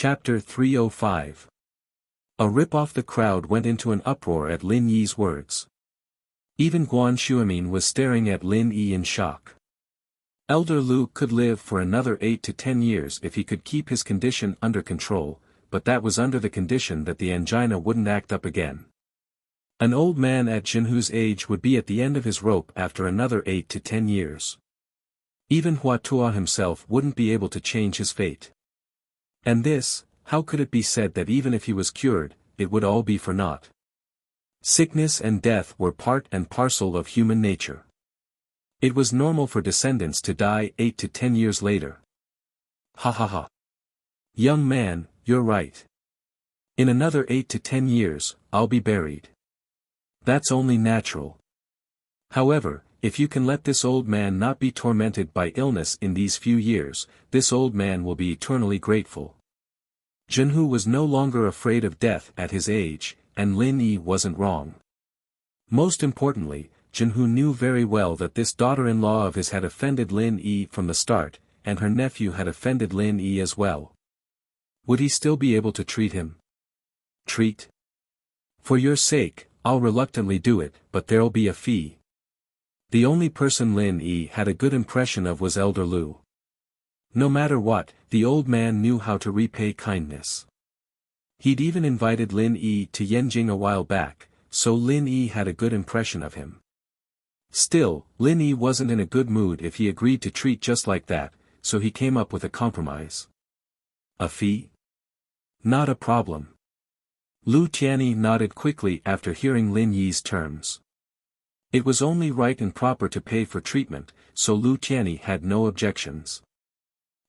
Chapter 305. A rip-off. The crowd went into an uproar at Lin Yi's words. Even Guan Shuimin was staring at Lin Yi in shock. Elder Lu could live for another 8 to 10 years if he could keep his condition under control, but that was under the condition that the angina wouldn't act up again. An old man at Jinhu's age would be at the end of his rope after another 8 to 10 years. Even Hua Tuo himself wouldn't be able to change his fate. And this, how could it be said that even if he was cured, it would all be for naught? Sickness and death were part and parcel of human nature. It was normal for descendants to die 8 to 10 years later. Ha ha ha. Young man, you're right. In another 8 to 10 years, I'll be buried. That's only natural. However, if you can let this old man not be tormented by illness in these few years, this old man will be eternally grateful. Jinhu was no longer afraid of death at his age, and Lin Yi wasn't wrong. Most importantly, Jinhu knew very well that this daughter-in-law of his had offended Lin Yi from the start, and her nephew had offended Lin Yi as well. Would he still be able to treat him? Treat? For your sake, I'll reluctantly do it, but there'll be a fee. The only person Lin Yi had a good impression of was Elder Lu. No matter what, the old man knew how to repay kindness. He'd even invited Lin Yi to Yanjing a while back, so Lin Yi had a good impression of him. Still, Lin Yi wasn't in a good mood if he agreed to treat just like that, so he came up with a compromise. A fee? Not a problem. Lu Tianyi nodded quickly after hearing Lin Yi's terms. It was only right and proper to pay for treatment, so Lu Tianyi had no objections.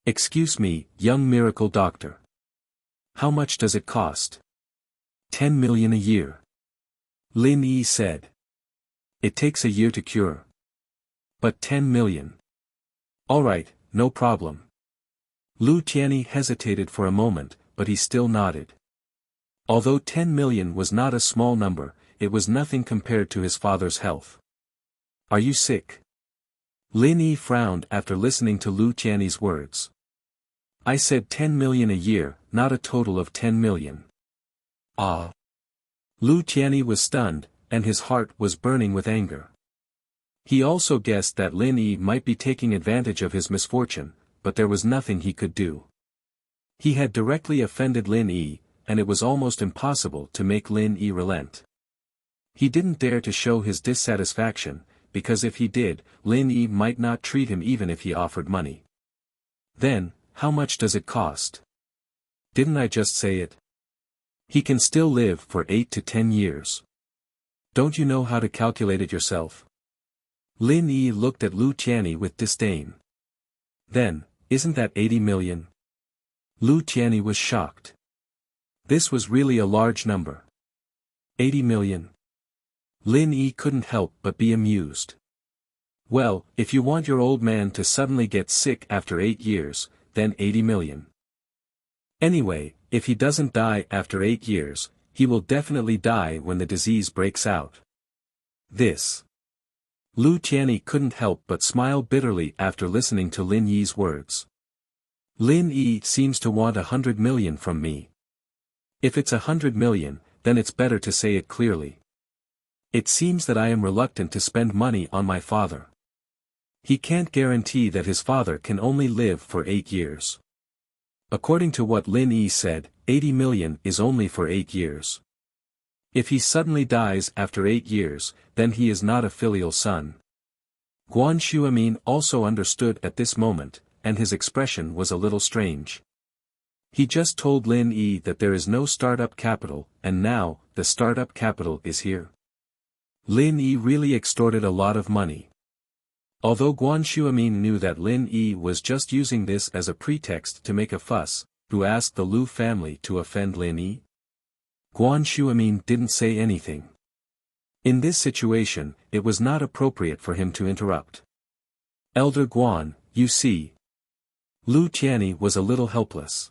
Excuse me, young miracle doctor. How much does it cost? 10 million a year. Lin Yi said. It takes a year to cure. But 10 million. Alright, no problem. Lu Tianyi hesitated for a moment, but he still nodded. Although 10 million was not a small number, it was nothing compared to his father's health. Are you sick? Lin Yi frowned after listening to Lu Tianyi's words. I said 10 million a year, not a total of 10 million. Ah. Lu Tianyi was stunned, and his heart was burning with anger. He also guessed that Lin Yi might be taking advantage of his misfortune, but there was nothing he could do. He had directly offended Lin Yi, and it was almost impossible to make Lin Yi relent. He didn't dare to show his dissatisfaction, because if he did, Lin Yi might not treat him even if he offered money. Then, how much does it cost? Didn't I just say it? He can still live for 8 to 10 years. Don't you know how to calculate it yourself? Lin Yi looked at Lu Tianyi with disdain. Then, isn't that 80 million? Lu Tianyi was shocked. This was really a large number. 80 million. Lin Yi couldn't help but be amused. Well, if you want your old man to suddenly get sick after 8 years, then 80 million. Anyway, if he doesn't die after 8 years, he will definitely die when the disease breaks out. This. Lu Tianyi couldn't help but smile bitterly after listening to Lin Yi's words. Lin Yi seems to want 100 million from me. If it's 100 million, then it's better to say it clearly. It seems that I am reluctant to spend money on my father. He can't guarantee that his father can only live for 8 years. According to what Lin Yi said, 80 million is only for 8 years. If he suddenly dies after 8 years, then he is not a filial son. Guan Shuimin also understood at this moment, and his expression was a little strange. He just told Lin Yi that there is no startup capital, and now, the startup capital is here. Lin Yi really extorted a lot of money. Although Guan Shuimin knew that Lin Yi was just using this as a pretext to make a fuss, who asked the Lu family to offend Lin Yi? Guan Shuimin didn't say anything. In this situation, it was not appropriate for him to interrupt. Elder Guan, you see. Lu Tianyi was a little helpless.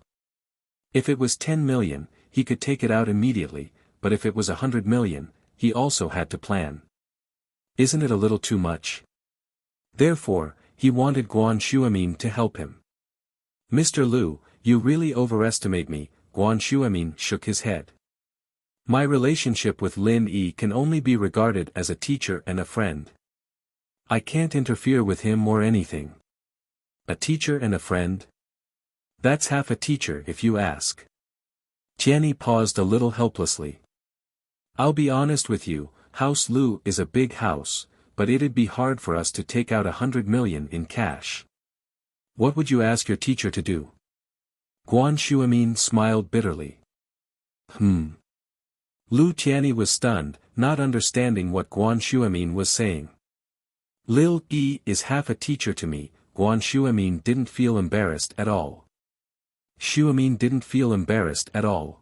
If it was 10 million, he could take it out immediately, but if it was 100 million, he also had to plan. Isn't it a little too much? Therefore, he wanted Guan Shuimin to help him. Mr. Lu, You really overestimate me, Guan Shuimin shook his head. My relationship with Lin Yi can only be regarded as a teacher and a friend. I can't interfere with him or anything. A teacher and a friend? That's half a teacher if you ask. Tianyi paused a little helplessly. I'll be honest with you, House Lu is a big house, but it'd be hard for us to take out 100 million in cash. What would you ask your teacher to do? Guan Shuimin smiled bitterly. Lu Tianyi was stunned, not understanding what Guan Shuimin was saying. Lil Yi is half a teacher to me. Guan Shuimin didn't feel embarrassed at all. Shuimin didn't feel embarrassed at all.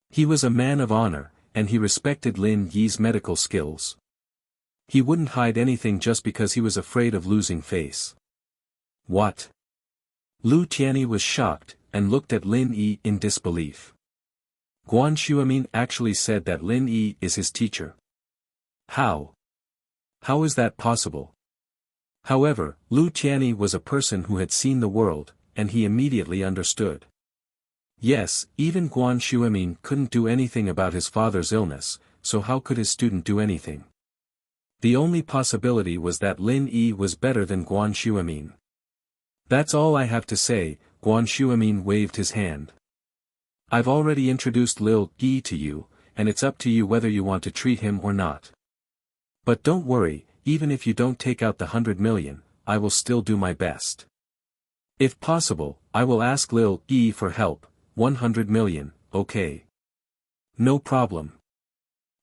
He was a man of honor, and he respected Lin Yi's medical skills. He wouldn't hide anything just because he was afraid of losing face. What? Lu Tianyi was shocked, and looked at Lin Yi in disbelief. Guan Shuimin actually said that Lin Yi is his teacher. How? How is that possible? However, Lu Tianyi was a person who had seen the world, and he immediately understood. Yes, even Guan Shuimin couldn't do anything about his father's illness, so how could his student do anything? The only possibility was that Lin Yi was better than Guan Shuimin. That's all I have to say. Guan Shuimin waved his hand. I've already introduced Lil Yi to you, and it's up to you whether you want to treat him or not. But don't worry, even if you don't take out the 100 million, I will still do my best. If possible, I will ask Lil Yi for help. 100 million, okay. No problem.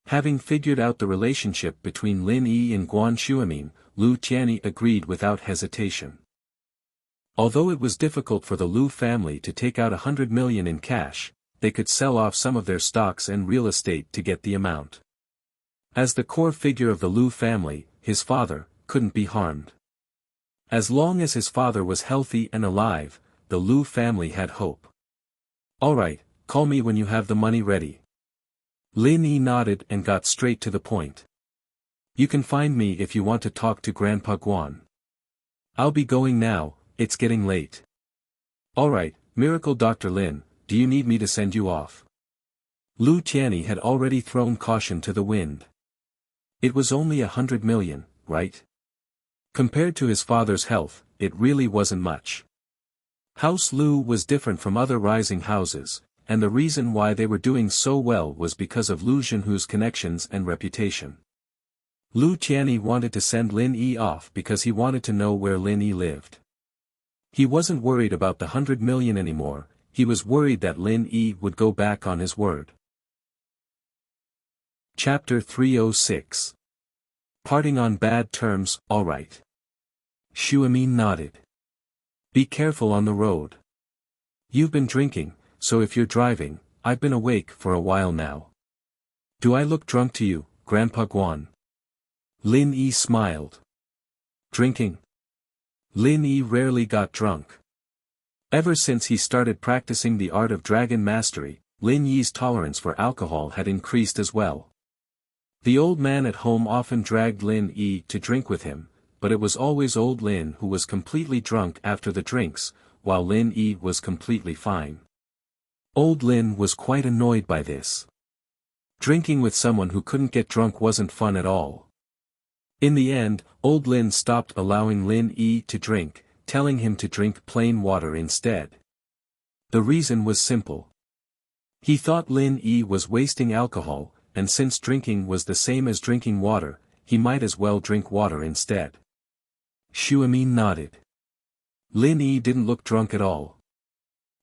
Having figured out the relationship between Lin Yi and Guan Shuimin, Lu Tianyi agreed without hesitation. Although it was difficult for the Lu family to take out 100 million in cash, they could sell off some of their stocks and real estate to get the amount. As the core figure of the Lu family, his father couldn't be harmed. As long as his father was healthy and alive, the Lu family had hope. Alright, call me when you have the money ready. Lin Yi nodded and got straight to the point. You can find me if you want to talk to Grandpa Guan. I'll be going now, it's getting late. Alright, Miracle Dr. Lin, do you need me to send you off? Lu Tianyi had already thrown caution to the wind. It was only 100 million, right? Compared to his father's health, it really wasn't much. House Lu was different from other rising houses, and the reason why they were doing so well was because of Lu Zhenhu's connections and reputation. Lu Tianyi wanted to send Lin Yi off because he wanted to know where Lin Yi lived. He wasn't worried about the 100 million anymore, he was worried that Lin Yi would go back on his word. Chapter 306. Parting on bad terms, alright. Shuimin nodded. Be careful on the road. You've been drinking, so if you're driving, I've been awake for a while now. Do I look drunk to you, Grandpa Guan? Lin Yi smiled. Drinking? Lin Yi rarely got drunk. Ever since he started practicing the art of dragon mastery, Lin Yi's tolerance for alcohol had increased as well. The old man at home often dragged Lin Yi to drink with him, but it was always old Lin who was completely drunk after the drinks, while Lin Yi was completely fine. Old Lin was quite annoyed by this. Drinking with someone who couldn't get drunk wasn't fun at all. In the end, old Lin stopped allowing Lin Yi to drink, telling him to drink plain water instead. The reason was simple. He thought Lin Yi was wasting alcohol, and since drinking was the same as drinking water, he might as well drink water instead. Shuimin nodded. Lin Yi didn't look drunk at all.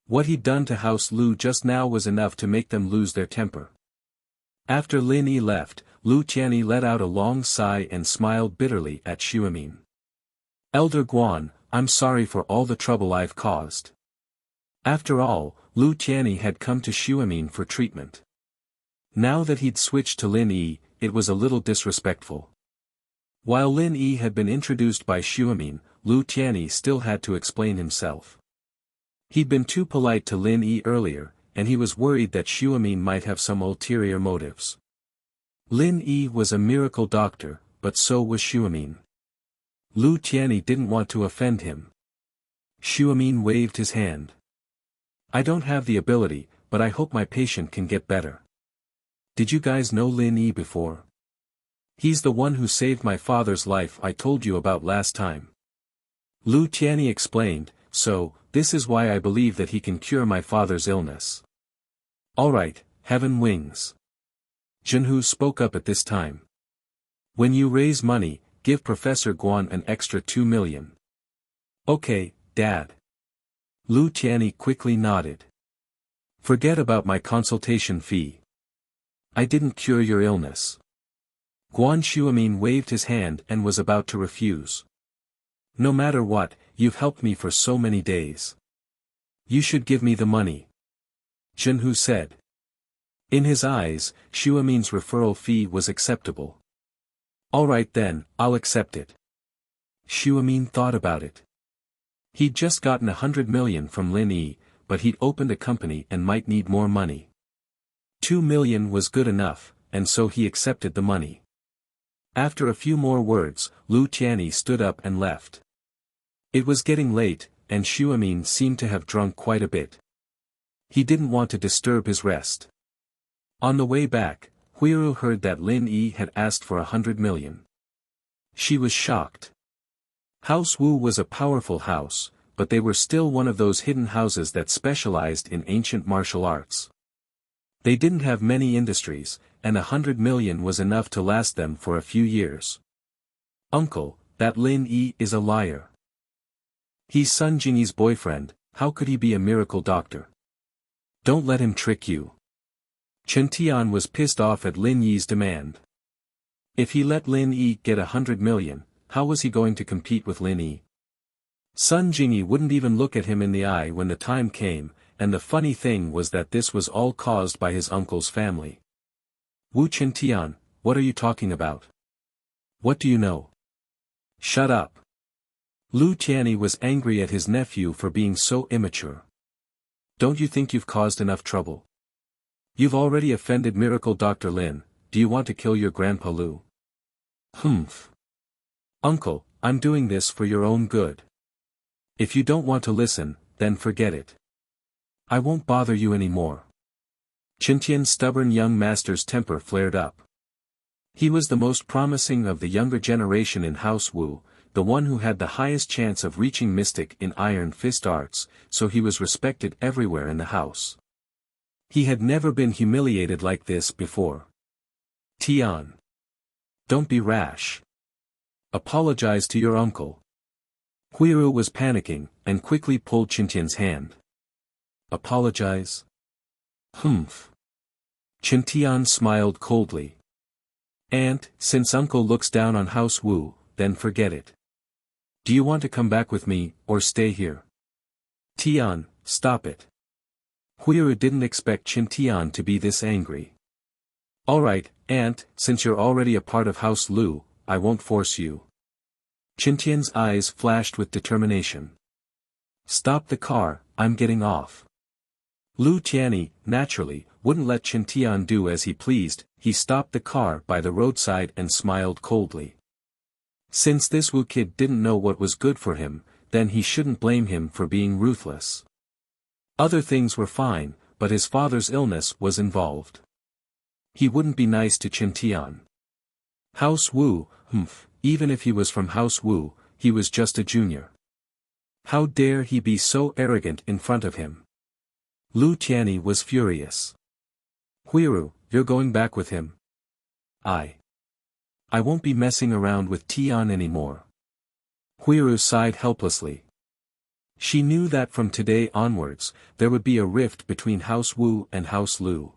What he'd done to House Lu just now was enough to make them lose their temper. After Lin Yi left, Lu Tianyi let out a long sigh and smiled bitterly at Shuimin. Elder Guan, I'm sorry for all the trouble I've caused. After all, Lu Tianyi had come to Shuimin for treatment. Now that he'd switched to Lin Yi, it was a little disrespectful. While Lin Yi had been introduced by Shuimin, Lu Tianyi still had to explain himself. He'd been too polite to Lin Yi earlier, and he was worried that Shuimin might have some ulterior motives. Lin Yi was a miracle doctor, but so was Shuimin. Lu Tianyi didn't want to offend him. Shuimin waved his hand. I don't have the ability, but I hope my patient can get better. Did you guys know Lin Yi before? He's the one who saved my father's life I told you about last time. Lu Tianyi explained, so, this is why I believe that he can cure my father's illness. Alright, heaven wings. Zhenhu spoke up at this time. When you raise money, give Professor Guan an extra 2 million. Okay, Dad. Lu Tianyi quickly nodded. Forget about my consultation fee. I didn't cure your illness. Guan Shuamin waved his hand and was about to refuse. No matter what, you've helped me for so many days. You should give me the money. Zhenhu said. In his eyes, Shuamin's referral fee was acceptable. Alright then, I'll accept it. Shuamin thought about it. He'd just gotten 100 million from Lin Yi, but he'd opened a company and might need more money. 2 million was good enough, and so he accepted the money. After a few more words, Lu Tianyi stood up and left. It was getting late, and Shuamin seemed to have drunk quite a bit. He didn't want to disturb his rest. On the way back, Huiru heard that Lin Yi had asked for 100 million. She was shocked. House Wu was a powerful house, but they were still one of those hidden houses that specialized in ancient martial arts. They didn't have many industries, and 100 million was enough to last them for a few years. Uncle, that Lin Yi is a liar. He's Sun Jingyi's boyfriend, how could he be a miracle doctor? Don't let him trick you. Chen Tian was pissed off at Lin Yi's demand. If he let Lin Yi get 100 million, how was he going to compete with Lin Yi? Sun Jingyi wouldn't even look at him in the eye when the time came, and the funny thing was that this was all caused by his uncle's family. Wu Chen Tian, what are you talking about? What do you know? Shut up. Lu Tianyi was angry at his nephew for being so immature. Don't you think you've caused enough trouble? You've already offended Miracle Dr. Lin, do you want to kill your grandpa Lu? Humph. Uncle, I'm doing this for your own good. If you don't want to listen, then forget it. I won't bother you anymore. Chen Tian's stubborn young master's temper flared up. He was the most promising of the younger generation in House Wu, the one who had the highest chance of reaching mystic in Iron Fist arts, so he was respected everywhere in the house. He had never been humiliated like this before. Tian. Don't be rash. Apologize to your uncle. Huiru was panicking, and quickly pulled Chen Tian's hand. Apologize? Humph. Chen Tian smiled coldly. Aunt, since uncle looks down on House Wu, then forget it. Do you want to come back with me, or stay here? Tian, stop it. Huiru didn't expect Chen Tian to be this angry. Alright, Aunt, since you're already a part of House Lu, I won't force you. Chen Tian's eyes flashed with determination. Stop the car, I'm getting off. Lu Tianyi, naturally, wouldn't let Chen Tian do as he pleased, he stopped the car by the roadside and smiled coldly. Since this Wu kid didn't know what was good for him, then he shouldn't blame him for being ruthless. Other things were fine, but his father's illness was involved. He wouldn't be nice to Chen Tian. House Wu, even if he was from House Wu, he was just a junior. How dare he be so arrogant in front of him? Lu Tianyi was furious. Huiru, you're going back with him? I won't be messing around with Tian anymore. Huiru sighed helplessly. She knew that from today onwards, there would be a rift between House Wu and House Lu.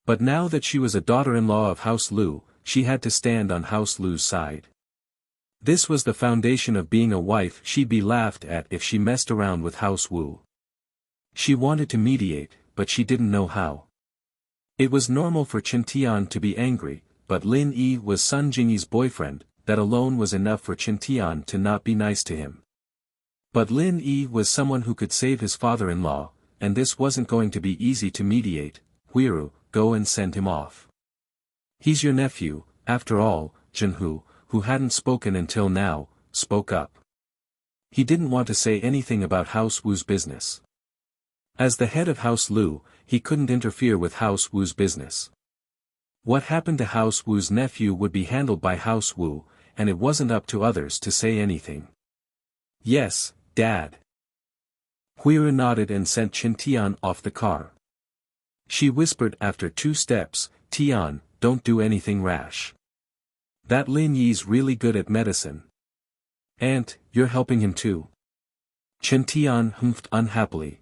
But now that she was a daughter-in-law of House Lu, she had to stand on House Lu's side. This was the foundation of being a wife. She'd be laughed at if she messed around with House Wu. She wanted to mediate, but she didn't know how. It was normal for Chen Tian to be angry, but Lin Yi was Sun Jingyi's boyfriend, that alone was enough for Chen Tian to not be nice to him. But Lin Yi was someone who could save his father-in-law, and this wasn't going to be easy to mediate. Huiru, go and send him off. He's your nephew, after all. Zhenhu, who hadn't spoken until now, spoke up. He didn't want to say anything about House Wu's business. As the head of House Lu, he couldn't interfere with House Wu's business. What happened to House Wu's nephew would be handled by House Wu, and it wasn't up to others to say anything. Yes, Dad. Huira nodded and sent Qin Tian off the car. She whispered after 2 steps, Tian, don't do anything rash. That Lin Yi's really good at medicine. Aunt, you're helping him too. Qin Tian humphed unhappily.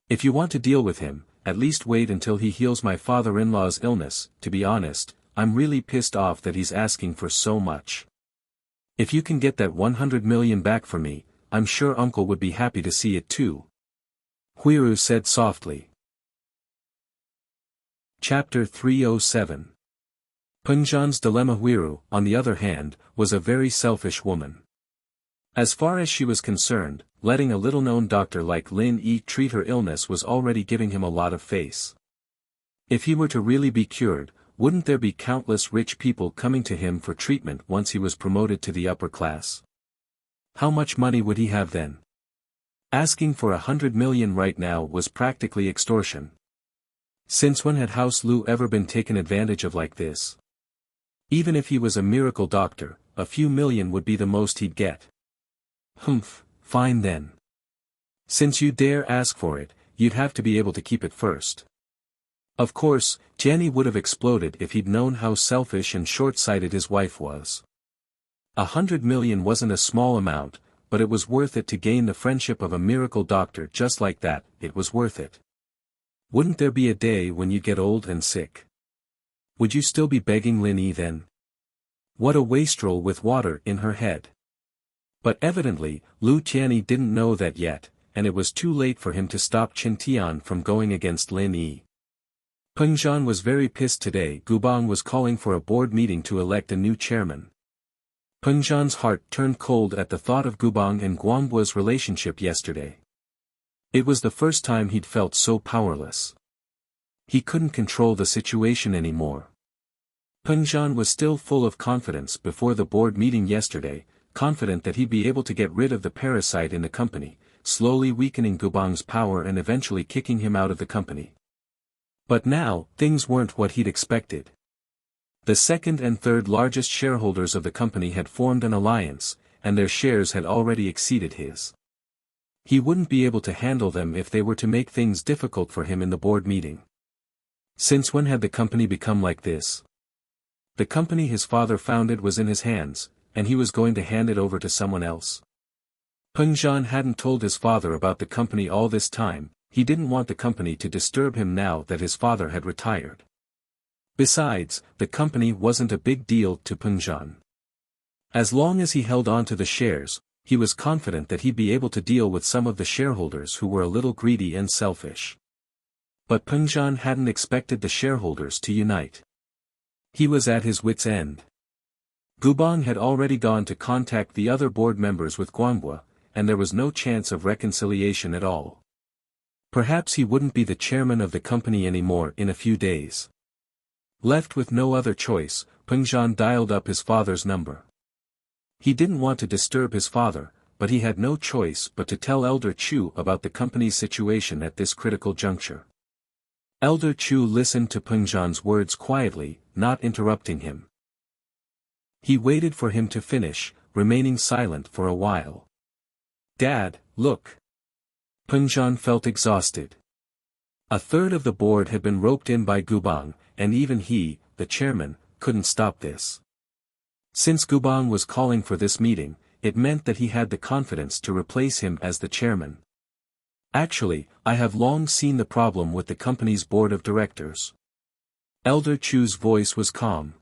If you want to deal with him, at least wait until he heals my father-in-law's illness. To be honest, I'm really pissed off that he's asking for so much. If you can get that 100 million back for me, I'm sure Uncle would be happy to see it too. Huiru said softly. Chapter 307. Pengzhan's dilemma. Huiru, on the other hand, was a very selfish woman. As far as she was concerned, letting a little-known doctor like Lin Yi treat her illness was already giving him a lot of face. If he were to really be cured, wouldn't there be countless rich people coming to him for treatment once he was promoted to the upper class? How much money would he have then? Asking for 100 million right now was practically extortion. Since when had House Lu ever been taken advantage of like this? Even if he was a miracle doctor, a few million would be the most he'd get. Humph, fine then. Since you dare ask for it, you'd have to be able to keep it first. Of course, Jenny would have exploded if he'd known how selfish and short-sighted his wife was. 100 million wasn't a small amount, but it was worth it to gain the friendship of a miracle doctor just like that. It was worth it. Wouldn't there be a day when you get old and sick? Would you still be begging Lin Yi then? What a wastrel with water in her head. But evidently, Lu Tianyi didn't know that yet, and it was too late for him to stop Qin Tian from going against Lin Yi. Pengzhan was very pissed today. Gubang was calling for a board meeting to elect a new chairman. Pengzhan's heart turned cold at the thought of Gubang and Guangbua's relationship yesterday. It was the first time he'd felt so powerless. He couldn't control the situation anymore. Pengzhan was still full of confidence before the board meeting yesterday, confident that he'd be able to get rid of the parasite in the company, slowly weakening Gubang's power and eventually kicking him out of the company. But now, things weren't what he'd expected. The second and third largest shareholders of the company had formed an alliance, and their shares had already exceeded his. He wouldn't be able to handle them if they were to make things difficult for him in the board meeting. Since when had the company become like this? The company his father founded was in his hands, and he was going to hand it over to someone else. Pengzhan hadn't told his father about the company all this time. He didn't want the company to disturb him now that his father had retired. Besides, the company wasn't a big deal to Pengzhan. As long as he held on to the shares, he was confident that he'd be able to deal with some of the shareholders who were a little greedy and selfish. But Pengzhan hadn't expected the shareholders to unite. He was at his wits' end. Gubang had already gone to contact the other board members with Guangbua, and there was no chance of reconciliation at all. Perhaps he wouldn't be the chairman of the company anymore in a few days. Left with no other choice, Pengzhan dialed up his father's number. He didn't want to disturb his father, but he had no choice but to tell Elder Chu about the company's situation at this critical juncture. Elder Chu listened to Pengzhan's words quietly, not interrupting him. He waited for him to finish, remaining silent for a while. "Dad, look." Pengzhan felt exhausted. A third of the board had been roped in by Gubang, and even he, the chairman, couldn't stop this. Since Gubang was calling for this meeting, it meant that he had the confidence to replace him as the chairman. "Actually, I have long seen the problem with the company's board of directors." Elder Chu's voice was calm.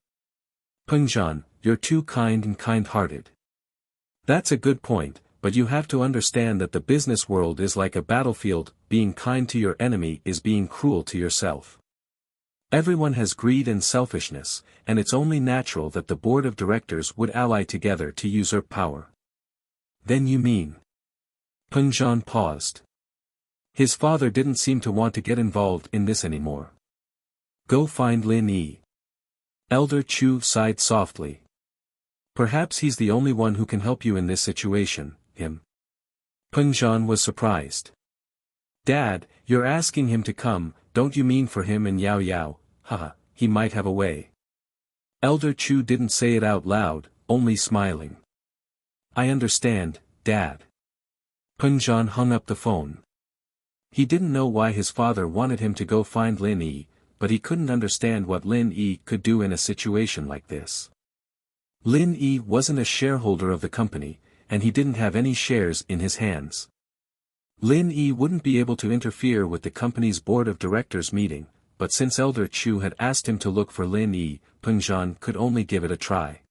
"Pengzhan, you're too kind and kind-hearted. That's a good point, but you have to understand that the business world is like a battlefield. Being kind to your enemy is being cruel to yourself. Everyone has greed and selfishness, and it's only natural that the board of directors would ally together to usurp power." "Then you mean?" Pengzhan paused. His father didn't seem to want to get involved in this anymore. "Go find Lin Yi." Elder Chu sighed softly. "Perhaps he's the only one who can help you in this situation." Him? Pengzhan was surprised. Dad, you're asking him to come, don't you mean for him and Yao Yao? Haha, he might have a way. Elder Chu didn't say it out loud, only smiling. I understand, Dad. Peng Zhan hung up the phone. He didn't know why his father wanted him to go find Lin Yi, but he couldn't understand what Lin Yi could do in a situation like this. Lin Yi wasn't a shareholder of the company, and he didn't have any shares in his hands. Lin Yi wouldn't be able to interfere with the company's board of directors meeting, but since Elder Chu had asked him to look for Lin Yi, Peng Zhan could only give it a try.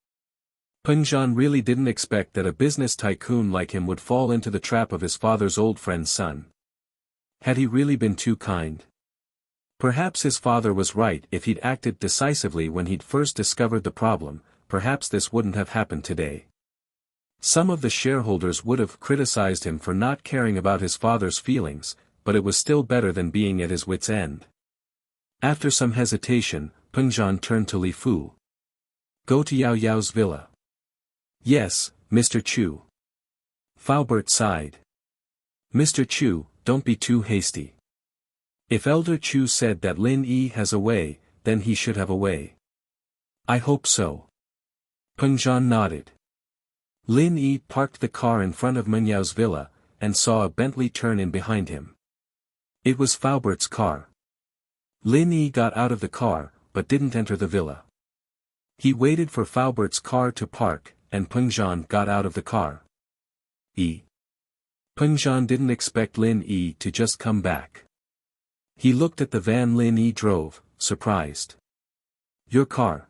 Peng Zhan really didn't expect that a business tycoon like him would fall into the trap of his father's old friend's son. Had he really been too kind? Perhaps his father was right. If he'd acted decisively when he'd first discovered the problem, perhaps this wouldn't have happened today. Some of the shareholders would have criticized him for not caring about his father's feelings, but it was still better than being at his wit's end. After some hesitation, Peng Zhan turned to Li Fu. Go to Yao Yao's villa. Yes, Mr. Chu. Faubert sighed. Mr. Chu, don't be too hasty. If Elder Chu said that Lin Yi has a way, then he should have a way. I hope so. Peng Zhan nodded. Lin Yi parked the car in front of Meng Yao's villa, and saw a Bentley turn in behind him. It was Faubert's car. Lin Yi got out of the car, but didn't enter the villa. He waited for Faubert's car to park, and Peng Zhan got out of the car. Peng Zhan didn't expect Lin Yi to just come back. He looked at the van Lin Yi drove, surprised. Your car.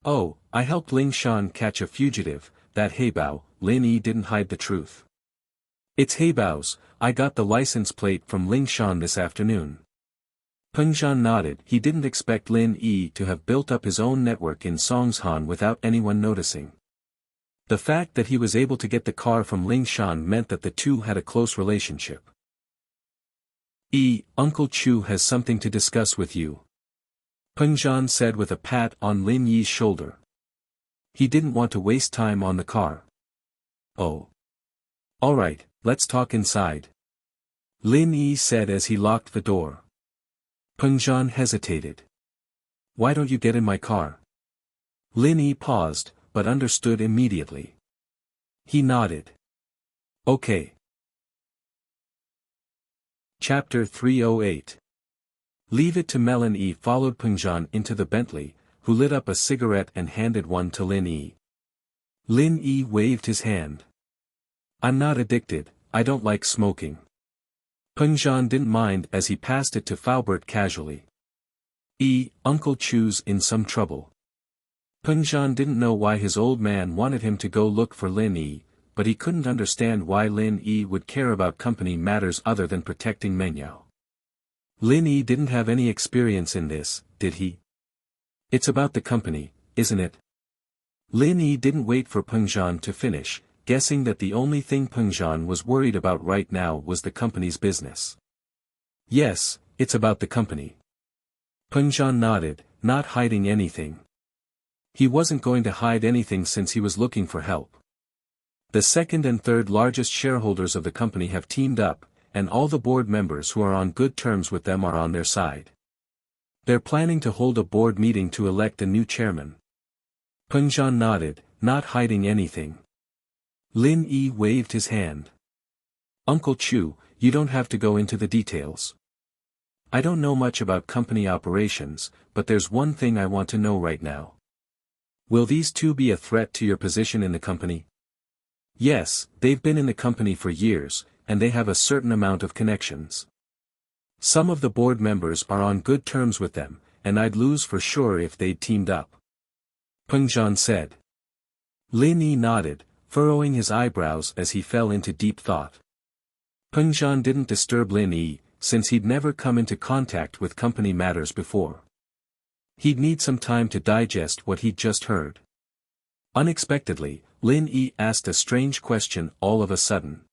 Oh, I helped Ling Shan catch a fugitive, that Heibao. Lin Yi didn't hide the truth. It's Heibao's, I got the license plate from Ling Shan this afternoon. Peng Zhan nodded. He didn't expect Lin Yi to have built up his own network in Songshan without anyone noticing. The fact that he was able to get the car from Ling Shan meant that the two had a close relationship. Uncle Chu has something to discuss with you. Peng Zhan said with a pat on Lin Yi's shoulder. He didn't want to waste time on the car. Oh. Alright, let's talk inside. Lin Yi said as he locked the door. Peng Zhan hesitated. Why don't you get in my car? Lin Yi paused, but understood immediately. He nodded. Okay. Chapter 308. Leave it to Melon Yi followed Peng Zhan into the Bentley, who lit up a cigarette and handed one to Lin Yi. Lin Yi waved his hand. I'm not addicted, I don't like smoking. Peng Zhan didn't mind as he passed it to Faubert casually. Uncle Chu's in some trouble. Peng Zhan didn't know why his old man wanted him to go look for Lin Yi, but he couldn't understand why Lin Yi would care about company matters other than protecting Meng Yao. Lin Yi didn't have any experience in this, did he? It's about the company, isn't it? Lin Yi didn't wait for Peng Zhan to finish, guessing that the only thing Peng Zhan was worried about right now was the company's business. Yes, it's about the company. Peng Zhan nodded, not hiding anything. He wasn't going to hide anything since he was looking for help. The second and third largest shareholders of the company have teamed up, and all the board members who are on good terms with them are on their side. They're planning to hold a board meeting to elect a new chairman. Peng Zhan nodded, not hiding anything. Lin Yi waved his hand. Uncle Chu, you don't have to go into the details. I don't know much about company operations, but there's one thing I want to know right now. Will these two be a threat to your position in the company? Yes, they've been in the company for years, and they have a certain amount of connections. Some of the board members are on good terms with them, and I'd lose for sure if they'd teamed up. Peng Zhan said. Lin Yi nodded, furrowing his eyebrows as he fell into deep thought. Peng Zhan didn't disturb Lin Yi, since he'd never come into contact with company matters before. He'd need some time to digest what he'd just heard. Unexpectedly, Lin Yi asked a strange question all of a sudden.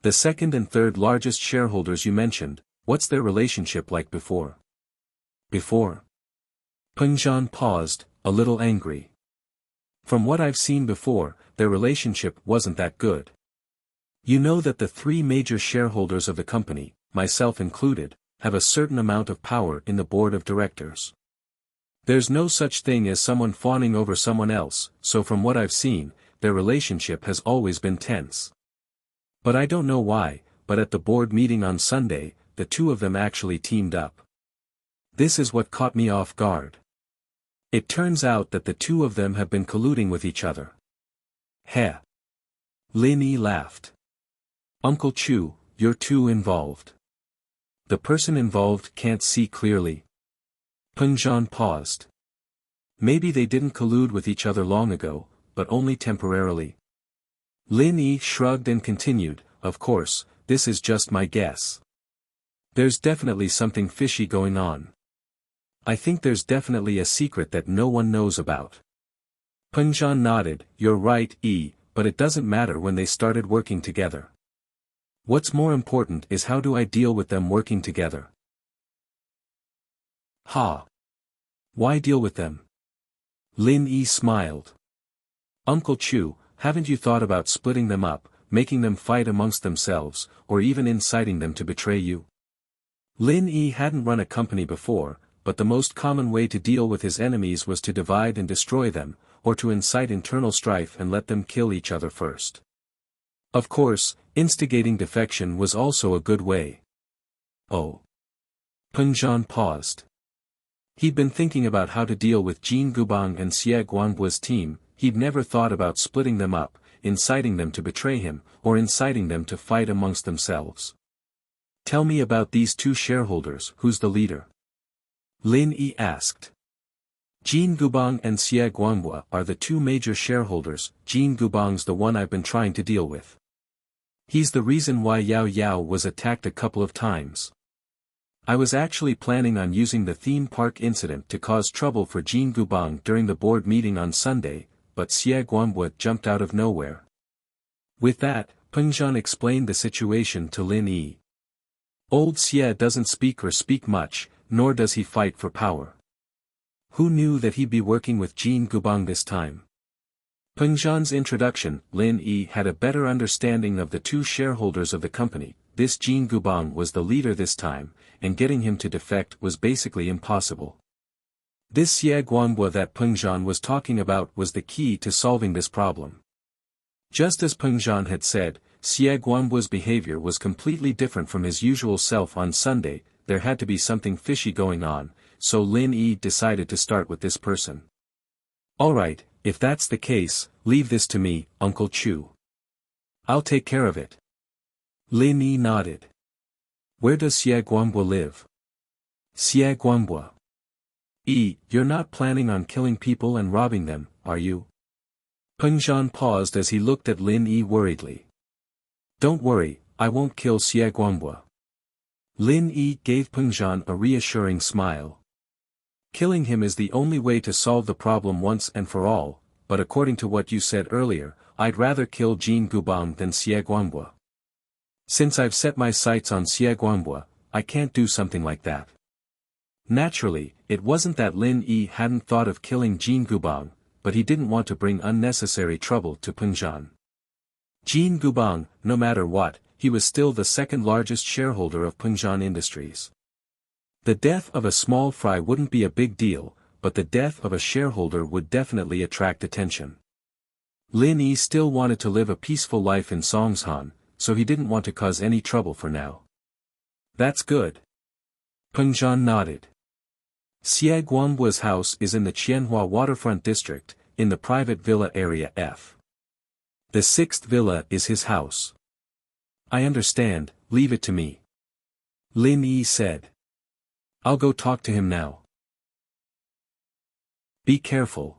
The second and third largest shareholders you mentioned, what's their relationship like before? Before? Peng Zhan paused, a little angry. From what I've seen before, their relationship wasn't that good. You know that the three major shareholders of the company, myself included, have a certain amount of power in the board of directors. There's no such thing as someone fawning over someone else, so from what I've seen, their relationship has always been tense. But I don't know why, but at the board meeting on Sunday, the two of them actually teamed up. This is what caught me off guard. It turns out that the two of them have been colluding with each other. Heh. Lin Yi laughed. Uncle Chu, you're too involved. The person involved can't see clearly. Peng Zhan paused. Maybe they didn't collude with each other long ago, but only temporarily. Lin Yi shrugged and continued, of course, this is just my guess. There's definitely something fishy going on. I think there's definitely a secret that no one knows about. Peng Zhan nodded, you're right, Yi, but it doesn't matter when they started working together. What's more important is how do I deal with them working together? Ha! Why deal with them? Lin Yi smiled. Uncle Chu, haven't you thought about splitting them up, making them fight amongst themselves, or even inciting them to betray you? Lin Yi hadn't run a company before, but the most common way to deal with his enemies was to divide and destroy them, or to incite internal strife and let them kill each other first. Of course, instigating defection was also a good way. Oh. Peng Zhan paused. He'd been thinking about how to deal with Jin Gubang and Xie Guangbua's team. He'd never thought about splitting them up, inciting them to betray him, or inciting them to fight amongst themselves. Tell me about these two shareholders, who's the leader? Lin Yi asked. Jin Gubang and Xie Guangbua are the two major shareholders. Jin Gubang's the one I've been trying to deal with. He's the reason why Yao Yao was attacked a couple of times. I was actually planning on using the theme park incident to cause trouble for Jin Gubang during the board meeting on Sunday, but Xie Guangbua jumped out of nowhere. With that, Peng Zhan explained the situation to Lin Yi. Old Xie doesn't speak much, nor does he fight for power. Who knew that he'd be working with Jin Gubang this time? Peng Zhan's introduction, Lin Yi had a better understanding of the two shareholders of the company. This Jin Gubang was the leader this time, and getting him to defect was basically impossible. This Xie Guangbua that Peng Zhan was talking about was the key to solving this problem. Just as Peng Zhan had said, Xie Guangbua's behavior was completely different from his usual self on Sunday. There had to be something fishy going on, so Lin Yi decided to start with this person. Alright, if that's the case, leave this to me, Uncle Chu. I'll take care of it. Lin Yi nodded. Where does Xie Guangbua live? Xie Guangbua. Yi, you're not planning on killing people and robbing them, are you? Peng Zhan paused as he looked at Lin Yi worriedly. Don't worry, I won't kill Xie Guangbua. Lin Yi gave Peng Zhan a reassuring smile. Killing him is the only way to solve the problem once and for all, but according to what you said earlier, I'd rather kill Jin Gubang than Xie Guangbua. Since I've set my sights on Xie Guangbua, I can't do something like that. Naturally, it wasn't that Lin Yi hadn't thought of killing Jin Gubang, but he didn't want to bring unnecessary trouble to Peng Zhan. Jin Gubang, no matter what, he was still the second largest shareholder of Peng Zhan Industries. The death of a small fry wouldn't be a big deal, but the death of a shareholder would definitely attract attention. Lin Yi still wanted to live a peaceful life in Songshan, so he didn't want to cause any trouble for now. That's good. Peng Zhan nodded. Xie Guangbua's house is in the Qianhua waterfront district, in the private villa area F. The 6th villa is his house. I understand, leave it to me. Lin Yi said. I'll go talk to him now. Be careful.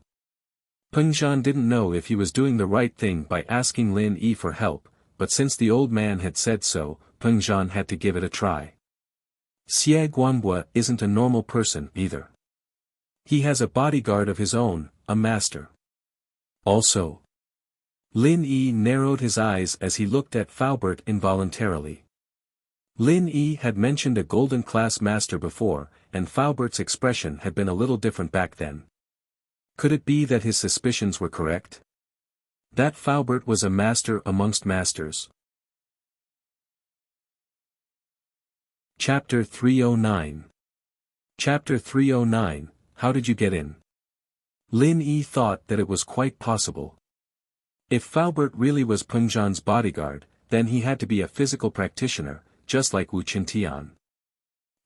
Peng Zhan didn't know if he was doing the right thing by asking Lin Yi for help, but since the old man had said so, Peng Zhan had to give it a try. Xie Guangbua isn't a normal person either. He has a bodyguard of his own, a master. Also, Lin Yi narrowed his eyes as he looked at Faubert involuntarily. Lin Yi had mentioned a golden class master before, and Faubert's expression had been a little different back then. Could it be that his suspicions were correct? That Faubert was a master amongst masters. Chapter 309. Chapter 309, How Did You Get In? Lin Yi thought that it was quite possible. If Faubert really was Pengzhan's bodyguard, then he had to be a physical practitioner, just like Wu Qintian.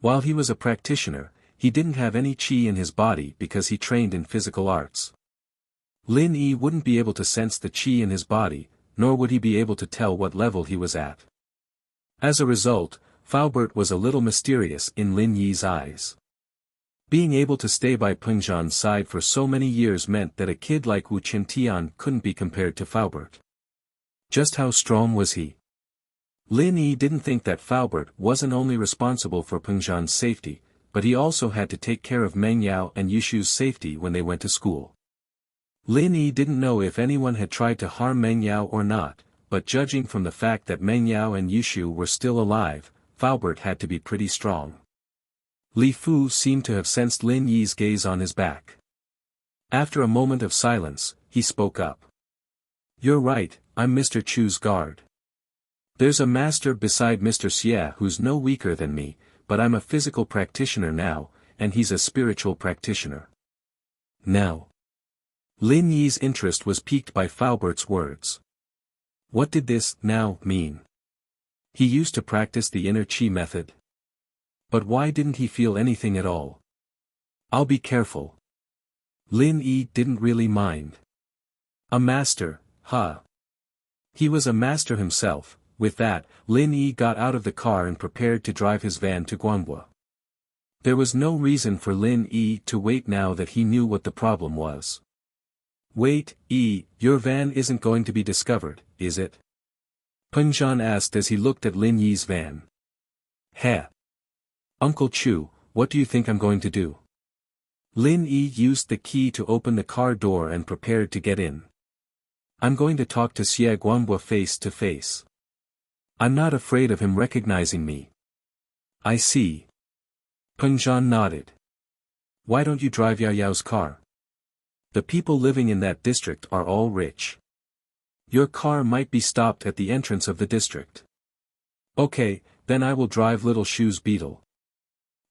While he was a practitioner, he didn't have any qi in his body because he trained in physical arts. Lin Yi wouldn't be able to sense the qi in his body, nor would he be able to tell what level he was at. As a result, Faubert was a little mysterious in Lin Yi's eyes. Being able to stay by Pengzhan's side for so many years meant that a kid like Wu Qintian couldn't be compared to Faubert. Just how strong was he? Lin Yi didn't think that Faubert wasn't only responsible for Pengzhan's safety, but he also had to take care of Meng Yao and Yushu's safety when they went to school. Lin Yi didn't know if anyone had tried to harm Meng Yao or not, but judging from the fact that Meng Yao and Yushu were still alive, Faubert had to be pretty strong. Li Fu seemed to have sensed Lin Yi's gaze on his back. After a moment of silence, he spoke up. "You're right, I'm Mr. Chu's guard. There's a master beside Mr. Xie who's no weaker than me, but I'm a physical practitioner now, and he's a spiritual practitioner." Now. Lin Yi's interest was piqued by Faubert's words. What did this "now" mean? He used to practice the inner qi method. But why didn't he feel anything at all? "I'll be careful." Lin Yi didn't really mind. A master, huh? He was a master himself. With that, Lin Yi got out of the car and prepared to drive his van to Guanhua. There was no reason for Lin Yi to wait now that he knew what the problem was. "Wait, Yi, your van isn't going to be discovered, is it?" Pengzhan asked as he looked at Lin Yi's van. "Heh. Uncle Chu, what do you think I'm going to do?" Lin Yi used the key to open the car door and prepared to get in. "I'm going to talk to Xie Guanhua face to face. I'm not afraid of him recognizing me." "I see." Pengzhan nodded. "Why don't you drive Yao Yao's car? The people living in that district are all rich. Your car might be stopped at the entrance of the district." "Okay, then I will drive Little Shu's beetle.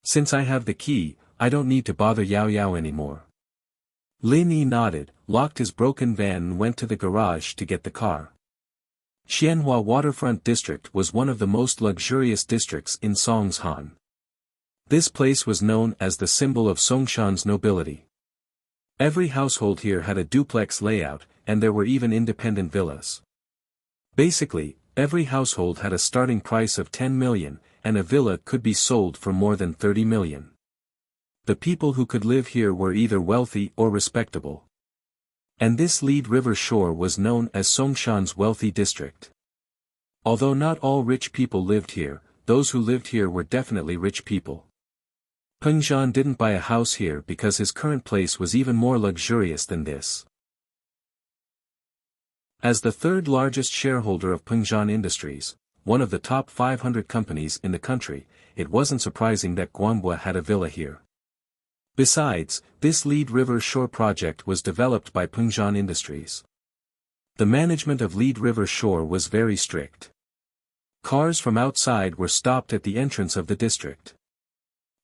Since I have the key, I don't need to bother Yao Yao anymore." Lin Yi nodded, locked his broken van and went to the garage to get the car. Xianhua Waterfront District was one of the most luxurious districts in Songshan. This place was known as the symbol of Songshan's nobility. Every household here had a duplex layout, and there were even independent villas. Basically, every household had a starting price of 10 million, and a villa could be sold for more than 30 million. The people who could live here were either wealthy or respectable. And this Lead River shore was known as Songshan's wealthy district. Although not all rich people lived here, those who lived here were definitely rich people. Pengzhan didn't buy a house here because his current place was even more luxurious than this. As the third largest shareholder of Pengzhan Industries, one of the top 500 companies in the country, it wasn't surprising that Guanhua had a villa here. Besides, this Lead River Shore project was developed by Pengzhan Industries. The management of Lead River Shore was very strict. Cars from outside were stopped at the entrance of the district.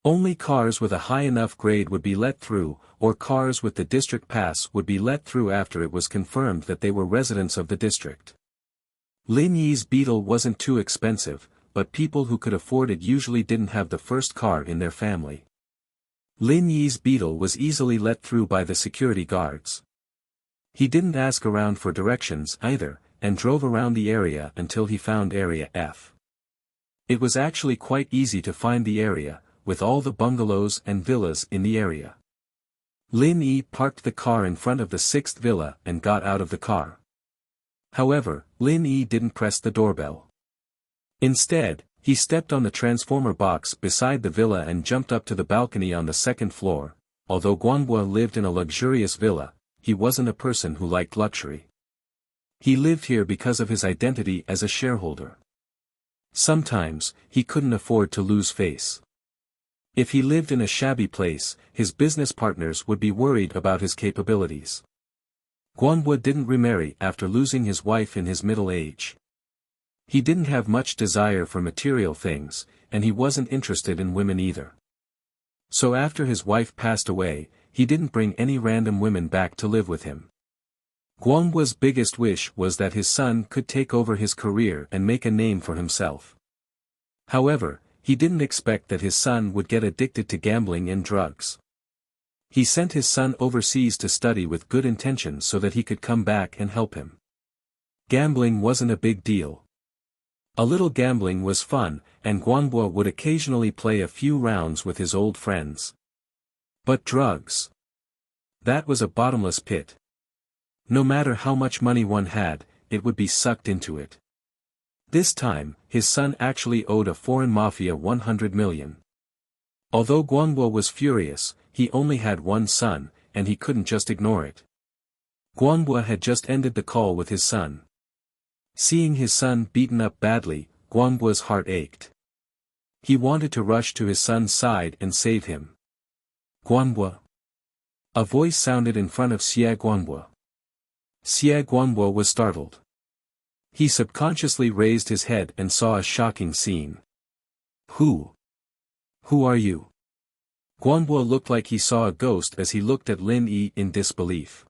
Only cars with a high enough grade would be let through, or cars with the district pass would be let through after it was confirmed that they were residents of the district. Lin Yi's beetle wasn't too expensive, but people who could afford it usually didn't have the first car in their family. Lin Yi's beetle was easily let through by the security guards. He didn't ask around for directions either, and drove around the area until he found Area F. It was actually quite easy to find the area, with all the bungalows and villas in the area. Lin Yi parked the car in front of the 6th villa and got out of the car. However, Lin Yi didn't press the doorbell. Instead, he stepped on the transformer box beside the villa and jumped up to the balcony on the 2nd floor. Although Guanhua lived in a luxurious villa, he wasn't a person who liked luxury. He lived here because of his identity as a shareholder. Sometimes, he couldn't afford to lose face. If he lived in a shabby place, his business partners would be worried about his capabilities. Guanhua didn't remarry after losing his wife in his middle age. He didn't have much desire for material things, and he wasn't interested in women either. So after his wife passed away, he didn't bring any random women back to live with him. Guanguo's biggest wish was that his son could take over his career and make a name for himself. However, he didn't expect that his son would get addicted to gambling and drugs. He sent his son overseas to study with good intentions so that he could come back and help him. Gambling wasn't a big deal. A little gambling was fun, and Guanguo would occasionally play a few rounds with his old friends. But drugs. That was a bottomless pit. No matter how much money one had, it would be sucked into it. This time, his son actually owed a foreign mafia 100 million. Although Guanguo was furious, he only had one son, and he couldn't just ignore it. Guanguo had just ended the call with his son. Seeing his son beaten up badly, Guanguo's heart ached. He wanted to rush to his son's side and save him. Guanguo. A voice sounded in front of Xie Guanguo. Xie Guanguo was startled. He subconsciously raised his head and saw a shocking scene. Who are you? Guanguo looked like he saw a ghost as he looked at Lin Yi in disbelief.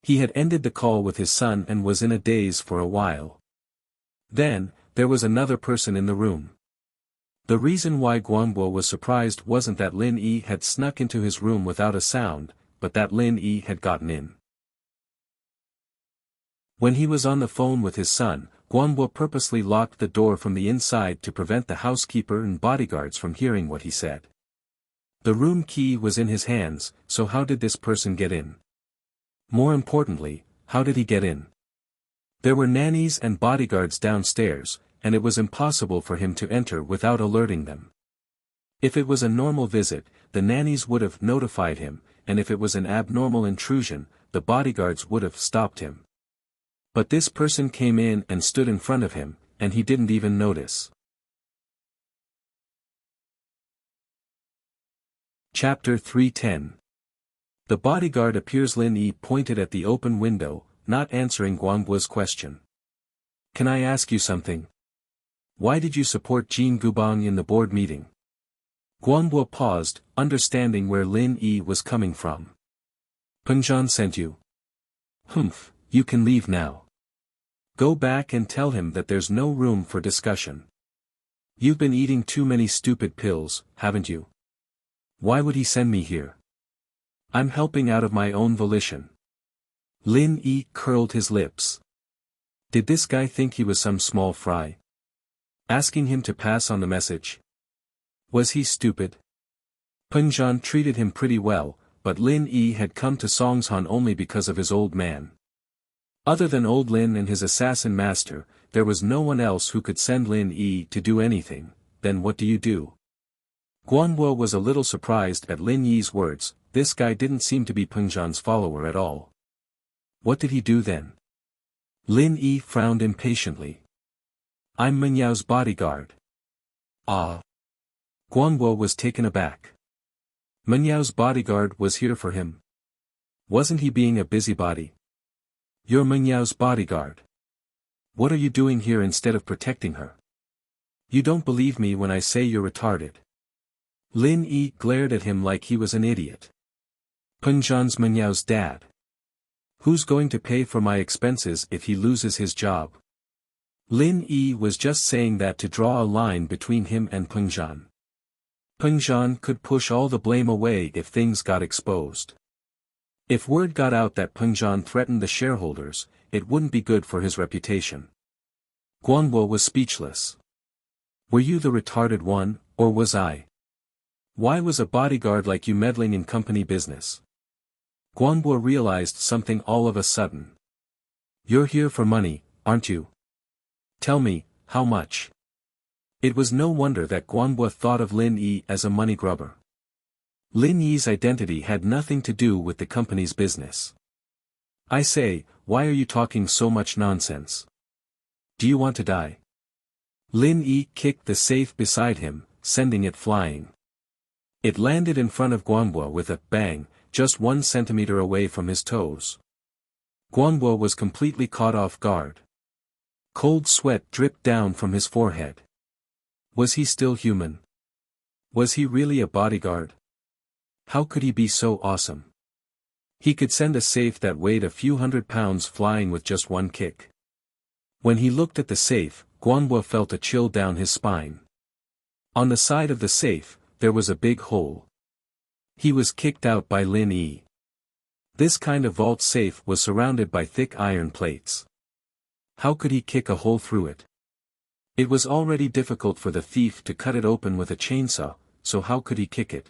He had ended the call with his son and was in a daze for a while. Then, there was another person in the room. The reason why Guanguo was surprised wasn't that Lin Yi had snuck into his room without a sound, but that Lin Yi had gotten in. When he was on the phone with his son, Guanguo purposely locked the door from the inside to prevent the housekeeper and bodyguards from hearing what he said. The room key was in his hands, so how did this person get in? More importantly, how did he get in? There were nannies and bodyguards downstairs, and it was impossible for him to enter without alerting them. If it was a normal visit, the nannies would have notified him, and if it was an abnormal intrusion, the bodyguards would have stopped him. But this person came in and stood in front of him, and he didn't even notice. Chapter 310. The bodyguard appears. Lin Yi pointed at the open window, not answering Guanguo's question. Can I ask you something? Why did you support Jin Gubang in the board meeting? Guanguo paused, understanding where Lin Yi was coming from. Pengzhan sent you. Humph, you can leave now. Go back and tell him that there's no room for discussion. You've been eating too many stupid pills, haven't you? Why would he send me here? I'm helping out of my own volition. Lin Yi curled his lips. Did this guy think he was some small fry? Asking him to pass on the message? Was he stupid? Pengzhan treated him pretty well, but Lin Yi had come to Songshan only because of his old man. Other than old Lin and his assassin master, there was no one else who could send Lin Yi to do anything. Then what do you do? Guanguo was a little surprised at Lin Yi's words. This guy didn't seem to be Pengzhan's follower at all. What did he do then? Lin Yi frowned impatiently. I'm Menyao's bodyguard. Ah. Guanguo was taken aback. Menyao's bodyguard was here for him. Wasn't he being a busybody? You're Menyao's bodyguard. What are you doing here instead of protecting her? You don't believe me when I say you're retarded. Lin Yi glared at him like he was an idiot. Pengzhan's Menyao's dad. Who's going to pay for my expenses if he loses his job? Lin Yi was just saying that to draw a line between him and Pengzhan. Pengzhan could push all the blame away if things got exposed. If word got out that Pengzhan threatened the shareholders, it wouldn't be good for his reputation. Guanguo was speechless. Were you the retarded one, or was I? Why was a bodyguard like you meddling in company business? Guanguo realized something all of a sudden. You're here for money, aren't you? Tell me, how much? It was no wonder that Guanguo thought of Lin Yi as a money grubber. Lin Yi's identity had nothing to do with the company's business. I say, why are you talking so much nonsense? Do you want to die? Lin Yi kicked the safe beside him, sending it flying. It landed in front of Guanguo with a bang, just 1 centimeter away from his toes. Guanguo was completely caught off guard. Cold sweat dripped down from his forehead. Was he still human? Was he really a bodyguard? How could he be so awesome? He could send a safe that weighed a few £100 flying with just one kick. When he looked at the safe, Guanhua felt a chill down his spine. On the side of the safe, there was a big hole. He was kicked out by Lin Yi. This kind of vault safe was surrounded by thick iron plates. How could he kick a hole through it? It was already difficult for the thief to cut it open with a chainsaw, so how could he kick it?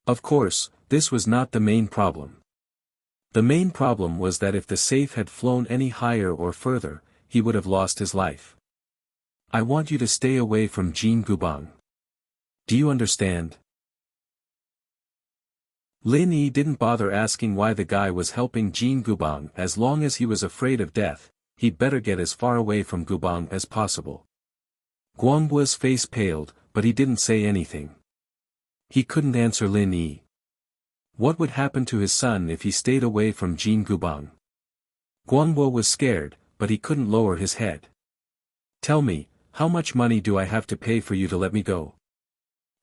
Of course, this was not the main problem. The main problem was that if the safe had flown any higher or further, he would have lost his life. I want you to stay away from Jin Gubang. Do you understand? Lin Yi didn't bother asking why the guy was helping Jin Gubang. As long as he was afraid of death, he'd better get as far away from Gubang as possible. Guanhua's face paled, but he didn't say anything. He couldn't answer Lin Yi. What would happen to his son if he stayed away from Jin Gubang? Guanhua was scared, but he couldn't lower his head. Tell me, how much money do I have to pay for you to let me go?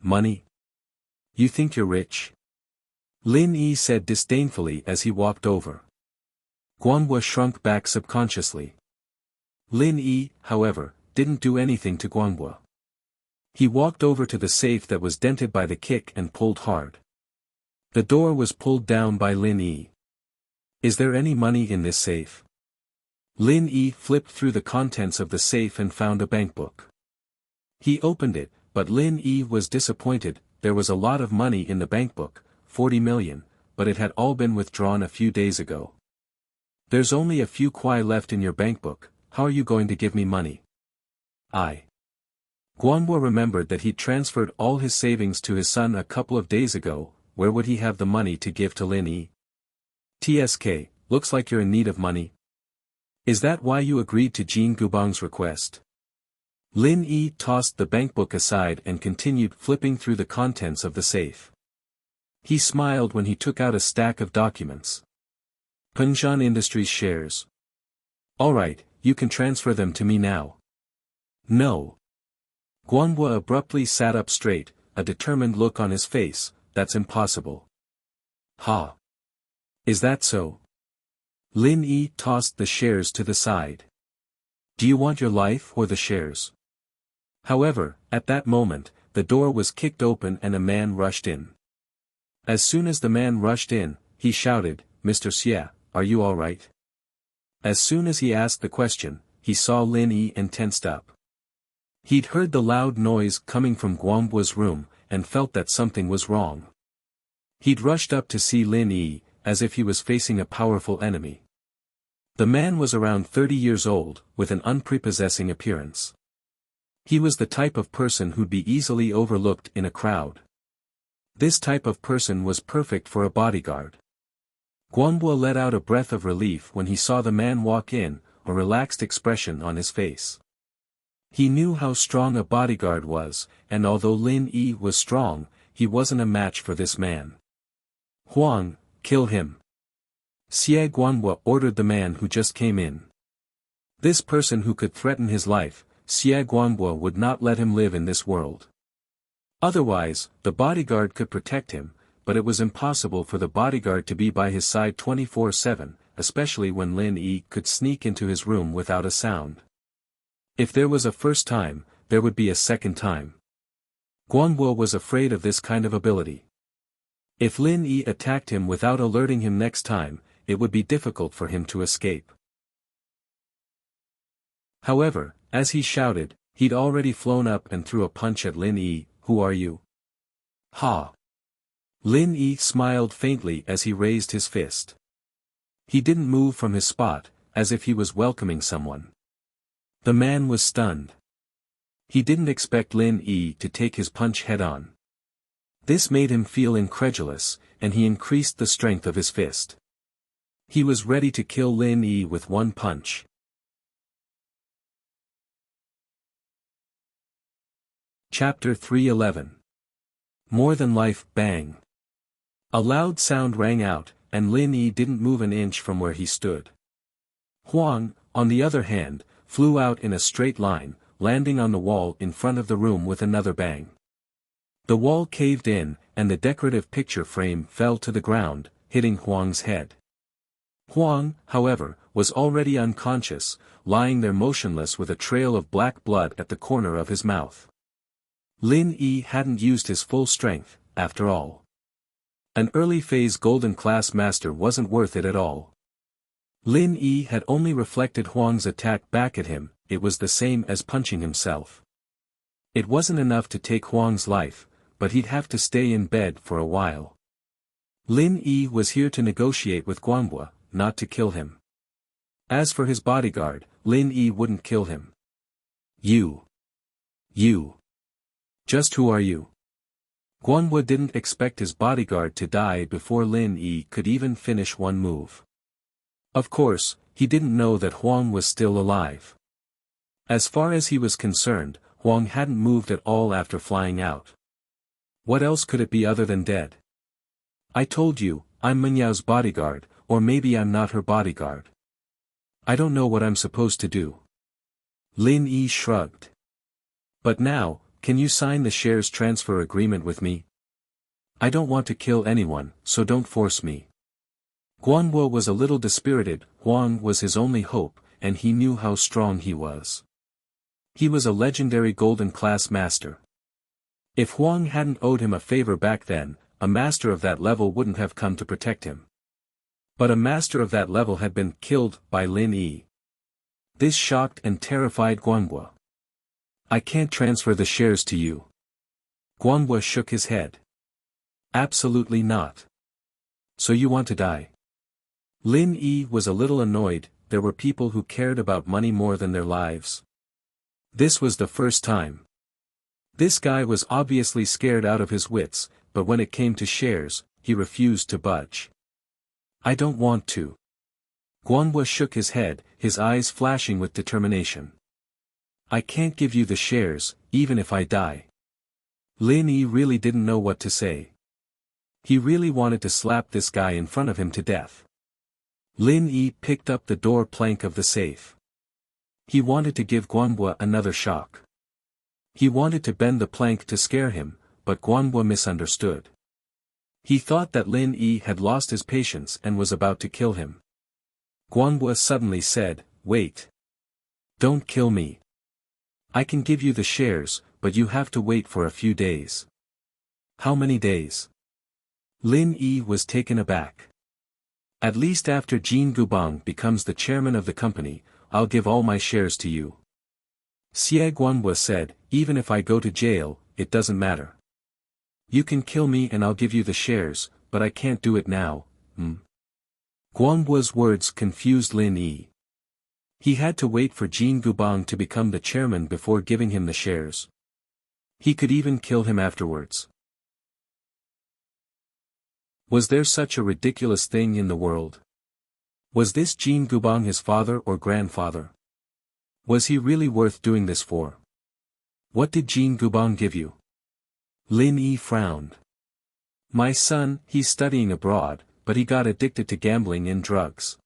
Money? You think you're rich? Lin Yi said disdainfully as he walked over. Guanhua shrunk back subconsciously. Lin Yi, however, didn't do anything to Guanhua. He walked over to the safe that was dented by the kick and pulled hard. The door was pulled down by Lin Yi. Is there any money in this safe? Lin Yi flipped through the contents of the safe and found a bankbook. He opened it, but Lin Yi was disappointed. There was a lot of money in the bankbook, 40 million, but it had all been withdrawn a few days ago. There's only a few kwai left in your bankbook. How are you going to give me money? Guanhua remembered that he'd transferred all his savings to his son a couple of days ago. Where would he have the money to give to Lin Yi? TSK, looks like you're in need of money. Is that why you agreed to Jin Gubang's request? Lin Yi tossed the bankbook aside and continued flipping through the contents of the safe. He smiled when he took out a stack of documents. Punjan Industries shares. Alright, you can transfer them to me now. No. Guanhua abruptly sat up straight, a determined look on his face. That's impossible. Ha. Is that so? Lin Yi tossed the shares to the side. Do you want your life or the shares? However, at that moment, the door was kicked open and a man rushed in. As soon as the man rushed in, he shouted, Mr. Xie, are you all right? As soon as he asked the question, he saw Lin Yi and tensed up. He'd heard the loud noise coming from Guanhua's room, and felt that something was wrong. He'd rushed up to see Lin Yi, as if he was facing a powerful enemy. The man was around 30 years old, with an unprepossessing appearance. He was the type of person who'd be easily overlooked in a crowd. This type of person was perfect for a bodyguard. Guanhua let out a breath of relief when he saw the man walk in, a relaxed expression on his face. He knew how strong a bodyguard was, and although Lin Yi was strong, he wasn't a match for this man. Huang, kill him. Xie Guanhua ordered the man who just came in. This person who could threaten his life, Xie Guanhua would not let him live in this world. Otherwise, the bodyguard could protect him, but it was impossible for the bodyguard to be by his side 24/7, especially when Lin Yi could sneak into his room without a sound. If there was a first time, there would be a second time. Guanhua was afraid of this kind of ability. If Lin Yi attacked him without alerting him next time, it would be difficult for him to escape. However, as he shouted, he'd already flown up and threw a punch at Lin Yi. Who are you? Ha! Lin Yi smiled faintly as he raised his fist. He didn't move from his spot, as if he was welcoming someone. The man was stunned. He didn't expect Lin Yi to take his punch head-on. This made him feel incredulous, and he increased the strength of his fist. He was ready to kill Lin Yi with one punch. Chapter 311. More Than Life. Bang! A loud sound rang out, and Lin Yi didn't move an inch from where he stood. Huang, on the other hand, flew out in a straight line, landing on the wall in front of the room with another bang. The wall caved in, and the decorative picture frame fell to the ground, hitting Huang's head. Huang, however, was already unconscious, lying there motionless with a trail of black blood at the corner of his mouth. Lin Yi hadn't used his full strength, after all. An early-phase golden class master wasn't worth it at all. Lin Yi had only reflected Huang's attack back at him, it was the same as punching himself. It wasn't enough to take Huang's life, but he'd have to stay in bed for a while. Lin Yi was here to negotiate with Guanhua, not to kill him. As for his bodyguard, Lin Yi wouldn't kill him. You. Just who are you? Guanhua didn't expect his bodyguard to die before Lin Yi could even finish one move. Of course, he didn't know that Huang was still alive. As far as he was concerned, Huang hadn't moved at all after flying out. What else could it be other than dead? I told you, I'm Menyao's bodyguard, or maybe I'm not her bodyguard. I don't know what I'm supposed to do. Lin Yi shrugged. But now, can you sign the shares transfer agreement with me? I don't want to kill anyone, so don't force me. Guanhua was a little dispirited. Huang was his only hope, and he knew how strong he was. He was a legendary golden class master. If Huang hadn't owed him a favor back then, a master of that level wouldn't have come to protect him. But a master of that level had been killed by Lin Yi. This shocked and terrified Guanhua. I can't transfer the shares to you. Guanhua shook his head. Absolutely not. So you want to die? Lin Yi was a little annoyed. There were people who cared about money more than their lives. This was the first time. This guy was obviously scared out of his wits, but when it came to shares, he refused to budge. I don't want to. Guanhua shook his head, his eyes flashing with determination. I can't give you the shares, even if I die. Lin Yi really didn't know what to say. He really wanted to slap this guy in front of him to death. Lin Yi picked up the door plank of the safe. He wanted to give Guanhua another shock. He wanted to bend the plank to scare him, but Guanhua misunderstood. He thought that Lin Yi had lost his patience and was about to kill him. Guanhua suddenly said, "Wait. Don't kill me. I can give you the shares, but you have to wait for a few days." How many days? Lin Yi was taken aback. At least after Jin Gubang becomes the chairman of the company, I'll give all my shares to you. Xie Guanhua said, even if I go to jail, it doesn't matter. You can kill me and I'll give you the shares, but I can't do it now. Guanhua's words confused Lin Yi. He had to wait for Jin Gubang to become the chairman before giving him the shares. He could even kill him afterwards. Was there such a ridiculous thing in the world? Was this Jin Gubang his father or grandfather? Was he really worth doing this for? What did Jin Gubang give you? Lin Yi frowned. My son, he's studying abroad, but he got addicted to gambling and drugs.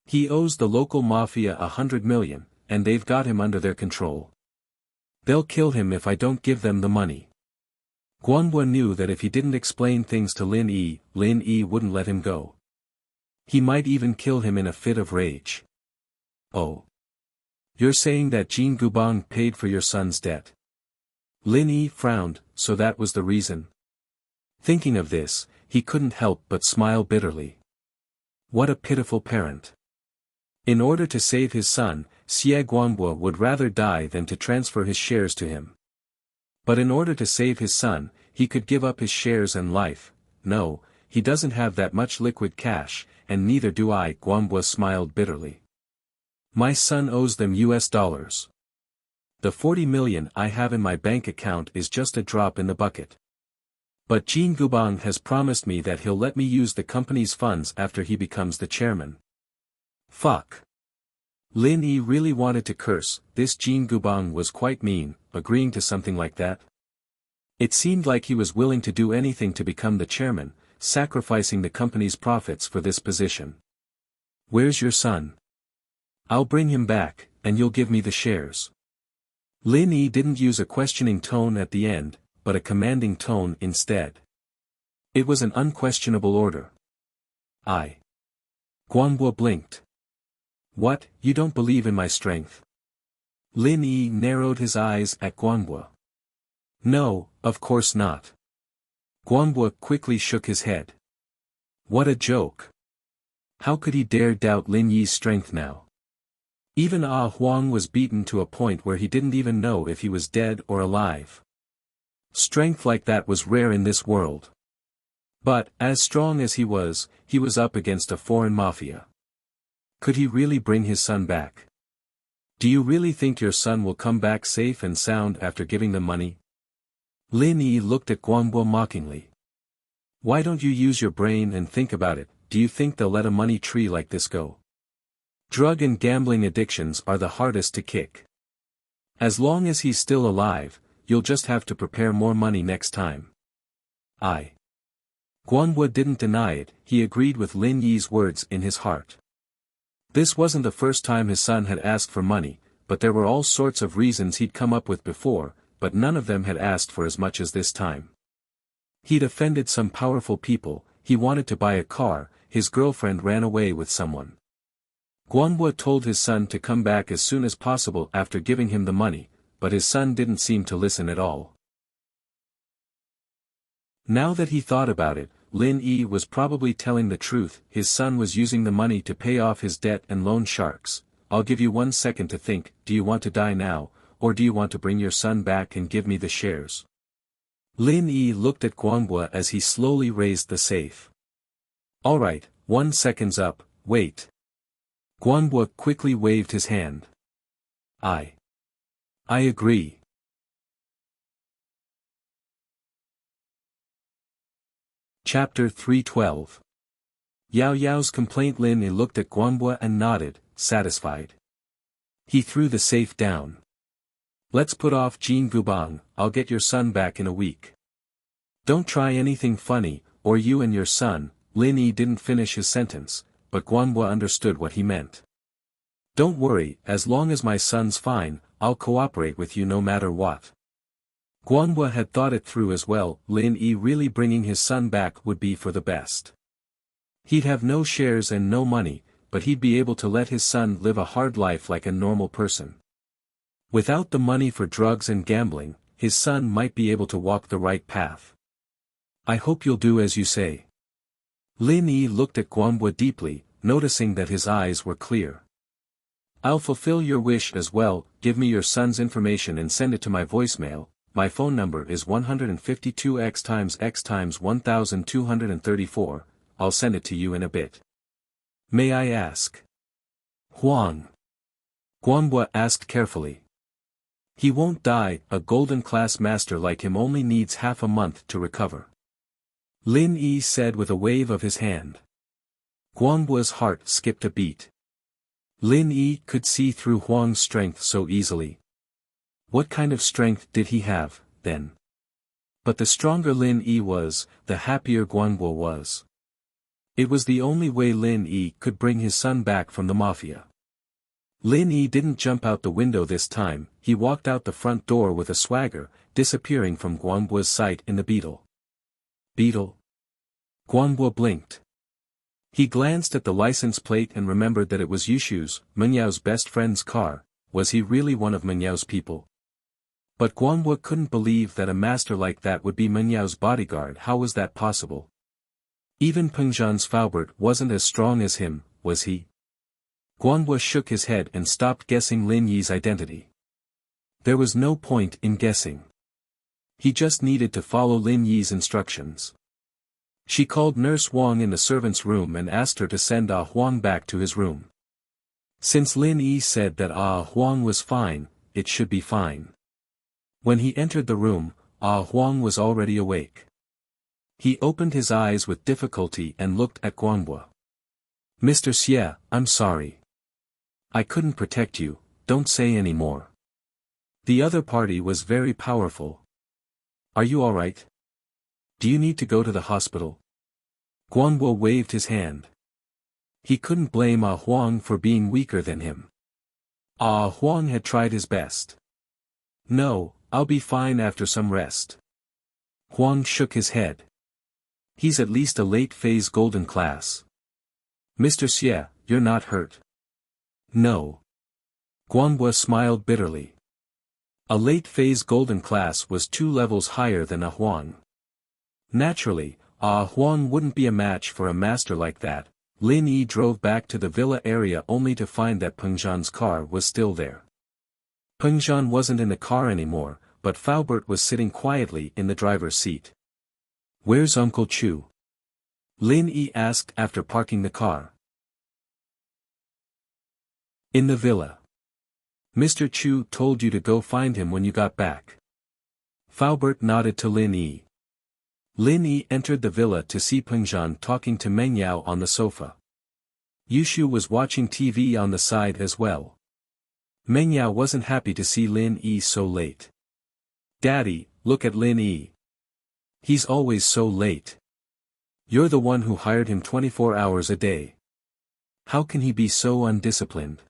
He owes the local mafia 100 million, and they've got him under their control. They'll kill him if I don't give them the money. Guanhua knew that if he didn't explain things to Lin Yi wouldn't let him go. He might even kill him in a fit of rage. Oh. You're saying that Jin Gubang paid for your son's debt? Lin Yi frowned, so that was the reason. Thinking of this, he couldn't help but smile bitterly. What a pitiful parent. In order to save his son, Xie Guanhua would rather die than to transfer his shares to him. But in order to save his son, he could give up his shares and life. No, he doesn't have that much liquid cash, and neither do I. Guanhua smiled bitterly. My son owes them US dollars. The 40 million I have in my bank account is just a drop in the bucket. But Jin Gubang has promised me that he'll let me use the company's funds after he becomes the chairman. Fuck. Lin Yi really wanted to curse. This Jin Gubang was quite mean, agreeing to something like that. It seemed like he was willing to do anything to become the chairman, sacrificing the company's profits for this position. Where's your son? I'll bring him back, and you'll give me the shares. Lin Yi didn't use a questioning tone at the end, but a commanding tone instead. It was an unquestionable order. Guanbo blinked. What, you don't believe in my strength? Lin Yi narrowed his eyes at Guanbo. No, of course not. Guanbo quickly shook his head. What a joke. How could he dare doubt Lin Yi's strength now? Even Huang was beaten to a point where he didn't even know if he was dead or alive. Strength like that was rare in this world. But, as strong as he was up against a foreign mafia. Could he really bring his son back? Do you really think your son will come back safe and sound after giving them money? Lin Yi looked at Guanbo mockingly. Why don't you use your brain and think about it? Do you think they'll let a money tree like this go? Drug and gambling addictions are the hardest to kick. As long as he's still alive, you'll just have to prepare more money next time. Guanbo didn't deny it, he agreed with Lin Yi's words in his heart. This wasn't the first time his son had asked for money, but there were all sorts of reasons he'd come up with before, but none of them had asked for as much as this time. He'd offended some powerful people, he wanted to buy a car, his girlfriend ran away with someone. Guanbo told his son to come back as soon as possible after giving him the money, but his son didn't seem to listen at all. Now that he thought about it, Lin Yi was probably telling the truth, his son was using the money to pay off his debt and loan sharks. I'll give you 1 second to think, do you want to die now, or do you want to bring your son back and give me the shares? Lin Yi looked at Guanbo as he slowly raised the safe. Alright, 1 second's up, wait. Guanbo quickly waved his hand. I agree. Chapter 312. Yao Yao's complaint. Lin Yi looked at Guanbo and nodded, satisfied. He threw the safe down. Let's put off Jin Gubang, I'll get your son back in a week. Don't try anything funny, or you and your son. Lin Yi didn't finish his sentence, but Guanbo understood what he meant. Don't worry, as long as my son's fine, I'll cooperate with you no matter what. Guanbo had thought it through as well, Lin Yi really bringing his son back would be for the best. He'd have no shares and no money, but he'd be able to let his son live a hard life like a normal person. Without the money for drugs and gambling, his son might be able to walk the right path. I hope you'll do as you say. Lin Yi looked at Guanbo deeply, noticing that his eyes were clear. I'll fulfill your wish as well, give me your son's information and send it to my voicemail. My phone number is 152x1234. I'll send it to you in a bit. May I ask? Huang. Guanbo asked carefully. He won't die, a golden class master like him only needs half a month to recover. Lin Yi said with a wave of his hand. Guanbo's heart skipped a beat. Lin Yi could see through Huang's strength so easily. What kind of strength did he have, then? But the stronger Lin Yi was, the happier Guanbo was. It was the only way Lin Yi could bring his son back from the mafia. Lin Yi didn't jump out the window this time, he walked out the front door with a swagger, disappearing from Guanbo's sight in the beetle. Beetle? Guanbo blinked. He glanced at the license plate and remembered that it was Yushu's, Menyao's best friend's car. Was he really one of Menyao's people? But Guanbo couldn't believe that a master like that would be Menyao's bodyguard. How was that possible? Even Pengzhan's Faubert wasn't as strong as him, was he? Guanbo shook his head and stopped guessing Lin Yi's identity. There was no point in guessing. He just needed to follow Lin Yi's instructions. She called Nurse Wang in the servant's room and asked her to send Huang back to his room. Since Lin Yi said that Huang was fine, it should be fine. When he entered the room, Huang was already awake. He opened his eyes with difficulty and looked at Guanbo. Mr. Xie, I'm sorry. I couldn't protect you, don't say any more. The other party was very powerful. Are you alright? Do you need to go to the hospital? Guanbo waved his hand. He couldn't blame Huang for being weaker than him. Ah, Huang had tried his best. No, I'll be fine after some rest. Huang shook his head. He's at least a late phase golden class. Mr. Xie, you're not hurt. No. Guanhua smiled bitterly. A late phase golden class was 2 levels higher than a Huang. Naturally, Huang wouldn't be a match for a master like that. Lin Yi drove back to the villa area only to find that Peng Zhan's car was still there. Peng Zhan wasn't in the car anymore, but Faubert was sitting quietly in the driver's seat. Where's Uncle Chu? Lin Yi asked after parking the car. In the villa. Mr. Chu told you to go find him when you got back. Faubert nodded to Lin Yi. Lin Yi entered the villa to see Peng Zhan talking to Meng Yao on the sofa. Yushu was watching TV on the side as well. Meng Yao wasn't happy to see Lin Yi so late. Daddy, look at Lin Yi. He's always so late. You're the one who hired him 24 hours a day. How can he be so undisciplined?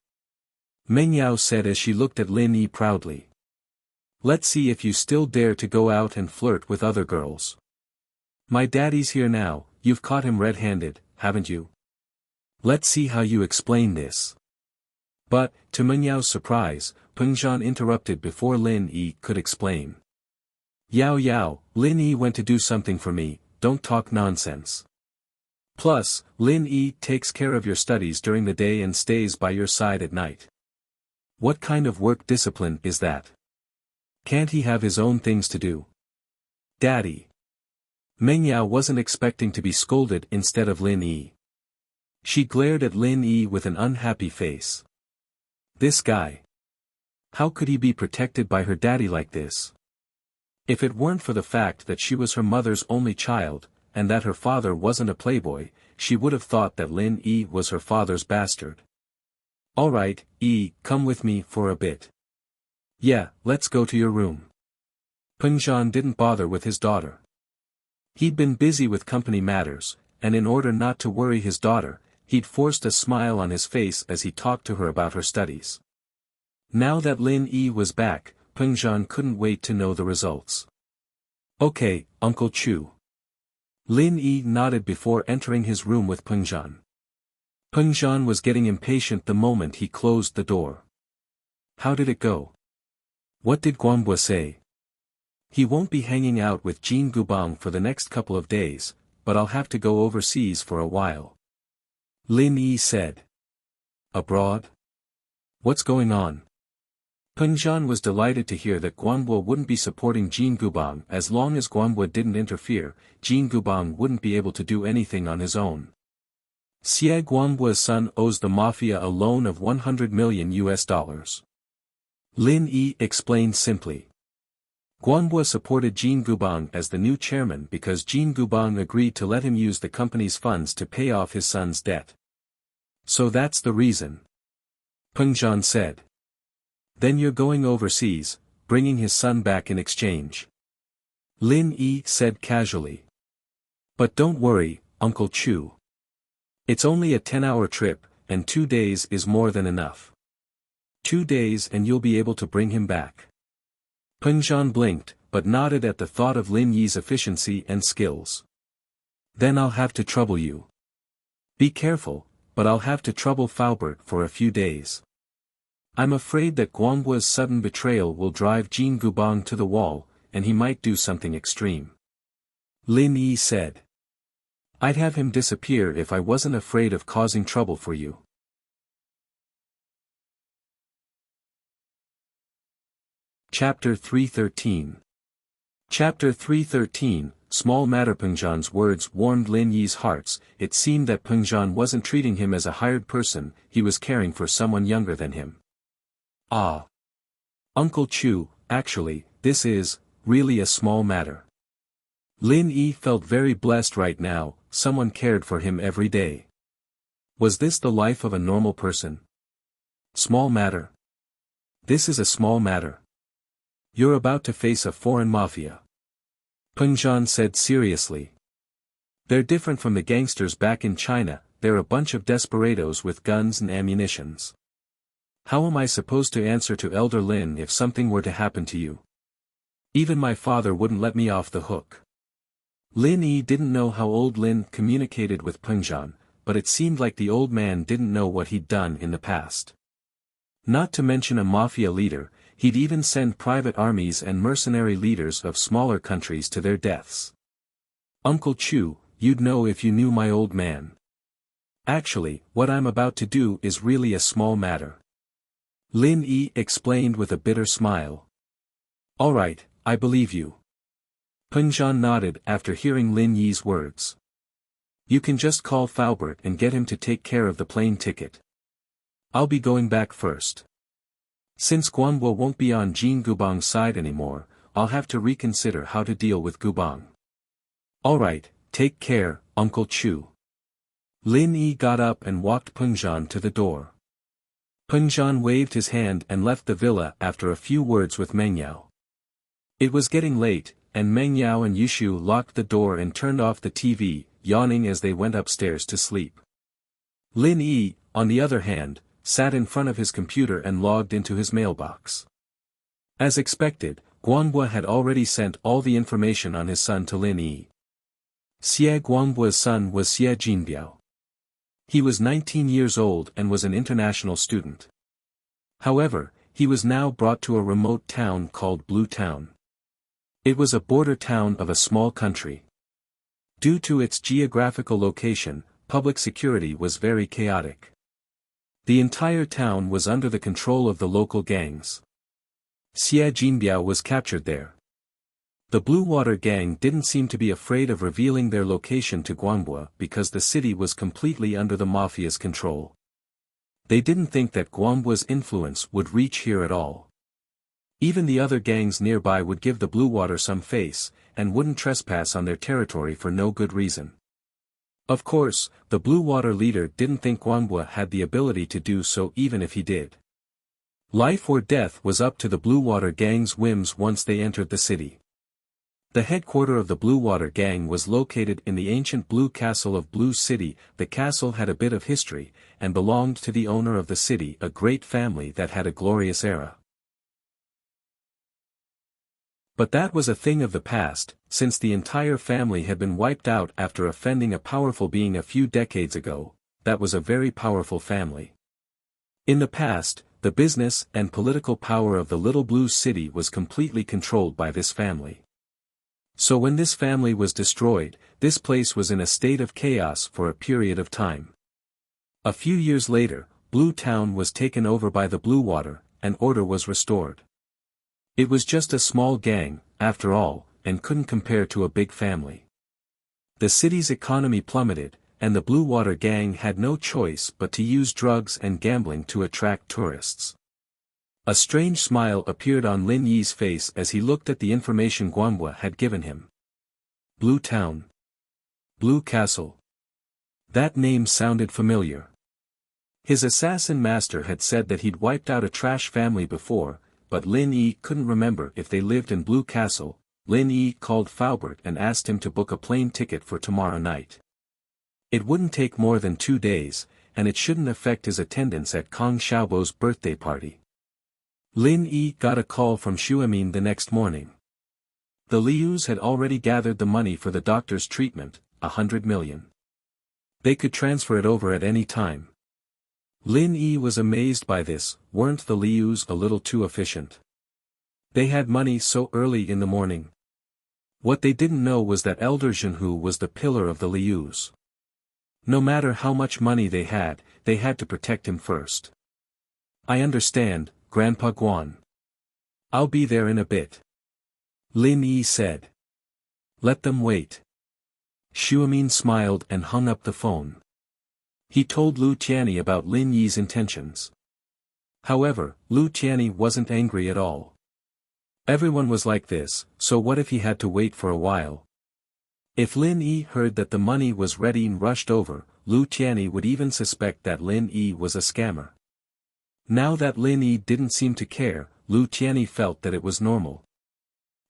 Meng Yao said as she looked at Lin Yi proudly. Let's see if you still dare to go out and flirt with other girls. My daddy's here now, you've caught him red-handed, haven't you? Let's see how you explain this. But, to Meng Yao's surprise, Peng Zhan interrupted before Lin Yi could explain. Yao, Lin Yi went to do something for me, don't talk nonsense. Plus, Lin Yi takes care of your studies during the day and stays by your side at night. What kind of work discipline is that? Can't he have his own things to do? Daddy. Meng Yao wasn't expecting to be scolded instead of Lin Yi. She glared at Lin Yi with an unhappy face. This guy. How could he be protected by her daddy like this? If it weren't for the fact that she was her mother's only child, and that her father wasn't a playboy, she would have thought that Lin Yi was her father's bastard. Alright, Yi, come with me for a bit. Yeah, let's go to your room. Peng Zhan didn't bother with his daughter. He'd been busy with company matters, and in order not to worry his daughter, he'd forced a smile on his face as he talked to her about her studies. Now that Lin Yi was back, Peng Zhan couldn't wait to know the results. Okay, Uncle Chu. Lin Yi nodded before entering his room with Peng Zhan. Peng Zhan was getting impatient the moment he closed the door. How did it go? What did Guanhua say? He won't be hanging out with Jin Gubang for the next couple of days, but I'll have to go overseas for a while. Lin Yi said. Abroad? What's going on? Peng Zhan was delighted to hear that Guanhua wouldn't be supporting Jin Gubang. As long as Guanhua didn't interfere, Jin Gubang wouldn't be able to do anything on his own. Xie Guanhua's son owes the mafia a loan of $100 million. Lin Yi explained simply. Guanhua supported Jin Gubang as the new chairman because Jin Gubang agreed to let him use the company's funds to pay off his son's debt. So that's the reason. Peng Zhan said. Then you're going overseas, bringing his son back in exchange. Lin Yi said casually. But don't worry, Uncle Chu. It's only a 10-hour trip, and 2 days is more than enough. 2 days and you'll be able to bring him back. Peng Zhan blinked, but nodded at the thought of Lin Yi's efficiency and skills. Then I'll have to trouble you. Be careful, but I'll have to trouble Faubert for a few days. I'm afraid that Guanghua's sudden betrayal will drive Jin Gubang to the wall, and he might do something extreme. Lin Yi said. I'd have him disappear if I wasn't afraid of causing trouble for you. Chapter 313. Chapter 313, Small Matter. Peng Zhan's words warmed Lin Yi's hearts. It seemed that Peng Zhan wasn't treating him as a hired person, he was caring for someone younger than him. Ah. Uncle Chu, actually, this is, really a small matter. Lin Yi felt very blessed right now, someone cared for him every day. Was this the life of a normal person? Small matter. This is a small matter. You're about to face a foreign mafia. Peng Zhan said seriously. They're different from the gangsters back in China, they're a bunch of desperados with guns and ammunitions. How am I supposed to answer to Elder Lin if something were to happen to you? Even my father wouldn't let me off the hook. Lin Yi didn't know how old Lin communicated with Pengzhan, but it seemed like the old man didn't know what he'd done in the past. Not to mention a mafia leader, he'd even send private armies and mercenary leaders of smaller countries to their deaths. Uncle Chu, you'd know if you knew my old man. Actually, what I'm about to do is really a small matter. Lin Yi explained with a bitter smile. All right, I believe you. Pengzhan nodded after hearing Lin Yi's words. You can just call Faubert and get him to take care of the plane ticket. I'll be going back first. Since Guanbo won't be on Jin Gubang's side anymore, I'll have to reconsider how to deal with Gubang. All right, take care, Uncle Chu. Lin Yi got up and walked Pengzhan to the door. Pengzhan waved his hand and left the villa after a few words with Meng Yao. It was getting late, and Meng Yao and Yushu locked the door and turned off the TV, yawning as they went upstairs to sleep. Lin Yi, on the other hand, sat in front of his computer and logged into his mailbox. As expected, Guanbo had already sent all the information on his son to Lin Yi. Xie Guangbo's son was Xie Jinbiao. He was 19 years old and was an international student. However, he was now brought to a remote town called Blue Town. It was a border town of a small country. Due to its geographical location, public security was very chaotic. The entire town was under the control of the local gangs. Xie Jinbiao was captured there. The Blue Water Gang didn't seem to be afraid of revealing their location to Guanbo because the city was completely under the mafia's control. They didn't think that Guanbo's influence would reach here at all. Even the other gangs nearby would give the Blue Water some face, and wouldn't trespass on their territory for no good reason. Of course, the Blue Water leader didn't think Guanbo had the ability to do so even if he did. Life or death was up to the Blue Water Gang's whims once they entered the city. The headquarters of the Blue Water Gang was located in the ancient Blue Castle of Blue City. The castle had a bit of history, and belonged to the owner of the city, a great family that had a glorious era. But that was a thing of the past, since the entire family had been wiped out after offending a powerful being a few decades ago. That was a very powerful family. In the past, the business and political power of the Little Blue City was completely controlled by this family. So when this family was destroyed, this place was in a state of chaos for a period of time. A few years later, Blue Town was taken over by the Blue Water, and order was restored. It was just a small gang, after all, and couldn't compare to a big family. The city's economy plummeted, and the Blue Water Gang had no choice but to use drugs and gambling to attract tourists. A strange smile appeared on Lin Yi's face as he looked at the information Guanbo had given him. Blue Town. Blue Castle. That name sounded familiar. His assassin master had said that he'd wiped out a trash family before, but Lin Yi couldn't remember if they lived in Blue Castle. Lin Yi called Faubert and asked him to book a plane ticket for tomorrow night. It wouldn't take more than 2 days, and it shouldn't affect his attendance at Kong Xiaobo's birthday party. Lin Yi got a call from Xuemin the next morning. The Lius had already gathered the money for the doctor's treatment, 100 million. They could transfer it over at any time. Lin Yi was amazed by this. Weren't the Lius a little too efficient? They had money so early in the morning. What they didn't know was that Elder Zhenhu was the pillar of the Lius. No matter how much money they had to protect him first. I understand, Grandpa Guan. I'll be there in a bit. Lin Yi said. Let them wait. Xuemin smiled and hung up the phone. He told Lu Tianyi about Lin Yi's intentions. However, Lu Tianyi wasn't angry at all. Everyone was like this, so what if he had to wait for a while? If Lin Yi heard that the money was ready and rushed over, Lu Tianyi would even suspect that Lin Yi was a scammer. Now that Lin Yi didn't seem to care, Lu Tianyi felt that it was normal.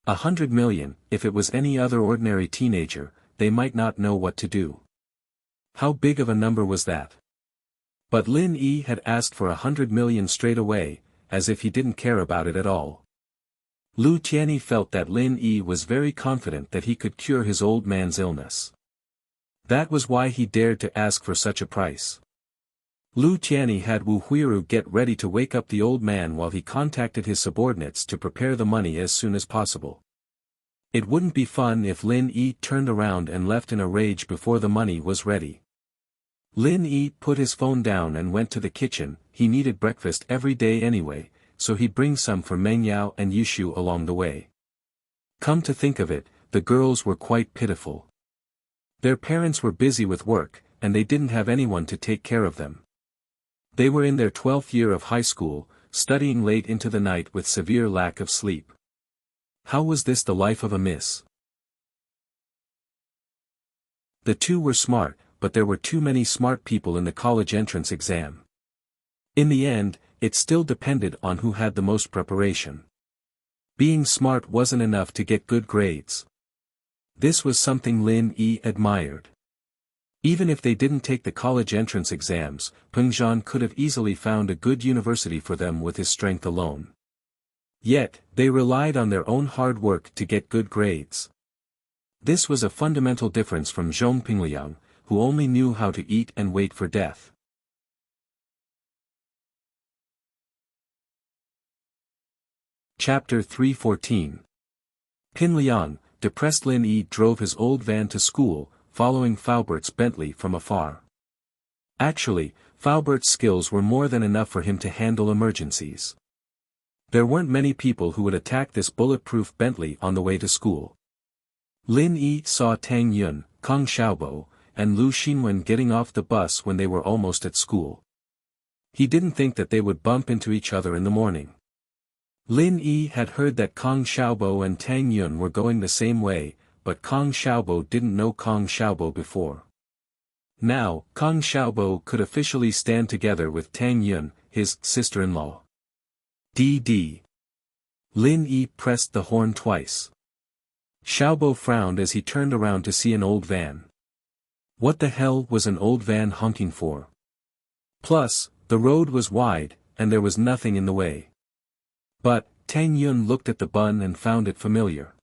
100 million, if it was any other ordinary teenager, they might not know what to do. How big of a number was that? But Lin Yi had asked for 100 million straight away, as if he didn't care about it at all. Lu Tianyi felt that Lin Yi was very confident that he could cure his old man's illness. That was why he dared to ask for such a price. Lu Tianyi had Wu Huiru get ready to wake up the old man while he contacted his subordinates to prepare the money as soon as possible. It wouldn't be fun if Lin Yi turned around and left in a rage before the money was ready. Lin Yi put his phone down and went to the kitchen. He needed breakfast every day anyway, so he'd bring some for Meng Yao and Yushu along the way. Come to think of it, the girls were quite pitiful. Their parents were busy with work, and they didn't have anyone to take care of them. They were in their 12th year of high school, studying late into the night with severe lack of sleep. How was this the life of a miss? The two were smart, but there were too many smart people in the college entrance exam. In the end, it still depended on who had the most preparation. Being smart wasn't enough to get good grades. This was something Lin Yi admired. Even if they didn't take the college entrance exams, Peng Zhan could have easily found a good university for them with his strength alone. Yet, they relied on their own hard work to get good grades. This was a fundamental difference from Zhong Pingliang, who only knew how to eat and wait for death. Chapter 314. Pingliang, depressed Lin Yi drove his old van to school, following Faubert's Bentley from afar. Actually, Faubert's skills were more than enough for him to handle emergencies. There weren't many people who would attack this bulletproof Bentley on the way to school. Lin Yi saw Tang Yun, Kong Xiaobo, and Lu Xinwen getting off the bus when they were almost at school. He didn't think that they would bump into each other in the morning. Lin Yi had heard that Kong Xiaobo and Tang Yun were going the same way, but Kong Xiaobo didn't know Kong Xiaobo before. Now, Kong Xiaobo could officially stand together with Tang Yun, his sister-in-law. D.D. Lin Yi pressed the horn twice. Xiaobo frowned as he turned around to see an old van. What the hell was an old van honking for? Plus, the road was wide, and there was nothing in the way. But, Tang Yun looked at the bun and found it familiar.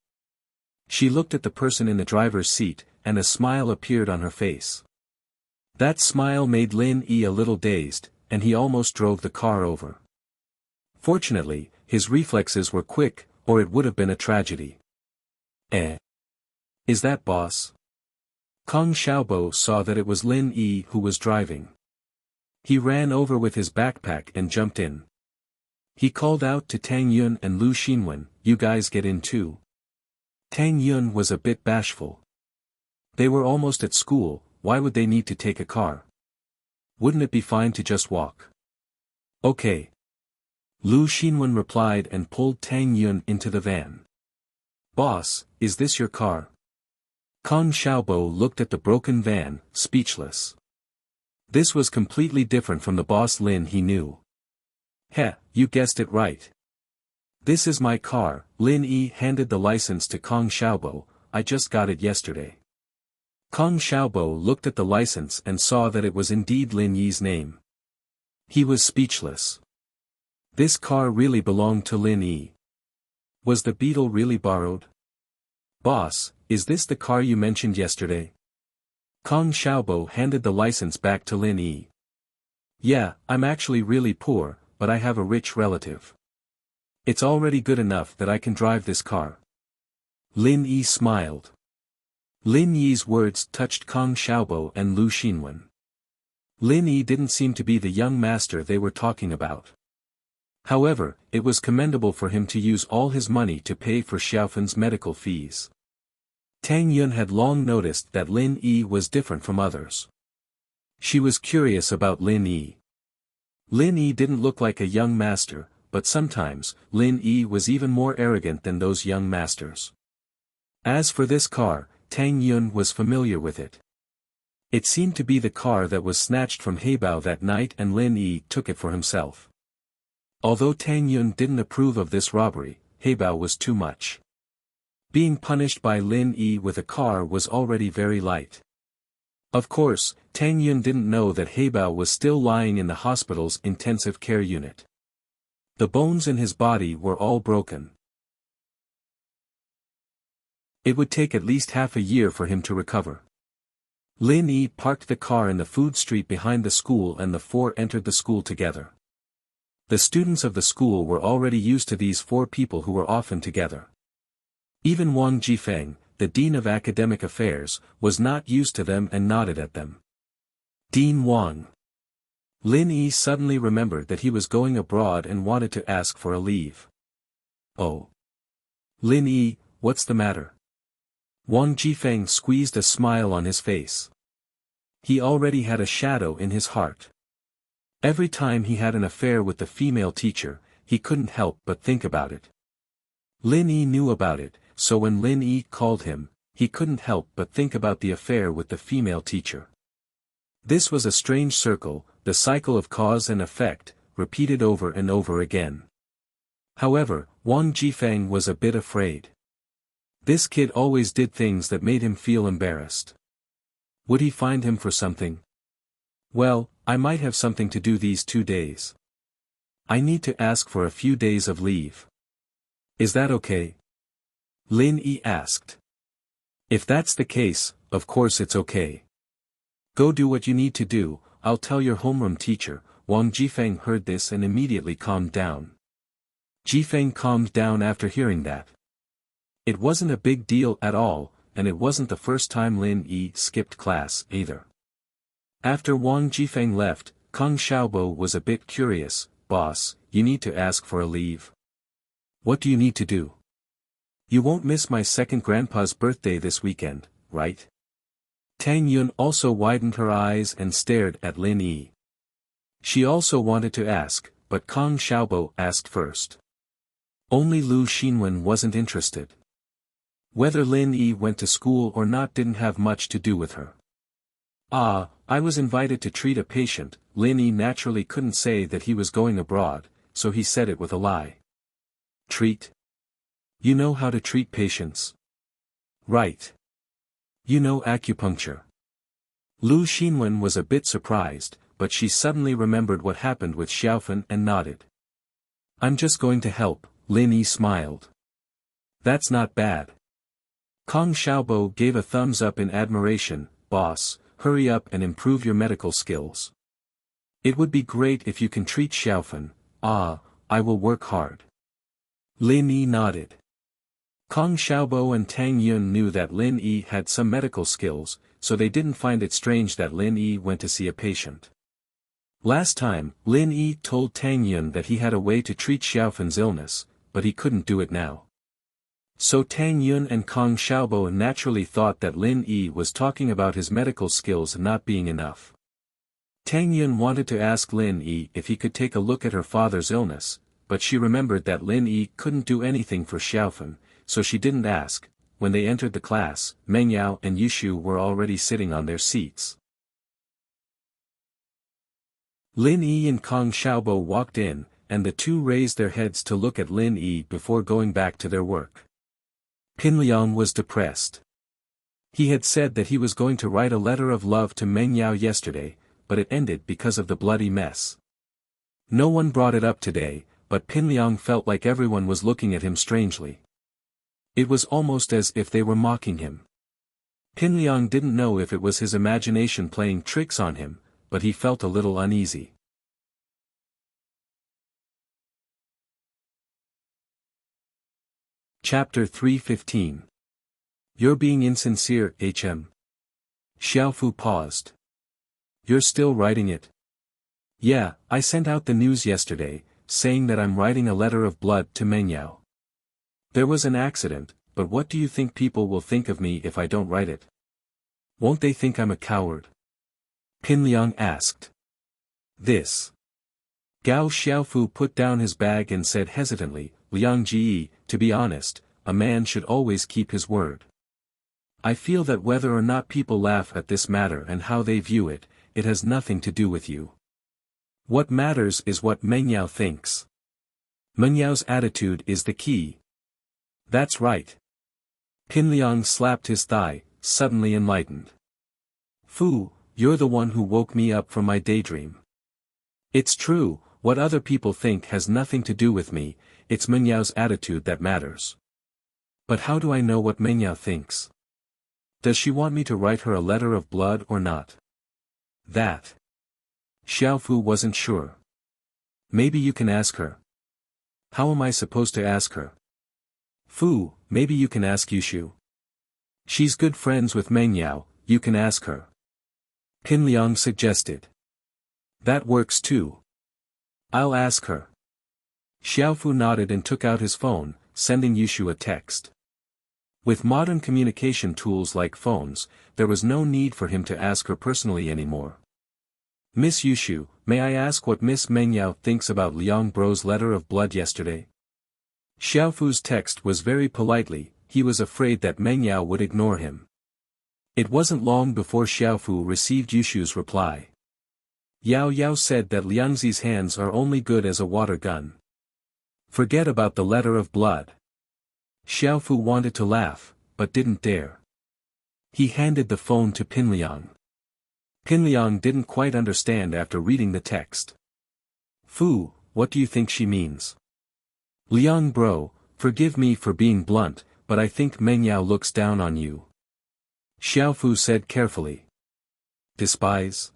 She looked at the person in the driver's seat, and a smile appeared on her face. That smile made Lin Yi a little dazed, and he almost drove the car over. Fortunately, his reflexes were quick, or it would have been a tragedy. Is that boss? Kong Xiaobo saw that it was Lin Yi who was driving. He ran over with his backpack and jumped in. He called out to Tang Yun and Lu Xinwen, "You guys get in too." Tang Yun was a bit bashful. They were almost at school, why would they need to take a car? Wouldn't it be fine to just walk? Okay. Lu Xinwen replied and pulled Tang Yun into the van. "Boss, is this your car?" Kong Xiaobo looked at the broken van, speechless. This was completely different from the boss Lin he knew. "Heh, you guessed it right. This is my car." Lin Yi handed the license to Kong Xiaobo. "I just got it yesterday." Kong Xiaobo looked at the license and saw that it was indeed Lin Yi's name. He was speechless. This car really belonged to Lin Yi. Was the Beetle really borrowed? "Boss, is this the car you mentioned yesterday?" Kong Xiaobo handed the license back to Lin Yi. "Yeah, I'm actually really poor, but I have a rich relative. It's already good enough that I can drive this car." Lin Yi smiled. Lin Yi's words touched Kong Xiaobo and Lu Xinwen. Lin Yi didn't seem to be the young master they were talking about. However, it was commendable for him to use all his money to pay for Xiaofen's medical fees. Tang Yun had long noticed that Lin Yi was different from others. She was curious about Lin Yi. Lin Yi didn't look like a young master, but sometimes, Lin Yi was even more arrogant than those young masters. As for this car, Tang Yun was familiar with it. It seemed to be the car that was snatched from Heibao that night and Lin Yi took it for himself. Although Tang Yun didn't approve of this robbery, Heibao was too much. Being punished by Lin Yi with a car was already very light. Of course, Tang Yun didn't know that Heibao was still lying in the hospital's intensive care unit. The bones in his body were all broken. It would take at least half a year for him to recover. Lin Yi parked the car in the food street behind the school and the four entered the school together. The students of the school were already used to these four people who were often together. Even Wang Jifeng, the Dean of Academic Affairs, was not used to them and nodded at them. Dean Wang. Lin Yi suddenly remembered that he was going abroad and wanted to ask for a leave. Oh. Lin Yi, what's the matter? Wang Jifeng squeezed a smile on his face. He already had a shadow in his heart. Every time he had an affair with the female teacher, he couldn't help but think about it. Lin Yi knew about it, so when Lin Yi called him, he couldn't help but think about the affair with the female teacher. This was a strange circle, the cycle of cause and effect, repeated over and over again. However, Wang Jifeng was a bit afraid. This kid always did things that made him feel embarrassed. Would he find him for something? Well, I might have something to do these 2 days. I need to ask for a few days of leave. Is that okay? Lin Yi asked. If that's the case, of course it's okay. Go do what you need to do, I'll tell your homeroom teacher. Wang Jifeng heard this and immediately calmed down. Jifeng calmed down after hearing that. It wasn't a big deal at all, and it wasn't the first time Lin Yi skipped class either. After Wang Jifeng left, Kang Xiaobo was a bit curious. Boss, you need to ask for a leave. What do you need to do? You won't miss my second grandpa's birthday this weekend, right? Tang Yun also widened her eyes and stared at Lin Yi. She also wanted to ask, but Kang Xiaobo asked first. Only Lu Xinwen wasn't interested. Whether Lin Yi went to school or not didn't have much to do with her. I was invited to treat a patient. Lin Yi naturally couldn't say that he was going abroad, so he said it with a lie. Treat? You know how to treat patients? Right. You know acupuncture. Lu Xinwen was a bit surprised, but she suddenly remembered what happened with Xiaofan and nodded. I'm just going to help, Lin Yi smiled. That's not bad. Kang Xiaobo gave a thumbs up in admiration. Boss, hurry up and improve your medical skills. It would be great if you can treat Xiaofan. I will work hard. Lin Yi nodded. Kang Xiaobo and Tang Yun knew that Lin Yi had some medical skills, so they didn't find it strange that Lin Yi went to see a patient. Last time, Lin Yi told Tang Yun that he had a way to treat Xiaofan's illness, but he couldn't do it now. So Tang Yun and Kang Xiaobo naturally thought that Lin Yi was talking about his medical skills not being enough. Tang Yun wanted to ask Lin Yi if he could take a look at her father's illness, but she remembered that Lin Yi couldn't do anything for Xiaofan, so she didn't ask. When they entered the class, Meng Yao and Yushu were already sitting on their seats. Lin Yi and Kang Xiaobo walked in, and the two raised their heads to look at Lin Yi before going back to their work. Pin Liang was depressed. He had said that he was going to write a letter of love to Meng Yao yesterday, but it ended because of the bloody mess. No one brought it up today, but Pin Liang felt like everyone was looking at him strangely. It was almost as if they were mocking him. Pin Liang didn't know if it was his imagination playing tricks on him, but he felt a little uneasy. Chapter 3:15. You're being insincere, HM. Xiaofu paused. You're still writing it? Yeah, I sent out the news yesterday, saying that I'm writing a letter of blood to Meng Yao. There was an accident, but what do you think people will think of me if I don't write it? Won't they think I'm a coward? Pin Liang asked. This. Gao Xiaofu put down his bag and said hesitantly, Liang Ji, to be honest, a man should always keep his word. I feel that whether or not people laugh at this matter and how they view it, it has nothing to do with you. What matters is what Meng Yao thinks. Meng Yao's attitude is the key. That's right. Pin Liang slapped his thigh, suddenly enlightened. Fu, you're the one who woke me up from my daydream. It's true, what other people think has nothing to do with me, it's Menyao's attitude that matters. But how do I know what Menyao thinks? Does she want me to write her a letter of blood or not? That. Xiaofu wasn't sure. Maybe you can ask her. How am I supposed to ask her? Fu, maybe you can ask Yushu. She's good friends with Menyao, you can ask her. Qin Liang suggested. That works too. I'll ask her. Xiaofu nodded and took out his phone, sending Yushu a text. With modern communication tools like phones, there was no need for him to ask her personally anymore. Miss Yushu, may I ask what Miss Menyao thinks about Liang Bro's letter of blood yesterday? Xiaofu's text was very politely, he was afraid that Menyao would ignore him. It wasn't long before Xiaofu received Yushu's reply. Yao Yao said that Liangzi's hands are only good as a water gun. Forget about the letter of blood. Xiaofu wanted to laugh, but didn't dare. He handed the phone to Qin Liang. Qin Liang didn't quite understand after reading the text. Fu, what do you think she means? Liang bro, forgive me for being blunt, but I think Menyao looks down on you. Xiaofu said carefully. Despise?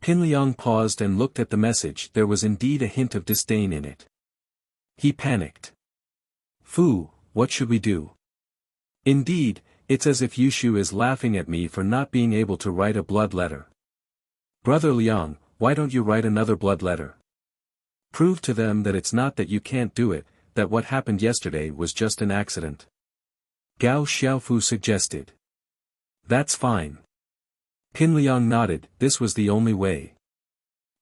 Qin Liang paused and looked at the message. There was indeed a hint of disdain in it. He panicked. Fu, what should we do? Indeed, it's as if Yushu is laughing at me for not being able to write a blood letter. Brother Liang, why don't you write another blood letter? Prove to them that it's not that you can't do it, that what happened yesterday was just an accident. Gao Xiaofu suggested. That's fine. Qin Liang nodded, this was the only way.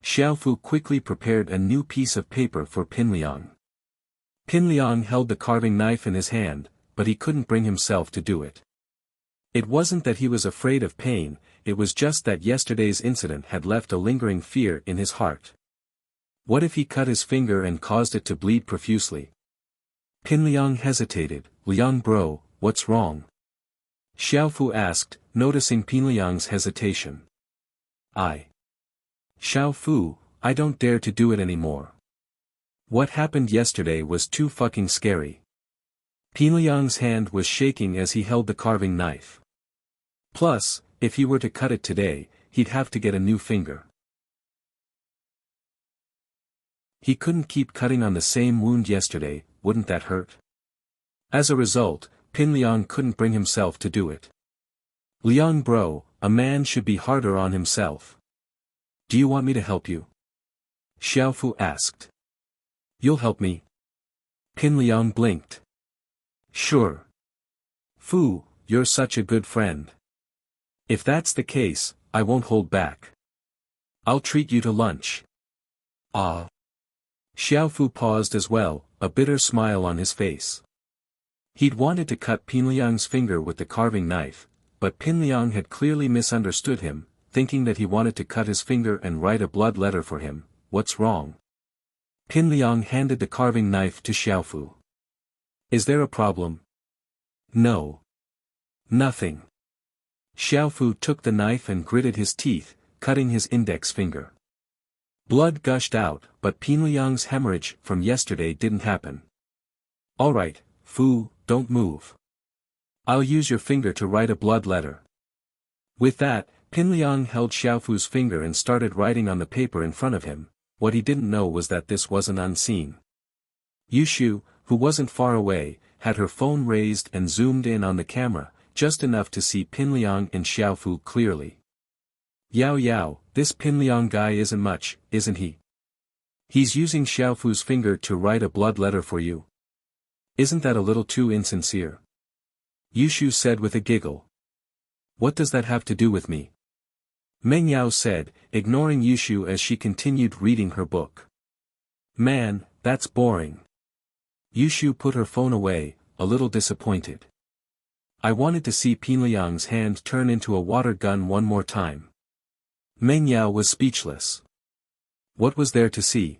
Xiaofu quickly prepared a new piece of paper for Qin Liang. Qin Liang held the carving knife in his hand, but he couldn't bring himself to do it. It wasn't that he was afraid of pain, it was just that yesterday's incident had left a lingering fear in his heart. What if he cut his finger and caused it to bleed profusely? Qin Liang hesitated. Liang bro, what's wrong? Xiaofu asked, noticing Qin Liang's hesitation. Xiaofu, I don't dare to do it anymore. What happened yesterday was too fucking scary. Qin Liang's hand was shaking as he held the carving knife. Plus, if he were to cut it today, he'd have to get a new finger. He couldn't keep cutting on the same wound yesterday, wouldn't that hurt? As a result, Qin Liang couldn't bring himself to do it. Liang bro, a man should be harder on himself. Do you want me to help you? Xiaofu asked. You'll help me? Qin Liang blinked. Sure. Fu, you're such a good friend. If that's the case, I won't hold back. I'll treat you to lunch. Ah. Xiaofu paused as well, a bitter smile on his face. He'd wanted to cut Qin Liang's finger with the carving knife, but Qin Liang had clearly misunderstood him, thinking that he wanted to cut his finger and write a blood letter for him. What's wrong? Qin Liang handed the carving knife to Xiaofu. Is there a problem? No. Nothing. Xiaofu took the knife and gritted his teeth, cutting his index finger. Blood gushed out, but Qin Liang's hemorrhage from yesterday didn't happen. Alright, Fu, don't move. I'll use your finger to write a blood letter. With that, Qin Liang held Xiaofu's finger and started writing on the paper in front of him. What he didn't know was that this wasn't unseen. Yushu, who wasn't far away, had her phone raised and zoomed in on the camera, just enough to see Qin Liang and Xiaofu clearly. Yao Yao, this Qin Liang guy isn't much, isn't he? He's using Xiaofu's finger to write a blood letter for you. Isn't that a little too insincere? Yushu said with a giggle. What does that have to do with me? Menyao said, ignoring Yushu as she continued reading her book. Man, that's boring. Yushu put her phone away, a little disappointed. I wanted to see Qin Liang's hand turn into a water gun one more time. Menyao was speechless. What was there to see?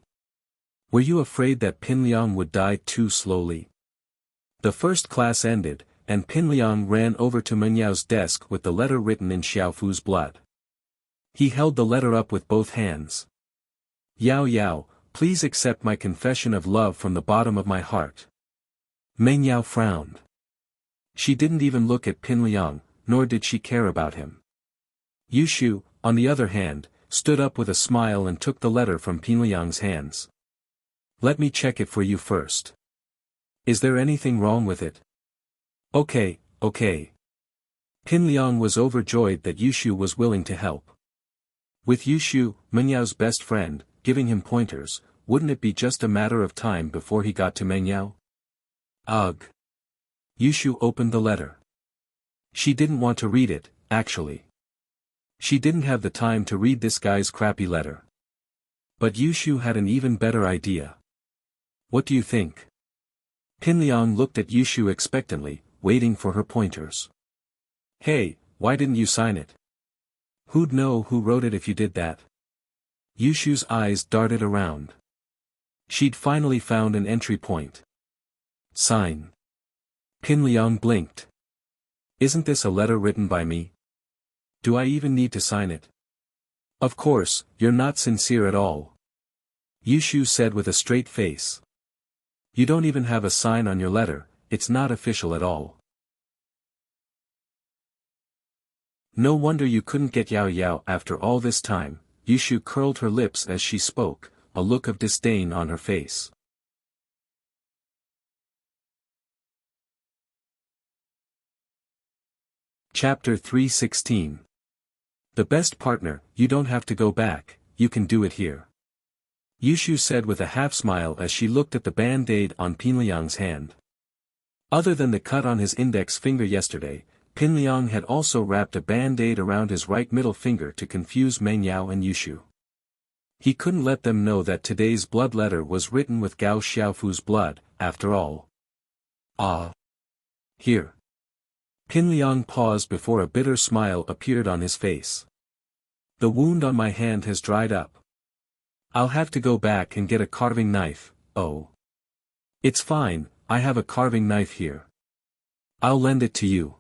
Were you afraid that Qin Liang would die too slowly? The first class ended, and Pin Liang ran over to Meng Yao's desk with the letter written in Xiaofu's blood. He held the letter up with both hands. Yao Yao, please accept my confession of love from the bottom of my heart. Meng Yao frowned. She didn't even look at Pin Liang, nor did she care about him. Yushu, on the other hand, stood up with a smile and took the letter from Pin Liang's hands. Let me check it for you first. Is there anything wrong with it? Okay. Pin Liang was overjoyed that Yushu was willing to help. With Yushu, Meng Yao's best friend, giving him pointers, wouldn't it be just a matter of time before he got to Meng Yao? Ugh. Yushu opened the letter. She didn't want to read it, actually. She didn't have the time to read this guy's crappy letter. But Yushu had an even better idea. What do you think? Pin Liang looked at Yushu expectantly, waiting for her pointers. Hey, why didn't you sign it? Who'd know who wrote it if you did that? Yushu's eyes darted around. She'd finally found an entry point. Sign. Pin Liang blinked. Isn't this a letter written by me? Do I even need to sign it? Of course, you're not sincere at all. Yushu said with a straight face. You don't even have a sign on your letter, it's not official at all. No wonder you couldn't get Yao Yao after all this time. Yushu curled her lips as she spoke, a look of disdain on her face. Chapter 316. The best partner, you don't have to go back, you can do it here. Yushu said with a half-smile as she looked at the band-aid on Pin Liang's hand. Other than the cut on his index finger yesterday, Pin Liang had also wrapped a band-aid around his right middle finger to confuse Meng Yao and Yushu. He couldn't let them know that today's blood letter was written with Gao Xiaofu's blood, after all. Ah. Here. Pin Liang paused before a bitter smile appeared on his face. The wound on my hand has dried up. I'll have to go back and get a carving knife. Oh. It's fine, I have a carving knife here. I'll lend it to you.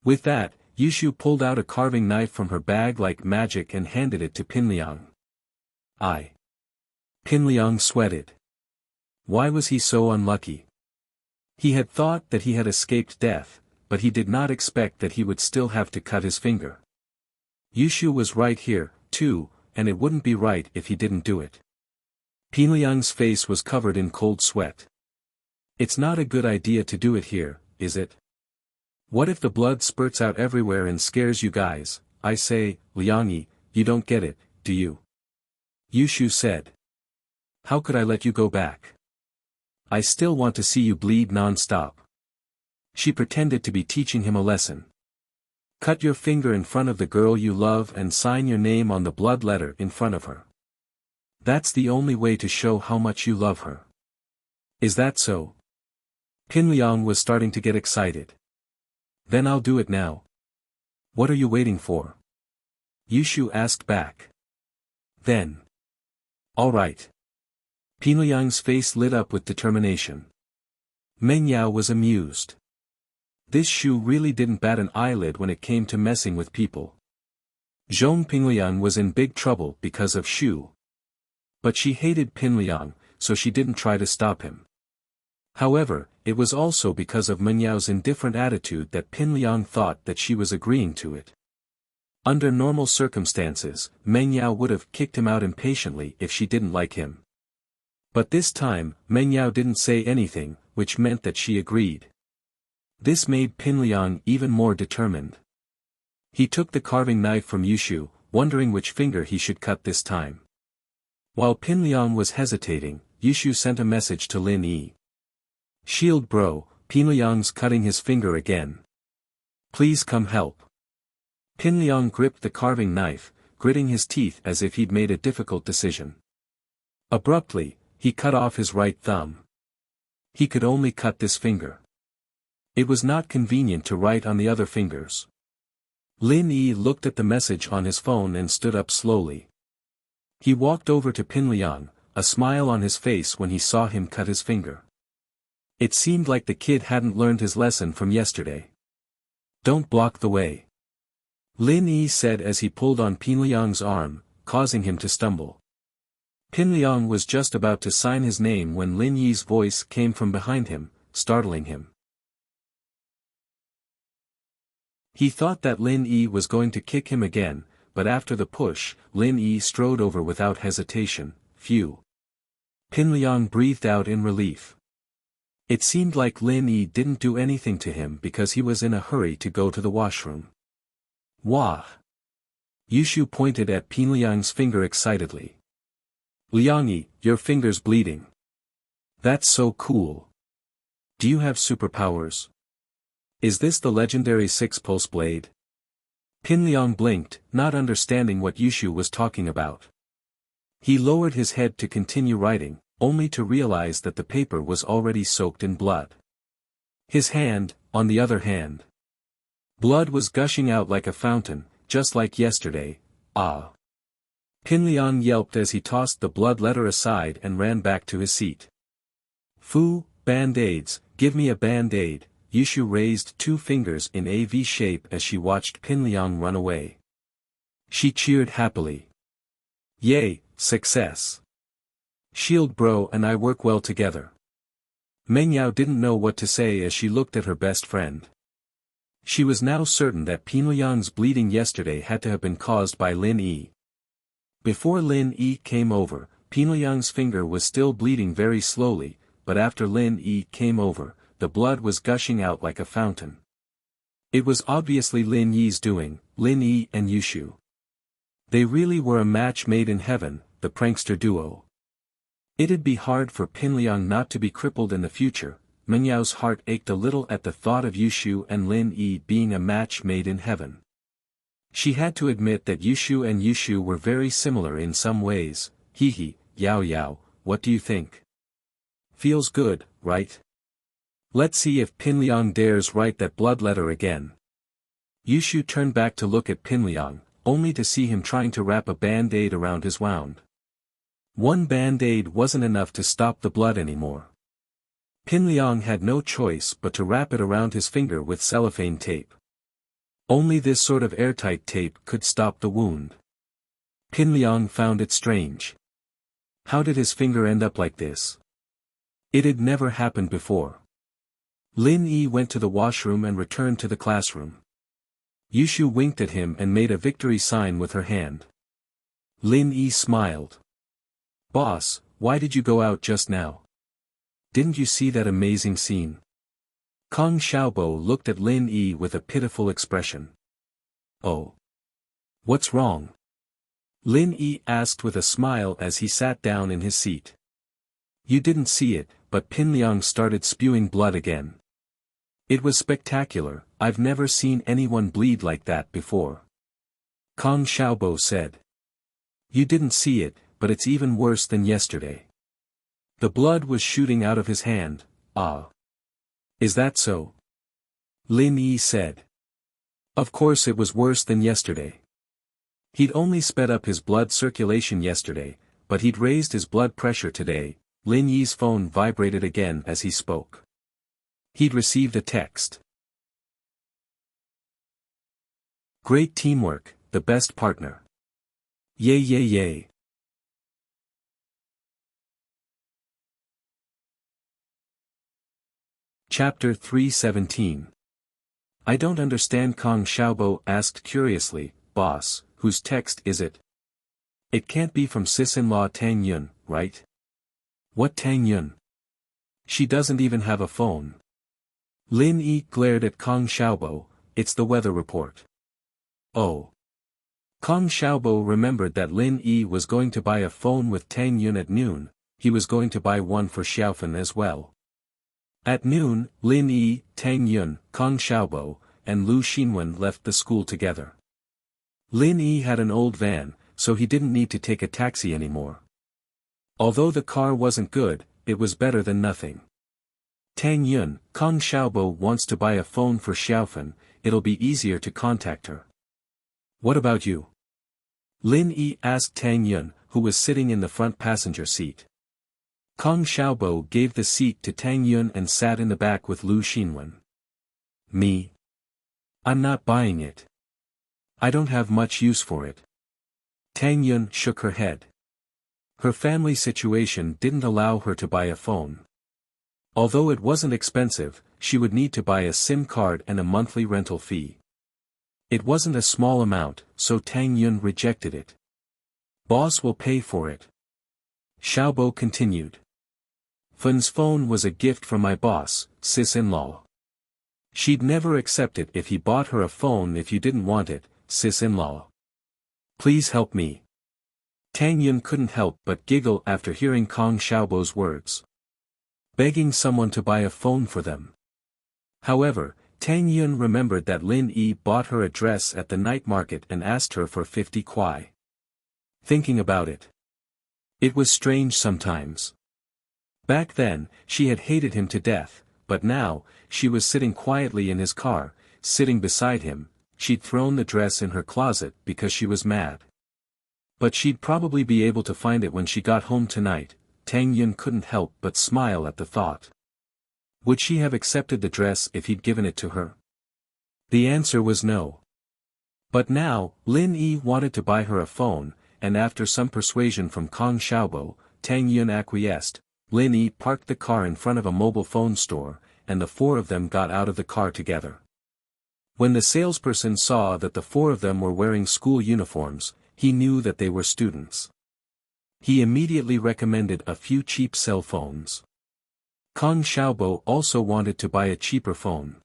With that, Yushu pulled out a carving knife from her bag like magic and handed it to Pin Liang. Pin Liang sweated. Why was he so unlucky? He had thought that he had escaped death, but he did not expect that he would still have to cut his finger. Yushu was right here, too, and it wouldn't be right if he didn't do it. Pin Liang's face was covered in cold sweat. It's not a good idea to do it here, is it? What if the blood spurts out everywhere and scares you guys? I say, Liangyi, you don't get it, do you? Yushu said. How could I let you go back? I still want to see you bleed non-stop. She pretended to be teaching him a lesson. Cut your finger in front of the girl you love and sign your name on the blood letter in front of her. That's the only way to show how much you love her. Is that so? Pin Liang was starting to get excited. Then I'll do it now. What are you waiting for? Yushu asked back. Then. All right. Pin Liang's face lit up with determination. Meng Yao was amused. This Shu really didn't bat an eyelid when it came to messing with people. Zhong Pingliang was in big trouble because of Shu. But she hated Pin Liang, so she didn't try to stop him. However, it was also because of Meng Yao's indifferent attitude that Pin Liang thought that she was agreeing to it. Under normal circumstances, Meng Yao would have kicked him out impatiently if she didn't like him. But this time, Meng Yao didn't say anything, which meant that she agreed. This made Pin Liang even more determined. He took the carving knife from Yushu, wondering which finger he should cut this time. While Pin Liang was hesitating, Yushu sent a message to Lin Yi. Shield bro, Pin Liang's cutting his finger again. Please come help. Pin Liang gripped the carving knife, gritting his teeth as if he'd made a difficult decision. Abruptly, he cut off his right thumb. He could only cut this finger. It was not convenient to write on the other fingers. Lin Yi looked at the message on his phone and stood up slowly. He walked over to Pin Liang, a smile on his face when he saw him cut his finger. It seemed like the kid hadn't learned his lesson from yesterday. Don't block the way, Lin Yi said as he pulled on Pinliang's arm, causing him to stumble. Pinliang was just about to sign his name when Lin Yi's voice came from behind him, startling him. He thought that Lin Yi was going to kick him again, but after the push, Lin Yi strode over without hesitation. Phew. Pinliang breathed out in relief. It seemed like Lin Yi didn't do anything to him because he was in a hurry to go to the washroom. Wah! Yushu pointed at Pinliang's finger excitedly. Liangyi, your finger's bleeding. That's so cool. Do you have superpowers? Is this the legendary six-pulse blade? Pinliang blinked, not understanding what Yushu was talking about. He lowered his head to continue writing, only to realize that the paper was already soaked in blood. His hand, on the other hand. Blood was gushing out like a fountain, just like yesterday. Ah! Pinliang yelped as he tossed the blood letter aside and ran back to his seat. Fu, band-aids, give me a band-aid. Yushu raised two fingers in a V shape as she watched Pinliang run away. She cheered happily. Yay, success! Shield bro and I work well together. Mengyao didn't know what to say as she looked at her best friend. She was now certain that Pinliang's bleeding yesterday had to have been caused by Lin Yi. Before Lin Yi came over, Pinliang's finger was still bleeding very slowly, but after Lin Yi came over, the blood was gushing out like a fountain. It was obviously Lin Yi's doing, Lin Yi and Yushu. They really were a match made in heaven, the prankster duo. It'd be hard for Pinliang not to be crippled in the future. Mengyao's heart ached a little at the thought of Yushu and Lin Yi being a match made in heaven. She had to admit that Yushu were very similar in some ways. Hee, Yao Yao, what do you think? Feels good, right? Let's see if Pinliang dares write that blood letter again. Yushu turned back to look at Pinliang, only to see him trying to wrap a band-aid around his wound. One band-aid wasn't enough to stop the blood anymore. Pinliang had no choice but to wrap it around his finger with cellophane tape. Only this sort of airtight tape could stop the wound. Pinliang found it strange. How did his finger end up like this? It had never happened before. Lin Yi went to the washroom and returned to the classroom. Yushu winked at him and made a victory sign with her hand. Lin Yi smiled. Boss, why did you go out just now? Didn't you see that amazing scene? Kong Xiaobo looked at Lin Yi with a pitiful expression. Oh. What's wrong? Lin Yi asked with a smile as he sat down in his seat. You didn't see it, but Pinliang started spewing blood again. It was spectacular. I've never seen anyone bleed like that before. Kong Xiaobo said. You didn't see it, but it's even worse than yesterday. The blood was shooting out of his hand. Ah. Is that so? Lin Yi said. Of course it was worse than yesterday. He'd only sped up his blood circulation yesterday, but he'd raised his blood pressure today. Lin Yi's phone vibrated again as he spoke. He'd received a text. Great teamwork, the best partner. Yay yay yay. Chapter 317. I don't understand, Kong Xiaobo asked curiously. Boss, whose text is it? It can't be from sis-in-law Tang Yun, right? What Tang Yun? She doesn't even have a phone. Lin Yi glared at Kong Xiaobo. It's the weather report. Oh. Kong Xiaobo remembered that Lin Yi was going to buy a phone with Tang Yun at noon. He was going to buy one for Xiaofan as well. At noon, Lin Yi, Tang Yun, Kong Xiaobo, and Lu Xinwen left the school together. Lin Yi had an old van, so he didn't need to take a taxi anymore. Although the car wasn't good, it was better than nothing. Tang Yun, Kong Xiaobo wants to buy a phone for Xiaofan. It'll be easier to contact her. What about you? Lin Yi asked Tang Yun, who was sitting in the front passenger seat. Kong Xiaobo gave the seat to Tang Yun and sat in the back with Lu Xinwen. Me? I'm not buying it. I don't have much use for it. Tang Yun shook her head. Her family situation didn't allow her to buy a phone. Although it wasn't expensive, she would need to buy a SIM card and a monthly rental fee. It wasn't a small amount, so Tang Yun rejected it. Boss will pay for it. Xiaobo continued. Fun's phone was a gift from my boss, sis-in-law. She'd never accept it if he bought her a phone if you didn't want it, sis-in-law. Please help me. Tang Yun couldn't help but giggle after hearing Kong Xiaobo's words. Begging someone to buy a phone for them. However, Tang Yun remembered that Lin Yi bought her a dress at the night market and asked her for 50 kuai. Thinking about it. It was strange sometimes. Back then, she had hated him to death, but now, she was sitting quietly in his car, sitting beside him. She'd thrown the dress in her closet because she was mad. But she'd probably be able to find it when she got home tonight. Tang Yun couldn't help but smile at the thought. Would she have accepted the dress if he'd given it to her? The answer was no. But now, Lin Yi wanted to buy her a phone, and after some persuasion from Kong Xiaobo, Tang Yun acquiesced. Lin Yi parked the car in front of a mobile phone store, and the four of them got out of the car together. When the salesperson saw that the four of them were wearing school uniforms, he knew that they were students. He immediately recommended a few cheap cell phones. Kong Xiaobo also wanted to buy a cheaper phone.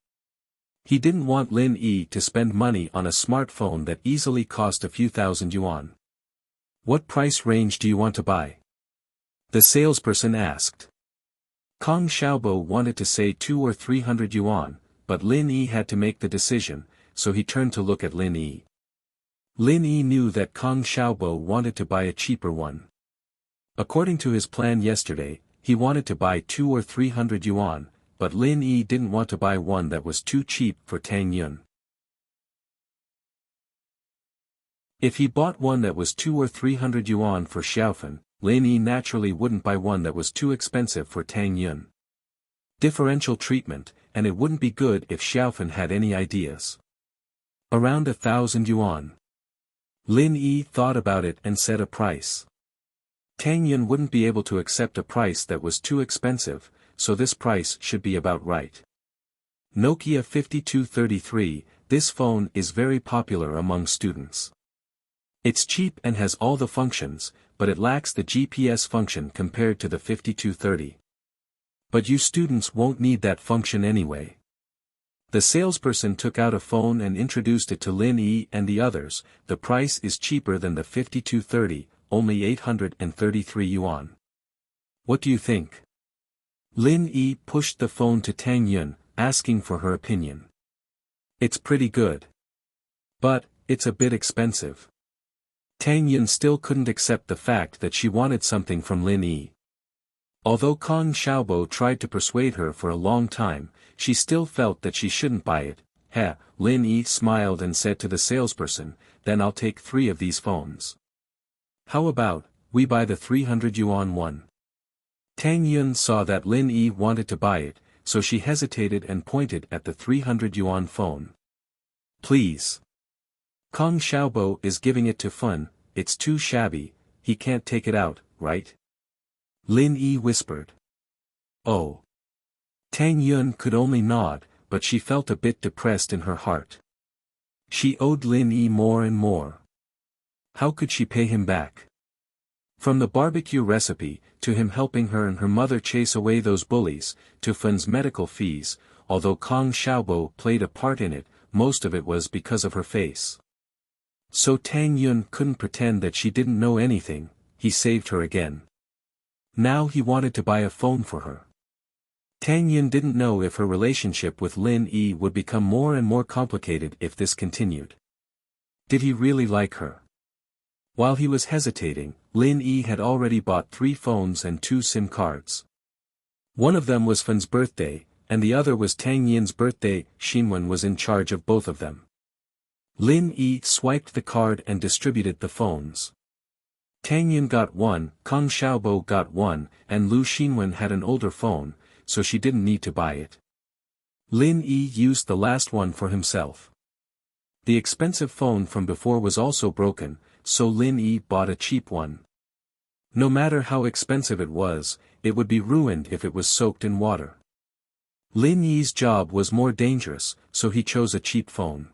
He didn't want Lin Yi to spend money on a smartphone that easily cost a few thousand yuan. What price range do you want to buy? The salesperson asked. Kong Xiaobo wanted to say 200 or 300 yuan, but Lin Yi had to make the decision, so he turned to look at Lin Yi. Lin Yi knew that Kong Xiaobo wanted to buy a cheaper one. According to his plan yesterday, he wanted to buy 200 or 300 yuan, but Lin Yi didn't want to buy one that was too cheap for Tang Yun. If he bought one that was 200 or 300 yuan for Xiaofan, Lin Yi naturally wouldn't buy one that was too expensive for Tang Yun. Differential treatment, and it wouldn't be good if Xiaofan had any ideas. Around 1,000 yuan. Lin Yi thought about it and set a price. Tang Yun wouldn't be able to accept a price that was too expensive, so this price should be about right. Nokia 5233, this phone is very popular among students. It's cheap and has all the functions, but it lacks the GPS function compared to the 5230. But you students won't need that function anyway. The salesperson took out a phone and introduced it to Lin Yi and the others. The price is cheaper than the 5230, only 833 yuan. What do you think? Lin Yi pushed the phone to Tang Yun, asking for her opinion. It's pretty good. But, it's a bit expensive. Tang Yun still couldn't accept the fact that she wanted something from Lin Yi. Although Kong Xiaobo tried to persuade her for a long time, she still felt that she shouldn't buy it. Lin Yi smiled and said to the salesperson, then I'll take 3 of these phones. How about, we buy the 300 yuan one? Tang Yun saw that Lin Yi wanted to buy it, so she hesitated and pointed at the 300 yuan phone. Please. Kong Xiaobo is giving it to Fun, it's too shabby, he can't take it out, right? Lin Yi whispered. Oh. Tang Yun could only nod, but she felt a bit depressed in her heart. She owed Lin Yi more and more. How could she pay him back? From the barbecue recipe, to him helping her and her mother chase away those bullies, to Fun's medical fees, although Kong Xiaobo played a part in it, most of it was because of her face. So Tang Yun couldn't pretend that she didn't know anything. He saved her again. Now he wanted to buy a phone for her. Tang Yun didn't know if her relationship with Lin Yi would become more and more complicated if this continued. Did he really like her? While he was hesitating, Lin Yi had already bought 3 phones and 2 SIM cards. One of them was Fun's birthday, and the other was Tang Yun's birthday. Xinwen was in charge of both of them. Lin Yi swiped the card and distributed the phones. Tang Yun got one, Kang Xiaobo got one, and Lu Xinwen had an older phone, so she didn't need to buy it. Lin Yi used the last one for himself. The expensive phone from before was also broken, so Lin Yi bought a cheap one. No matter how expensive it would be ruined if it was soaked in water. Lin Yi's job was more dangerous, so he chose a cheap phone.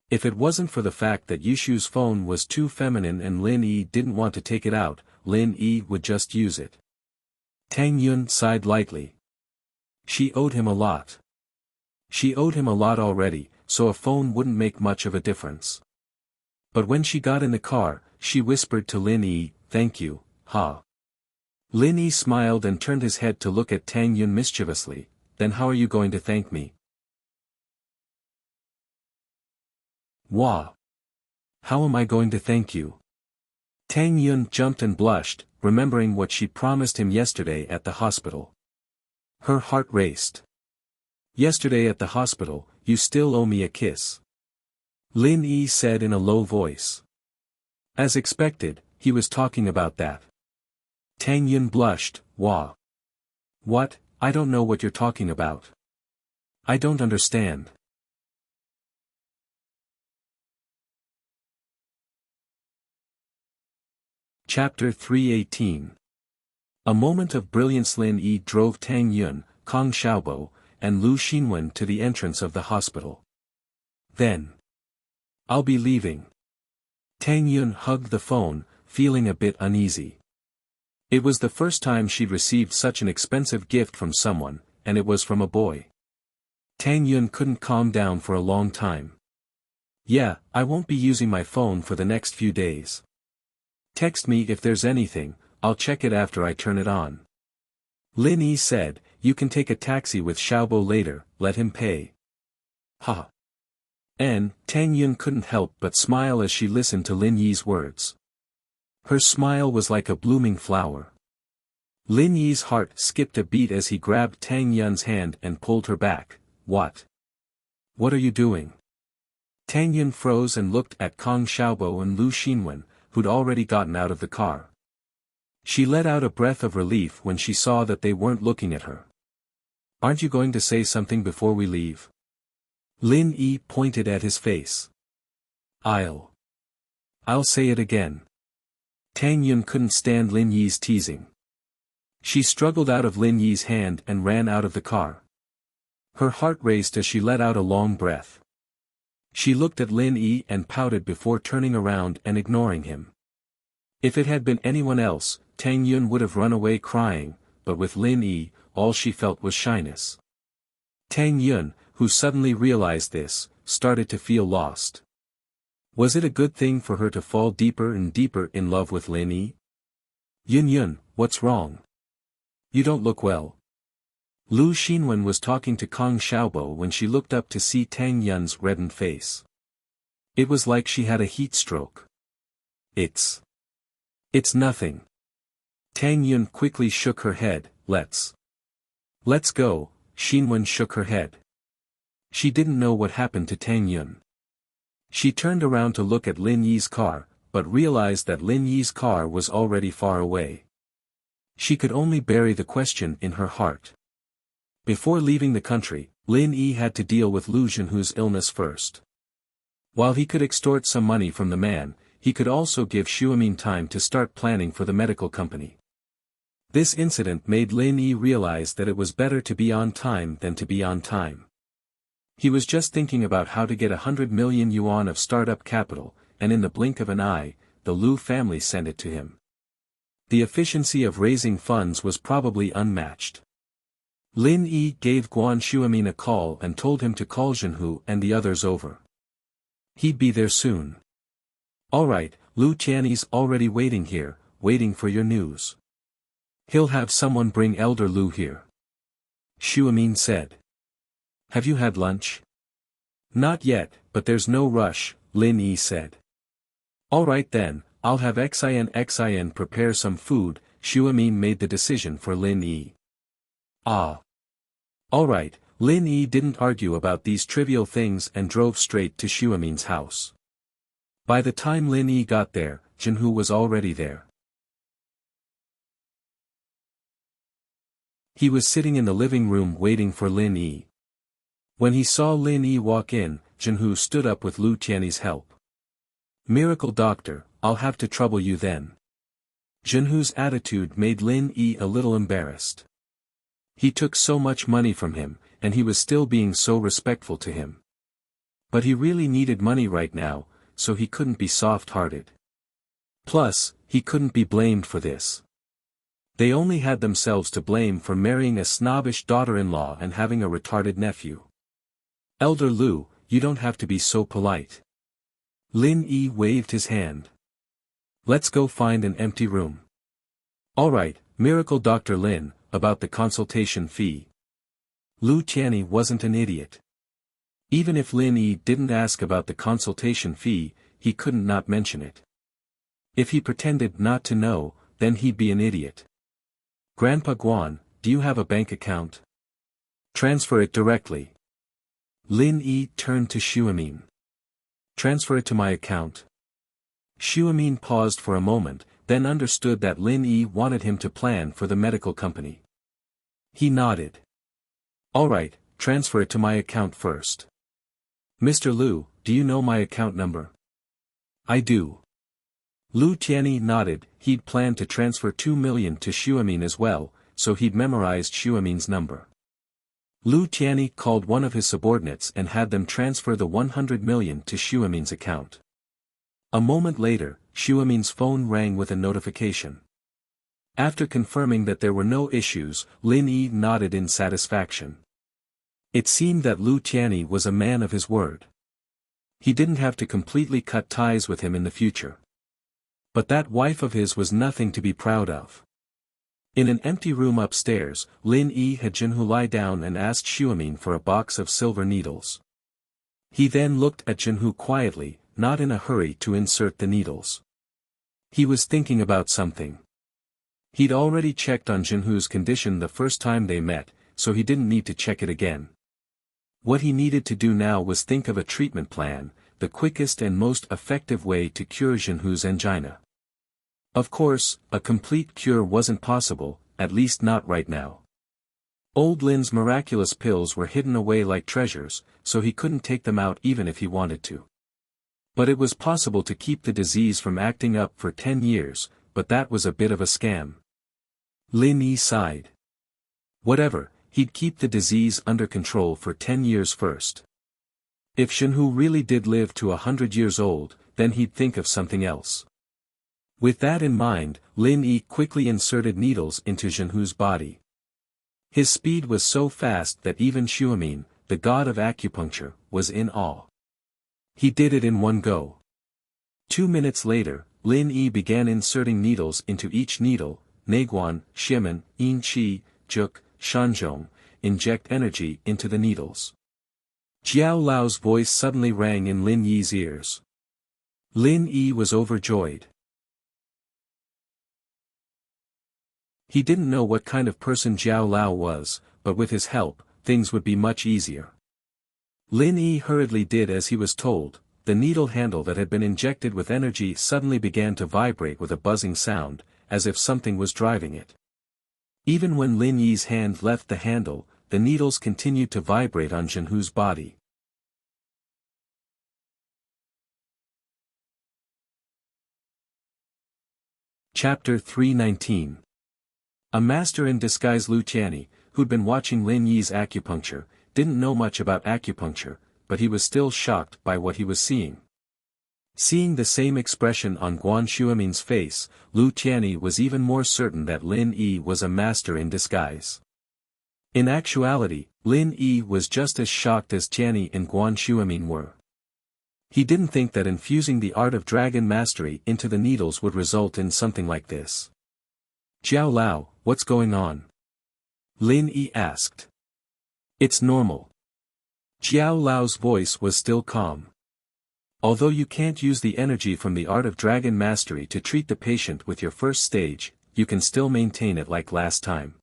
If it wasn't for the fact that Yushu's phone was too feminine and Lin Yi didn't want to take it out, Lin Yi would just use it. Tang Yun sighed lightly. She owed him a lot. She owed him a lot already, so a phone wouldn't make much of a difference. But when she got in the car, she whispered to Lin Yi, "Thank you, ha." Lin Yi smiled and turned his head to look at Tang Yun mischievously. "Then how are you going to thank me?" "Wah! How am I going to thank you?" Tang Yun jumped and blushed, remembering what she promised him yesterday at the hospital. Her heart raced. "Yesterday at the hospital, you still owe me a kiss," Lin Yi said in a low voice. As expected, he was talking about that. Tang Yun blushed. "Wah! What? I don't know what you're talking about. I don't understand." Chapter 318. A moment of brilliance. Lin Yi drove Tang Yun, Kang Xiaobo, and Lu Xinwen to the entrance of the hospital. Then, "I'll be leaving." Tang Yun hugged the phone, feeling a bit uneasy. It was the first time she'd received such an expensive gift from someone, and it was from a boy. Tang Yun couldn't calm down for a long time. "Yeah, I won't be using my phone for the next few days. Text me if there's anything, I'll check it after I turn it on." Lin Yi said, "You can take a taxi with Xiaobo later, let him pay." "Ha." And Tang Yun couldn't help but smile as she listened to Lin Yi's words. Her smile was like a blooming flower. Lin Yi's heart skipped a beat as he grabbed Tang Yun's hand and pulled her back. "What? What are you doing?" Tang Yun froze and looked at Kang Xiaobo and Lu Xinwen, who'd already gotten out of the car. She let out a breath of relief when she saw that they weren't looking at her. "Aren't you going to say something before we leave?" Lin Yi pointed at his face. I'll say it again." Tang Yun couldn't stand Lin Yi's teasing. She struggled out of Lin Yi's hand and ran out of the car. Her heart raced as she let out a long breath. She looked at Lin Yi and pouted before turning around and ignoring him. If it had been anyone else, Tang Yun would have run away crying, but with Lin Yi, all she felt was shyness. Tang Yun, who suddenly realized this, started to feel lost. Was it a good thing for her to fall deeper and deeper in love with Lin Yi? "Yun, what's wrong? You don't look well." Lu Xinwen was talking to Kang Xiaobo when she looked up to see Tang Yun's reddened face. It was like she had a heat stroke. It's nothing." Tang Yun quickly shook her head. Let's go." Xinwen shook her head. She didn't know what happened to Tang Yun. She turned around to look at Lin Yi's car, but realized that Lin Yi's car was already far away. She could only bury the question in her heart. Before leaving the country, Lin Yi had to deal with Lu Zhenhu's illness first. While he could extort some money from the man, he could also give Xuemin time to start planning for the medical company. This incident made Lin Yi realize that it was better to be on time than to be on time. He was just thinking about how to get 100 million yuan of startup capital, and in the blink of an eye, the Lu family sent it to him. The efficiency of raising funds was probably unmatched. Lin Yi gave Guan Xuemin a call and told him to call Zhenhu and the others over. He'd be there soon. "All right, Lu Tiany's already waiting here, waiting for your news. He'll have someone bring Elder Lu here," Xuemin said. "Have you had lunch?" "Not yet, but there's no rush," Lin Yi said. "All right then, I'll have Xin prepare some food." Xuemin made the decision for Lin Yi. "Ah. All right." Lin Yi didn't argue about these trivial things and drove straight to Xuemin's house. By the time Lin Yi got there, Jinhu was already there. He was sitting in the living room waiting for Lin Yi. When he saw Lin Yi walk in, Jinhu stood up with Lu Tiany's help. "Miracle Doctor, I'll have to trouble you then." Jinhu's attitude made Lin Yi a little embarrassed. He took so much money from him, and he was still being so respectful to him. But he really needed money right now, so he couldn't be soft-hearted. Plus, he couldn't be blamed for this. They only had themselves to blame for marrying a snobbish daughter-in-law and having a retarded nephew. "Elder Lu, you don't have to be so polite." Lin Yi waved his hand. "Let's go find an empty room." "Alright, Miracle Dr. Lin, about the consultation fee." Lu Tianyi wasn't an idiot. Even if Lin Yi didn't ask about the consultation fee, he couldn't not mention it. If he pretended not to know, then he'd be an idiot. "Grandpa Guan, do you have a bank account?" "Transfer it directly." Lin Yi turned to Xuemin. "Transfer it to my account." Xuemin paused for a moment, then understood that Lin Yi wanted him to plan for the medical company. He nodded. "Alright, transfer it to my account first." "Mr. Lu, do you know my account number?" "I do." Lu Tianyi nodded. He'd planned to transfer 2 million to Xuemin as well, so he'd memorized Xuemin's number. Lu Tianyi called one of his subordinates and had them transfer the 100 million to Xuemin's account. A moment later, Xuemin's phone rang with a notification. After confirming that there were no issues, Lin Yi nodded in satisfaction. It seemed that Lu Tianyi was a man of his word. He didn't have to completely cut ties with him in the future. But that wife of his was nothing to be proud of. In an empty room upstairs, Lin Yi had Jinhu lie down and asked Xuemin for a box of silver needles. He then looked at Jinhu quietly, not in a hurry to insert the needles. He was thinking about something. He'd already checked on Jinhu's condition the first time they met, so he didn't need to check it again. What he needed to do now was think of a treatment plan, the quickest and most effective way to cure Jinhu's angina. Of course, a complete cure wasn't possible, at least not right now. Old Lin's miraculous pills were hidden away like treasures, so he couldn't take them out even if he wanted to. But it was possible to keep the disease from acting up for 10 years, but that was a bit of a scam. Lin Yi sighed. Whatever, he'd keep the disease under control for 10 years first. If Jinhu really did live to 100 years old, then he'd think of something else. With that in mind, Lin Yi quickly inserted needles into Jinhu's body. His speed was so fast that even Xuemin, the god of acupuncture, was in awe. He did it in one go. 2 minutes later, Lin Yi began inserting needles into each needle. Neguan, Xiamen, Yin Qi, Juk, Shanzhong, inject energy into the needles. Jiao Lao's voice suddenly rang in Lin Yi's ears. Lin Yi was overjoyed. He didn't know what kind of person Jiao Lao was, but with his help, things would be much easier. Lin Yi hurriedly did as he was told. The needle handle that had been injected with energy suddenly began to vibrate with a buzzing sound, as if something was driving it. Even when Lin Yi's hand left the handle, the needles continued to vibrate on Jinhu's body. Chapter 319. A master in disguise. Lu Tianyi, who'd been watching Lin Yi's acupuncture, didn't know much about acupuncture, but he was still shocked by what he was seeing. Seeing the same expression on Guan Xuemin's face, Lu Tianyi was even more certain that Lin Yi was a master in disguise. In actuality, Lin Yi was just as shocked as Tianyi and Guan Xuemin were. He didn't think that infusing the art of dragon mastery into the needles would result in something like this. "Jiao Lao, what's going on?" Lin Yi asked. "It's normal." Jiao Lao's voice was still calm. "Although you can't use the energy from the art of dragon mastery to treat the patient with your first stage, you can still maintain it like last time.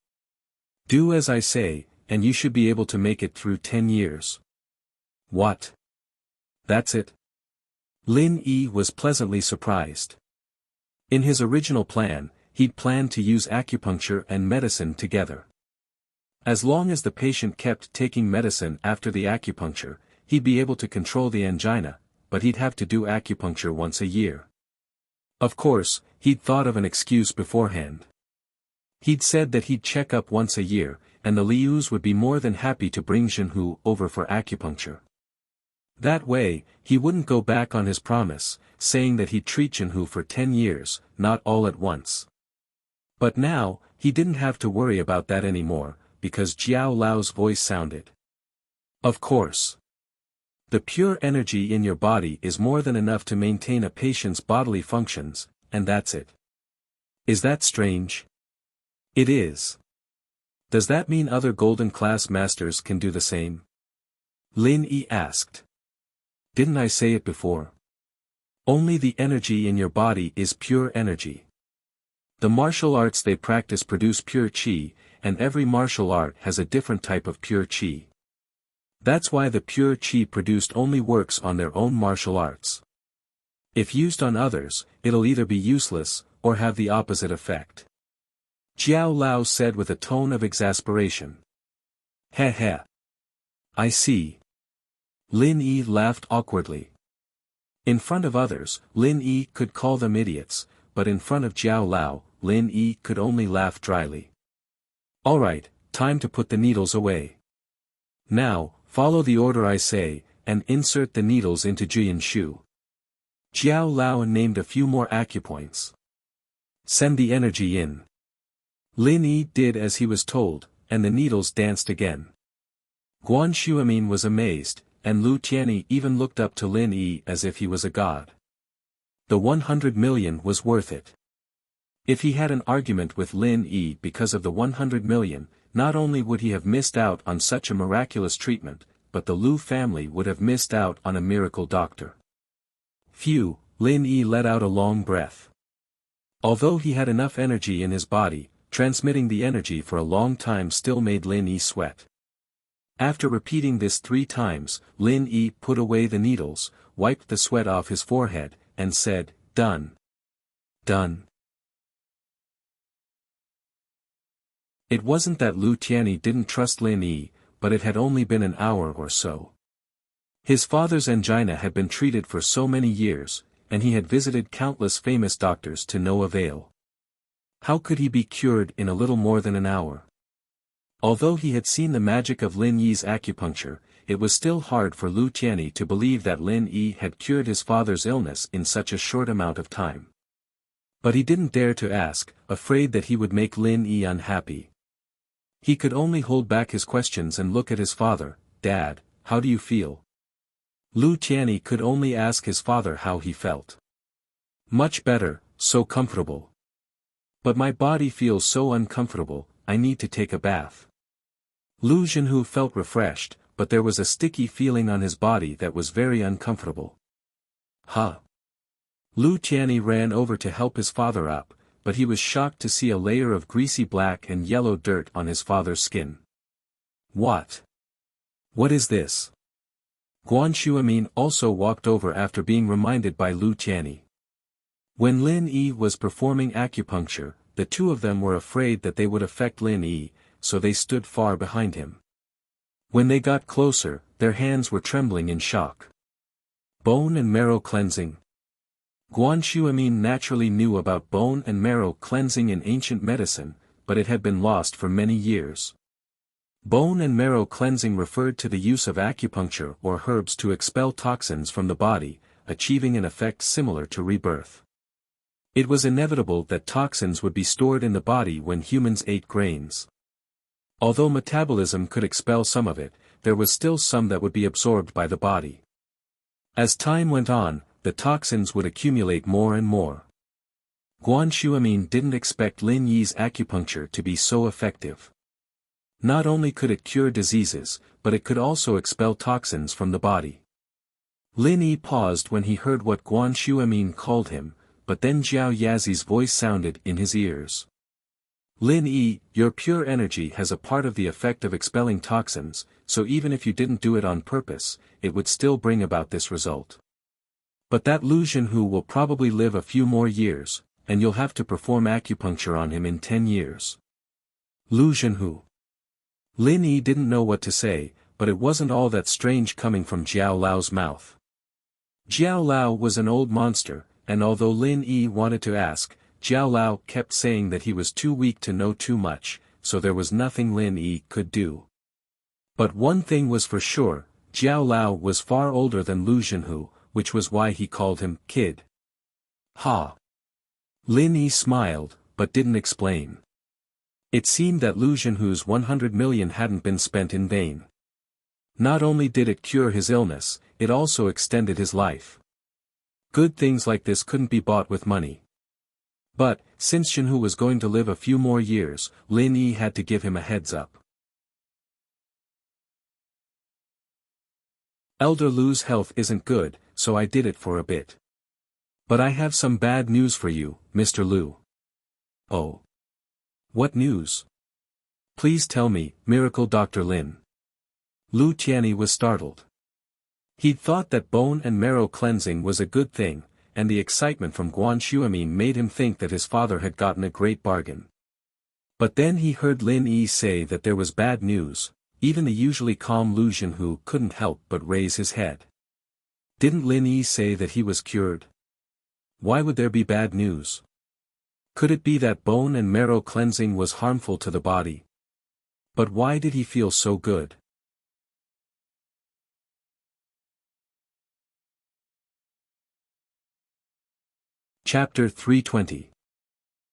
Do as I say, and you should be able to make it through 10 years. "What? That's it?" Lin Yi was pleasantly surprised. In his original plan, he'd planned to use acupuncture and medicine together. As long as the patient kept taking medicine after the acupuncture, he'd be able to control the angina, but he'd have to do acupuncture once a year. Of course, he'd thought of an excuse beforehand. He'd said that he'd check up once a year, and the Lius would be more than happy to bring Jinhu over for acupuncture. That way, he wouldn't go back on his promise, saying that he'd treat Jinhu for 10 years, not all at once. But now, he didn't have to worry about that anymore, because Jiao Lao's voice sounded. Of course. The pure energy in your body is more than enough to maintain a patient's bodily functions, and that's it. Is that strange? It is. Does that mean other golden class masters can do the same? Lin Yi asked. Didn't I say it before? Only the energy in your body is pure energy. The martial arts they practice produce pure qi, and every martial art has a different type of pure qi. That's why the pure qi produced only works on their own martial arts. If used on others, it'll either be useless, or have the opposite effect. Jiao Lao said with a tone of exasperation. Heh heh. I see. Lin Yi laughed awkwardly. In front of others, Lin Yi could call them idiots, but in front of Jiao Lao, Lin Yi could only laugh dryly. Alright, time to put the needles away. Now, follow the order I say, and insert the needles into Juyin Shu. Jiao Lao named a few more acupoints. Send the energy in. Lin Yi did as he was told, and the needles danced again. Guan Shuamin was amazed, and Lu Tianyi even looked up to Lin Yi as if he was a god. The 100 million was worth it. If he had an argument with Lin Yi because of the 100 million, not only would he have missed out on such a miraculous treatment, but the Lu family would have missed out on a miracle doctor. Phew, Lin Yi let out a long breath. Although he had enough energy in his body, transmitting the energy for a long time still made Lin Yi sweat. After repeating this 3 times, Lin Yi put away the needles, wiped the sweat off his forehead, and said, "Done. Done." It wasn't that Lu Tianyi didn't trust Lin Yi, but it had only been an hour or so. His father's angina had been treated for so many years, and he had visited countless famous doctors to no avail. How could he be cured in a little more than an hour? Although he had seen the magic of Lin Yi's acupuncture, it was still hard for Lu Tianyi to believe that Lin Yi had cured his father's illness in such a short amount of time. But he didn't dare to ask, afraid that he would make Lin Yi unhappy. He could only hold back his questions and look at his father. "Dad, how do you feel?" Lu Tianyi could only ask his father how he felt. "Much better, so comfortable. But my body feels so uncomfortable, I need to take a bath." Lu Jinhu felt refreshed, but there was a sticky feeling on his body that was very uncomfortable. Huh. Lu Tianyi ran over to help his father up, but he was shocked to see a layer of greasy black and yellow dirt on his father's skin. What? What is this? Guan Shuamin also walked over after being reminded by Lu Tianyi. When Lin Yi was performing acupuncture, the two of them were afraid that they would affect Lin Yi, so they stood far behind him. When they got closer, their hands were trembling in shock. Bone and marrow cleansing. Guan Shuamin naturally knew about bone and marrow cleansing in ancient medicine, but it had been lost for many years. Bone and marrow cleansing referred to the use of acupuncture or herbs to expel toxins from the body, achieving an effect similar to rebirth. It was inevitable that toxins would be stored in the body when humans ate grains. Although metabolism could expel some of it, there was still some that would be absorbed by the body. As time went on, the toxins would accumulate more and more. Guan Shuamin didn't expect Lin Yi's acupuncture to be so effective. Not only could it cure diseases, but it could also expel toxins from the body. Lin Yi paused when he heard what Guan Shuamin called him, but then Jiao Yazi's voice sounded in his ears. Lin Yi, your pure energy has a part of the effect of expelling toxins, so even if you didn't do it on purpose, it would still bring about this result. But that Lu Jinhu will probably live a few more years, and you'll have to perform acupuncture on him in 10 years. Lu Zhenhu. Lin Yi didn't know what to say, but it wasn't all that strange coming from Jiao Lao's mouth. Jiao Lao was an old monster, and although Lin Yi wanted to ask, Jiao Lao kept saying that he was too weak to know too much, so there was nothing Lin Yi could do. But one thing was for sure, Jiao Lao was far older than Lu Zhenhu, which was why he called him kid. Ha! Lin Yi smiled, but didn't explain. It seemed that Lu Zhenhu's 100 million hadn't been spent in vain. Not only did it cure his illness, it also extended his life. Good things like this couldn't be bought with money. But, since Zhenhu was going to live a few more years, Lin Yi had to give him a heads up. Elder Lu's health isn't good, so I did it for a bit. But I have some bad news for you, Mr. Lu. Oh. What news? Please tell me, Miracle Dr. Lin. Lu Tianyi was startled. He'd thought that bone and marrow cleansing was a good thing, and the excitement from Guan Xuemin made him think that his father had gotten a great bargain. But then he heard Lin Yi say that there was bad news. Even the usually calm Lu Zhenhu couldn't help but raise his head. Didn't Lin Yi say that he was cured? Why would there be bad news? Could it be that bone and marrow cleansing was harmful to the body? But why did he feel so good? Chapter 320.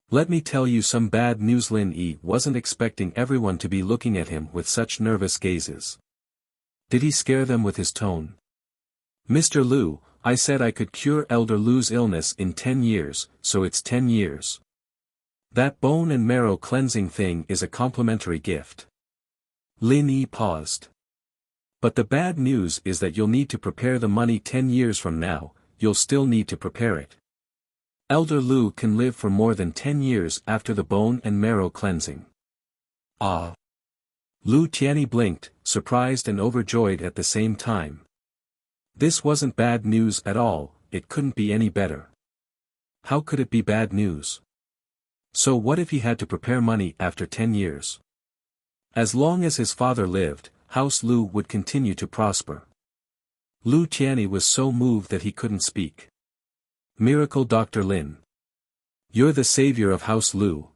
Let me tell you some bad news. Lin Yi wasn't expecting everyone to be looking at him with such nervous gazes. Did he scare them with his tone? Mr. Lu, I said I could cure Elder Lu's illness in 10 years, so it's 10 years. That bone and marrow cleansing thing is a complimentary gift. Lin Yi paused. But the bad news is that you'll need to prepare the money 10 years from now, you'll still need to prepare it. Elder Lu can live for more than 10 years after the bone and marrow cleansing. Ah! Lu Tianyi blinked, surprised and overjoyed at the same time. This wasn't bad news at all, it couldn't be any better. How could it be bad news? So what if he had to prepare money after 10 years? As long as his father lived, House Lu would continue to prosper. Lu Tianyi was so moved that he couldn't speak. Miracle Dr. Lin. You're the savior of House Lu.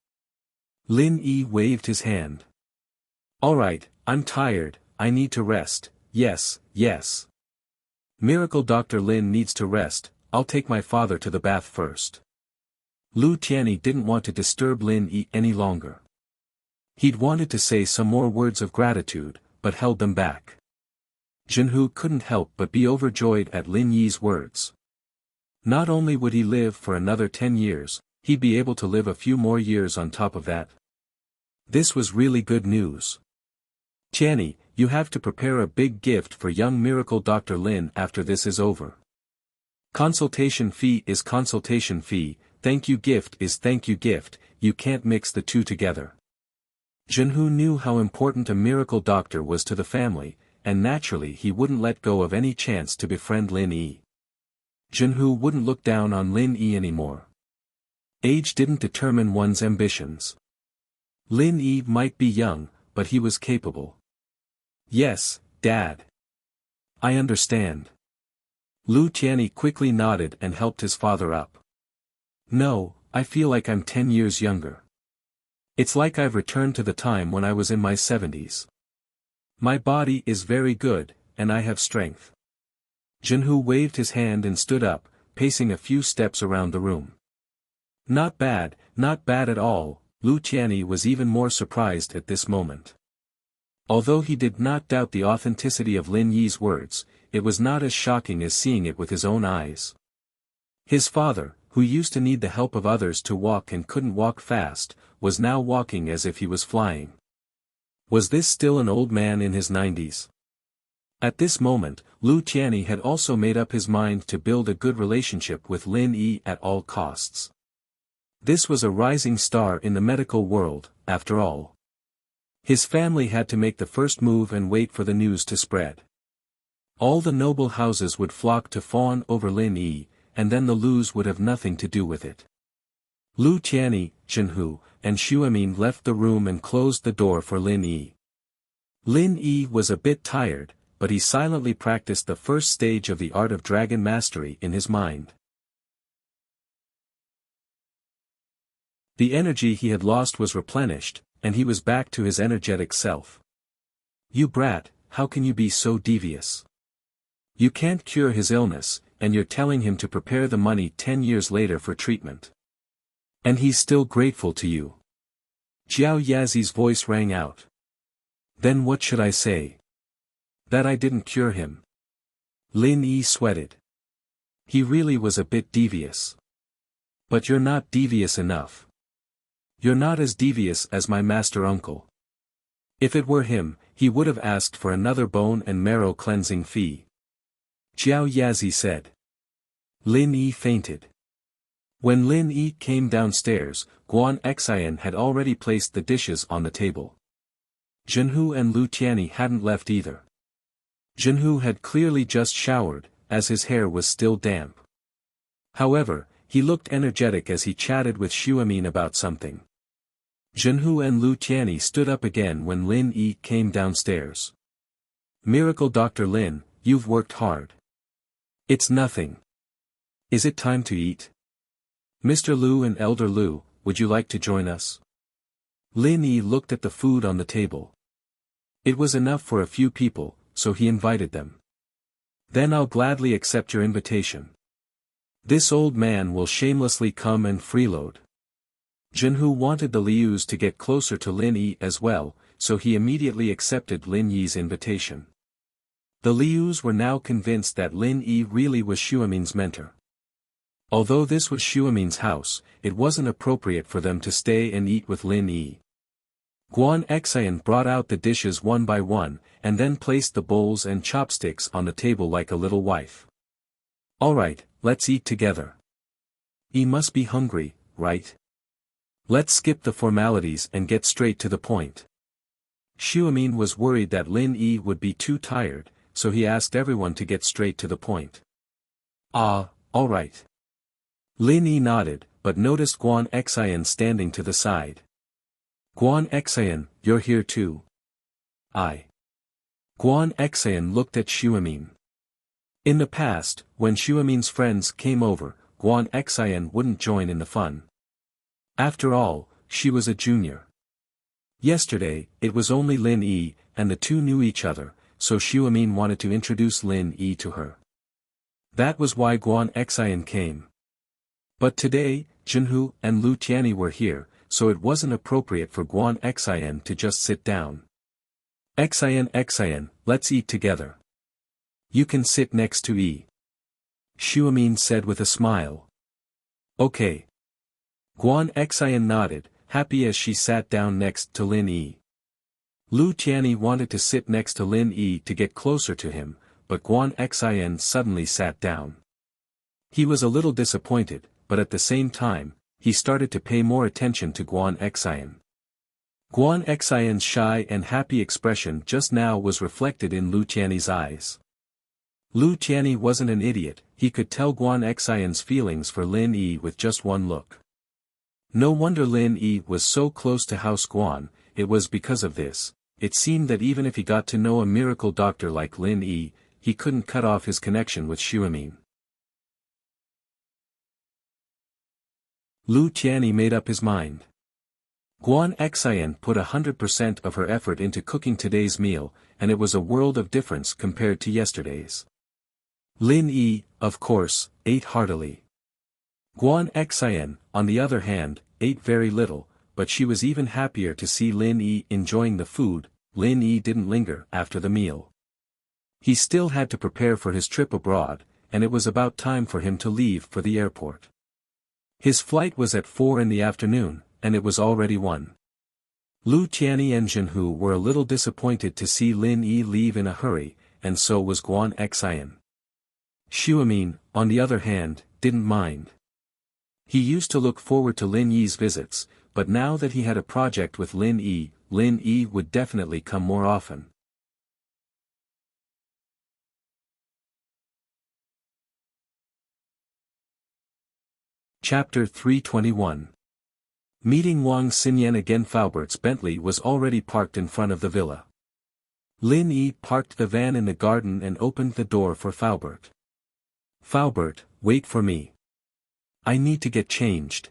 Lin Yi waved his hand. Alright, I'm tired, I need to rest, yes, yes. Miracle Dr. Lin needs to rest, I'll take my father to the bath first. Lu Tianyi didn't want to disturb Lin Yi any longer. He'd wanted to say some more words of gratitude, but held them back. Zhenhu couldn't help but be overjoyed at Lin Yi's words. Not only would he live for another 10 years, he'd be able to live a few more years on top of that. This was really good news. Tianyi, you have to prepare a big gift for young Miracle Dr. Lin after this is over. Consultation fee is consultation fee, thank you gift is thank you gift, you can't mix the two together. Zhenhu knew how important a miracle doctor was to the family, and naturally he wouldn't let go of any chance to befriend Lin Yi. Zhenhu wouldn't look down on Lin Yi anymore. Age didn't determine one's ambitions. Lin Yi might be young, but he was capable. Yes, Dad. I understand. Lu Tianyi quickly nodded and helped his father up. No, I feel like I'm 10 years younger. It's like I've returned to the time when I was in my 70s. My body is very good, and I have strength. Zhenhu waved his hand and stood up, pacing a few steps around the room. Not bad at all. Lu Tianyi was even more surprised at this moment. Although he did not doubt the authenticity of Lin Yi's words, it was not as shocking as seeing it with his own eyes. His father, who used to need the help of others to walk and couldn't walk fast, was now walking as if he was flying. Was this still an old man in his 90s? At this moment, Lu Tianyi had also made up his mind to build a good relationship with Lin Yi at all costs. This was a rising star in the medical world, after all. His family had to make the first move and wait for the news to spread. All the noble houses would flock to fawn over Lin Yi, and then the Lus would have nothing to do with it. Lu Tianyi, Jinhu, and Xuemin left the room and closed the door for Lin Yi. Lin Yi was a bit tired, but he silently practiced the first stage of the art of dragon mastery in his mind. The energy he had lost was replenished, and he was back to his energetic self. You brat, how can you be so devious? You can't cure his illness, and you're telling him to prepare the money 10 years later for treatment. And he's still grateful to you. Jiao Yazi's voice rang out. Then what should I say? That I didn't cure him. Lin Yi sweated. He really was a bit devious. But you're not devious enough. You're not as devious as my master uncle. If it were him, he would have asked for another bone and marrow cleansing fee. Jiao Yazi said. Lin Yi fainted. When Lin Yi came downstairs, Guan Xian had already placed the dishes on the table. Jinhu and Lu Tianyi hadn't left either. Jinhu had clearly just showered, as his hair was still damp. However, he looked energetic as he chatted with Xuemin about something. Jinhu and Lu Tianyi stood up again when Lin Yi came downstairs. Miracle Dr. Lin, you've worked hard. It's nothing. Is it time to eat? Mr. Lu and Elder Lu, would you like to join us? Lin Yi looked at the food on the table. It was enough for a few people, so he invited them. Then I'll gladly accept your invitation. This old man will shamelessly come and freeload. Jinhu wanted the Lius to get closer to Lin Yi as well, so he immediately accepted Lin Yi's invitation. The Lius were now convinced that Lin Yi really was Xuemin's mentor. Although this was Xuemin's house, it wasn't appropriate for them to stay and eat with Lin Yi. Guan Xian brought out the dishes one by one, and then placed the bowls and chopsticks on the table like a little wife. Alright, let's eat together. Yi must be hungry, right? Let's skip the formalities and get straight to the point. Xuemin was worried that Lin Yi would be too tired, so he asked everyone to get straight to the point. Alright. Lin Yi nodded, but noticed Guan Xian standing to the side. Guan Xian, you're here too. Guan Xian looked at Xuemin. In the past, when Xuemin's friends came over, Guan Xian wouldn't join in the fun. After all, she was a junior. Yesterday, it was only Lin Yi, and the two knew each other, so Xuemin wanted to introduce Lin Yi to her. That was why Guan Xian came. But today, Jinhu and Lu Tianyi were here, so it wasn't appropriate for Guan Xian to just sit down. Xian, let's eat together. You can sit next to Yi. Xuemin said with a smile. Okay. Guan Xian nodded, happy as she sat down next to Lin Yi. Lu Tianyi wanted to sit next to Lin Yi to get closer to him, but Guan Xian suddenly sat down. He was a little disappointed, but at the same time, he started to pay more attention to Guan Xian. Guan Xian's shy and happy expression just now was reflected in Lu Tianyi's eyes. Lu Tianyi wasn't an idiot, he could tell Guan Xian's feelings for Lin Yi with just one look. No wonder Lin Yi was so close to House Guan, it was because of this. It seemed that even if he got to know a miracle doctor like Lin Yi, he couldn't cut off his connection with Xuemin. Lu Tianyi made up his mind. Guan Xian put 100% of her effort into cooking today's meal, and it was a world of difference compared to yesterday's. Lin Yi, of course, ate heartily. Guan Xian, on the other hand, ate very little, but she was even happier to see Lin Yi enjoying the food. Lin Yi didn't linger after the meal. He still had to prepare for his trip abroad, and it was about time for him to leave for the airport. His flight was at 4 in the afternoon, and it was already 1. Lu Tianyi and Jinhu were a little disappointed to see Lin Yi leave in a hurry, and so was Guan Xian. Xuemin, on the other hand, didn't mind. He used to look forward to Lin Yi's visits, but now that he had a project with Lin Yi would definitely come more often. Chapter 321 Meeting Wang Xinyan again. Faubert's Bentley was already parked in front of the villa. Lin Yi parked the van in the garden and opened the door for Faubert. Faubert, wait for me. I need to get changed.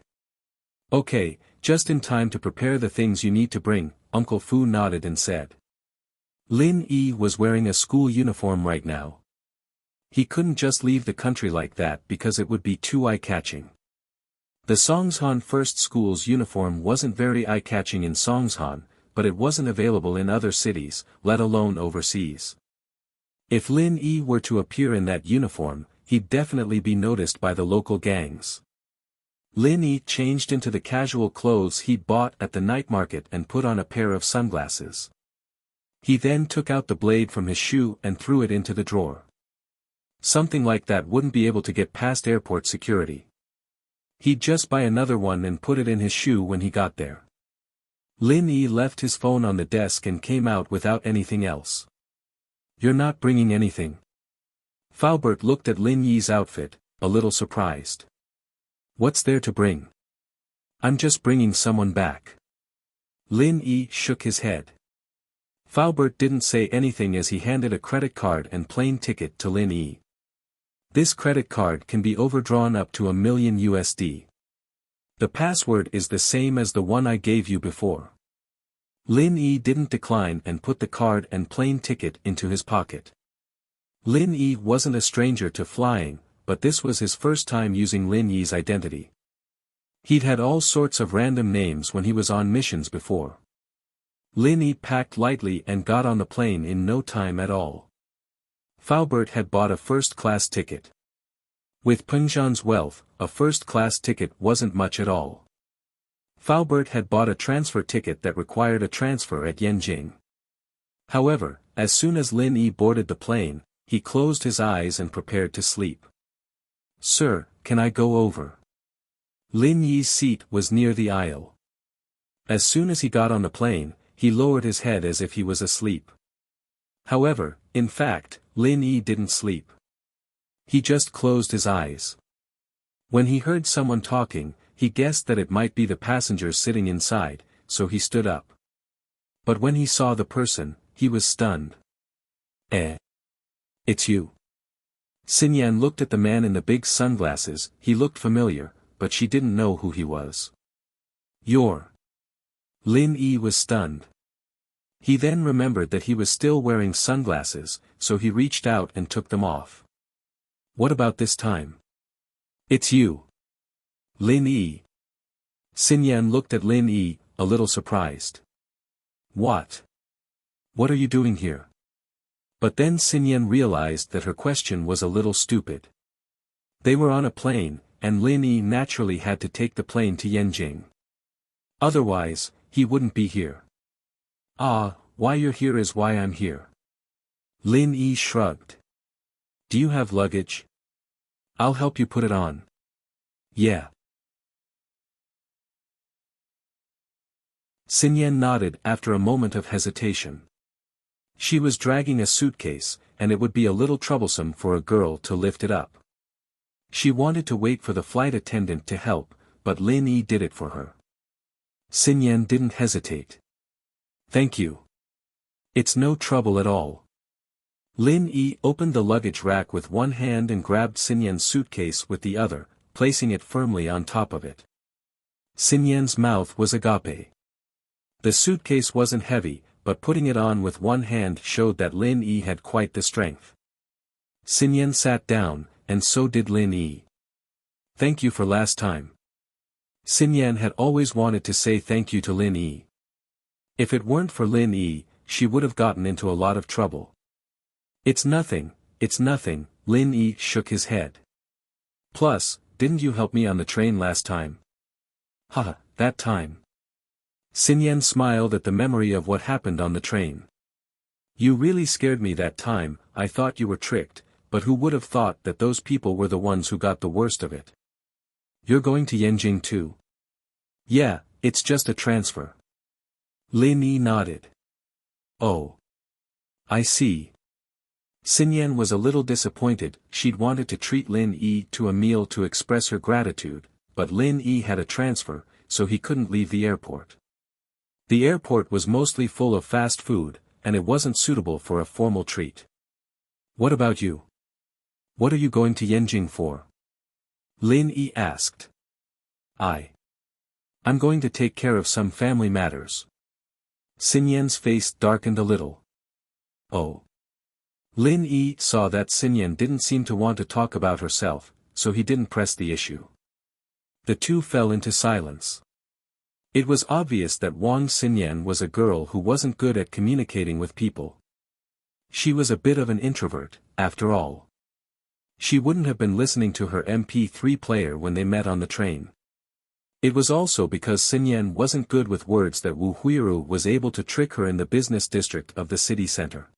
Okay, just in time to prepare the things you need to bring, Uncle Fu nodded and said. Lin Yi was wearing a school uniform right now. He couldn't just leave the country like that because it would be too eye-catching. The Songshan First School's uniform wasn't very eye-catching in Songshan, but it wasn't available in other cities, let alone overseas. If Lin Yi were to appear in that uniform, he'd definitely be noticed by the local gangs. Lin Yi changed into the casual clothes he'd bought at the night market and put on a pair of sunglasses. He then took out the blade from his shoe and threw it into the drawer. Something like that wouldn't be able to get past airport security. He'd just buy another one and put it in his shoe when he got there. Lin Yi left his phone on the desk and came out without anything else. You're not bringing anything? Faubert looked at Lin Yi's outfit, a little surprised. What's there to bring? I'm just bringing someone back. Lin Yi shook his head. Faubert didn't say anything as he handed a credit card and plane ticket to Lin Yi. This credit card can be overdrawn up to $1 million USD. The password is the same as the one I gave you before. Lin Yi didn't decline and put the card and plane ticket into his pocket. Lin Yi wasn't a stranger to flying, but this was his first time using Lin Yi's identity. He'd had all sorts of random names when he was on missions before. Lin Yi packed lightly and got on the plane in no time at all. Faubert had bought a first-class ticket. With Pengzhan's wealth, a first-class ticket wasn't much at all. Faubert had bought a transfer ticket that required a transfer at Yanjing. However, as soon as Lin Yi boarded the plane, he closed his eyes and prepared to sleep. Sir, can I go over? Lin Yi's seat was near the aisle. As soon as he got on the plane, he lowered his head as if he was asleep. However, in fact, Lin Yi didn't sleep. He just closed his eyes. When he heard someone talking, he guessed that it might be the passengers sitting inside, so he stood up. But when he saw the person, he was stunned. It's you. Xinyan looked at the man in the big sunglasses. He looked familiar, but she didn't know who he was. You're. Lin Yi was stunned. He then remembered that he was still wearing sunglasses, so he reached out and took them off. What about this time? It's you. Lin Yi. Xinyan looked at Lin Yi, a little surprised. What? What are you doing here? But then Xinyan realized that her question was a little stupid. They were on a plane, and Lin Yi naturally had to take the plane to Yanjing. Otherwise, he wouldn't be here. Why you're here is why I'm here. Lin Yi shrugged. Do you have luggage? I'll help you put it on. Yeah. Xinyan nodded after a moment of hesitation. She was dragging a suitcase, and it would be a little troublesome for a girl to lift it up. She wanted to wait for the flight attendant to help, but Lin Yi did it for her. Xinyan didn't hesitate. Thank you. It's no trouble at all. Lin Yi opened the luggage rack with one hand and grabbed Xinyan's suitcase with the other, placing it firmly on top of it. Xinyan's mouth was agape. The suitcase wasn't heavy, but putting it on with one hand showed that Lin Yi had quite the strength. Xinyan sat down, and so did Lin Yi. Thank you for last time. Xinyan had always wanted to say thank you to Lin Yi. If it weren't for Lin Yi, she would have gotten into a lot of trouble. It's nothing, Lin Yi shook his head. Plus, didn't you help me on the train last time? Haha, that time. Xinyan smiled at the memory of what happened on the train. You really scared me that time. I thought you were tricked, but who would have thought that those people were the ones who got the worst of it? You're going to Yanjing too? Yeah, it's just a transfer. Lin Yi nodded. Oh. I see. Xinyan was a little disappointed. She'd wanted to treat Lin Yi to a meal to express her gratitude, but Lin Yi had a transfer, so he couldn't leave the airport. The airport was mostly full of fast food, and it wasn't suitable for a formal treat. What about you? What are you going to Yanjing for? Lin Yi asked. I'm going to take care of some family matters. Xin Yan's face darkened a little. Oh. Lin Yi saw that Xin Yan didn't seem to want to talk about herself, so he didn't press the issue. The two fell into silence. It was obvious that Wang Xinyan was a girl who wasn't good at communicating with people. She was a bit of an introvert, after all. She wouldn't have been listening to her MP3 player when they met on the train. It was also because Xinyan wasn't good with words that Wu Huiru was able to trick her in the business district of the city center.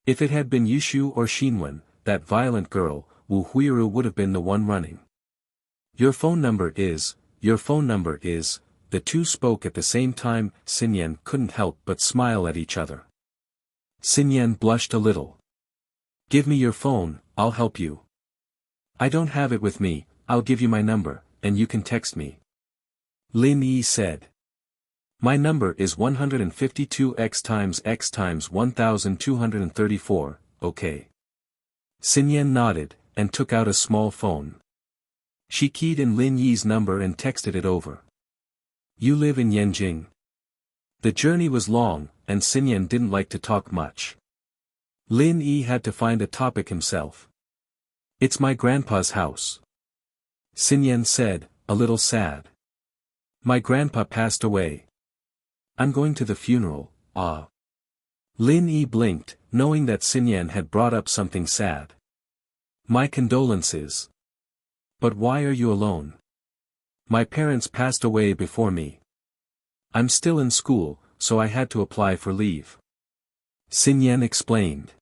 If it had been Yushu or Xinwen, that violent girl, Wu Huiru would have been the one running. Your phone number is, the two spoke at the same time. Xinyan couldn't help but smile at each other. Xinyan blushed a little. Give me your phone, I'll help you. I don't have it with me, I'll give you my number, and you can text me. Lin Yi said. My number is 152x × 1234, okay. Xinyan nodded, and took out a small phone. She keyed in Lin Yi's number and texted it over. You live in Yanjing. The journey was long, and Xinyan didn't like to talk much. Lin Yi had to find a topic himself. It's my grandpa's house. Xinyan said, a little sad. My grandpa passed away. I'm going to the funeral, ah. Lin Yi blinked, knowing that Xinyan had brought up something sad. My condolences. But why are you alone? My parents passed away before me. I'm still in school, so I had to apply for leave. Xinyan explained.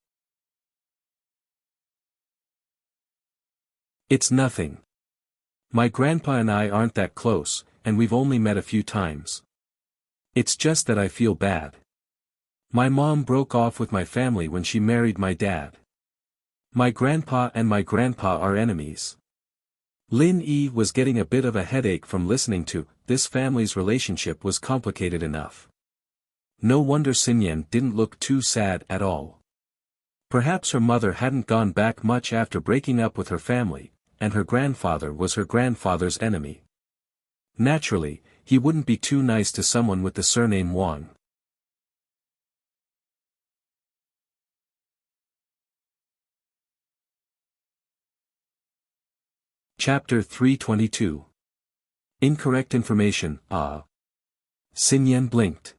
It's nothing. My grandpa and I aren't that close, and we've only met a few times. It's just that I feel bad. My mom broke off with my family when she married my dad. My grandpa and my grandpa are enemies. Lin Yi was getting a bit of a headache from listening to, this family's relationship was complicated enough. No wonder Xinyan didn't look too sad at all. Perhaps her mother hadn't gone back much after breaking up with her family, and her grandfather was her grandfather's enemy. Naturally, he wouldn't be too nice to someone with the surname Wang. Chapter 322. Incorrect information, ah. Xinyan blinked.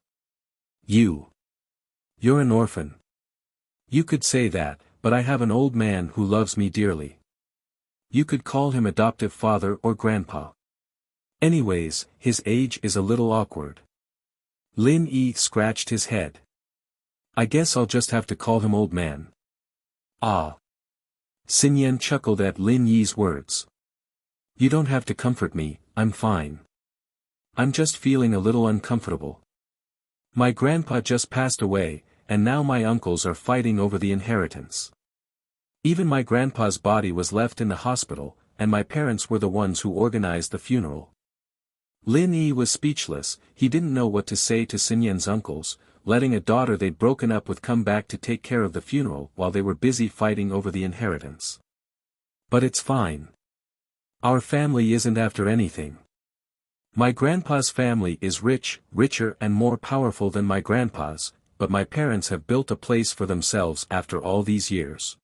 You're an orphan. You could say that, but I have an old man who loves me dearly. You could call him adoptive father or grandpa. Anyways, his age is a little awkward. Lin Yi scratched his head. I guess I'll just have to call him old man. Ah. Xinyan chuckled at Lin Yi's words. You don't have to comfort me, I'm fine. I'm just feeling a little uncomfortable. My grandpa just passed away, and now my uncles are fighting over the inheritance. Even my grandpa's body was left in the hospital, and my parents were the ones who organized the funeral. Lin Yi was speechless. He didn't know what to say to Xinyan's uncles, letting a daughter they'd broken up with come back to take care of the funeral while they were busy fighting over the inheritance. But it's fine. Our family isn't after anything. My grandpa's family is richer and more powerful than my grandpa's, but my parents have built a place for themselves after all these years.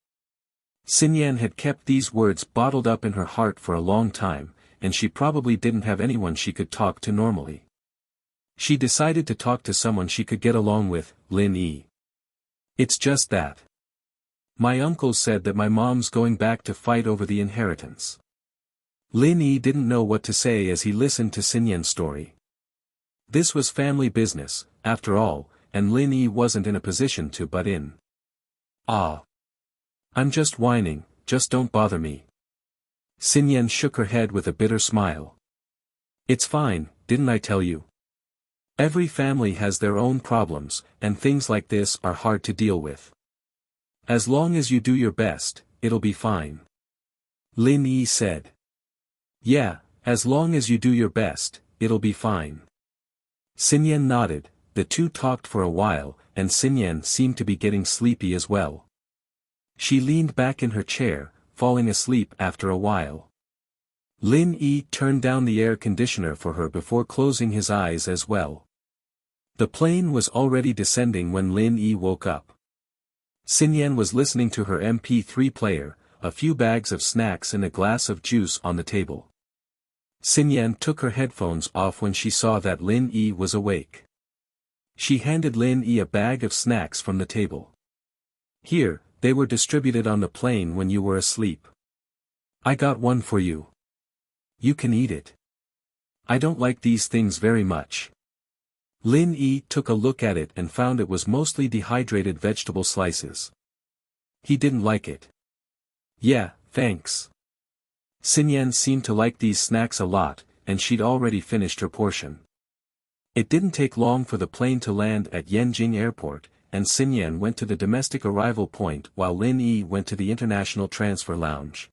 Xinyan had kept these words bottled up in her heart for a long time, and she probably didn't have anyone she could talk to normally. She decided to talk to someone she could get along with, Lin Yi. It's just that. My uncle said that my mom's going back to fight over the inheritance. Lin Yi didn't know what to say as he listened to Xinyan's story. This was family business, after all, and Lin Yi wasn't in a position to butt in. Ah. I'm just whining, just don't bother me. Xinyan shook her head with a bitter smile. It's fine, didn't I tell you? Every family has their own problems, and things like this are hard to deal with. As long as you do your best, it'll be fine. Lin Yi said. Yeah, As long as you do your best, it'll be fine. Xinyan nodded. The two talked for a while, and Xinyan seemed to be getting sleepy as well. She leaned back in her chair, falling asleep after a while. Lin Yi turned down the air conditioner for her before closing his eyes as well. The plane was already descending when Lin Yi woke up. Xinyan was listening to her MP3 player, a few bags of snacks and a glass of juice on the table. Xinyan took her headphones off when she saw that Lin Yi was awake. She handed Lin Yi a bag of snacks from the table. Here, they were distributed on the plane when you were asleep. I got one for you. You can eat it. I don't like these things very much. Lin Yi took a look at it and found it was mostly dehydrated vegetable slices. He didn't like it. Yeah, thanks. Xinyan seemed to like these snacks a lot, and she'd already finished her portion. It didn't take long for the plane to land at Yanjing Airport, and Xinyan went to the domestic arrival point while Lin Yi went to the international transfer lounge.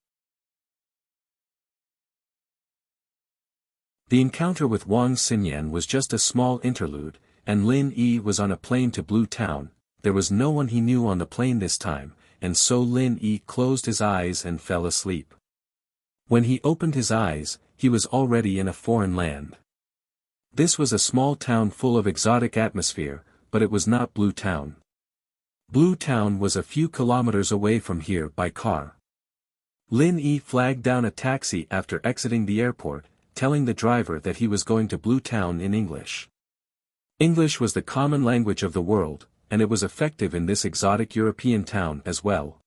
The encounter with Wang Xinyan was just a small interlude, and Lin Yi was on a plane to Blue Town. There was no one he knew on the plane this time, and so Lin Yi closed his eyes and fell asleep. When he opened his eyes, he was already in a foreign land. This was a small town full of exotic atmosphere, but it was not Blue Town. Blue Town was a few kilometers away from here by car. Lin Yi flagged down a taxi after exiting the airport, telling the driver that he was going to Blue Town in English. English was the common language of the world, and it was effective in this exotic European town as well.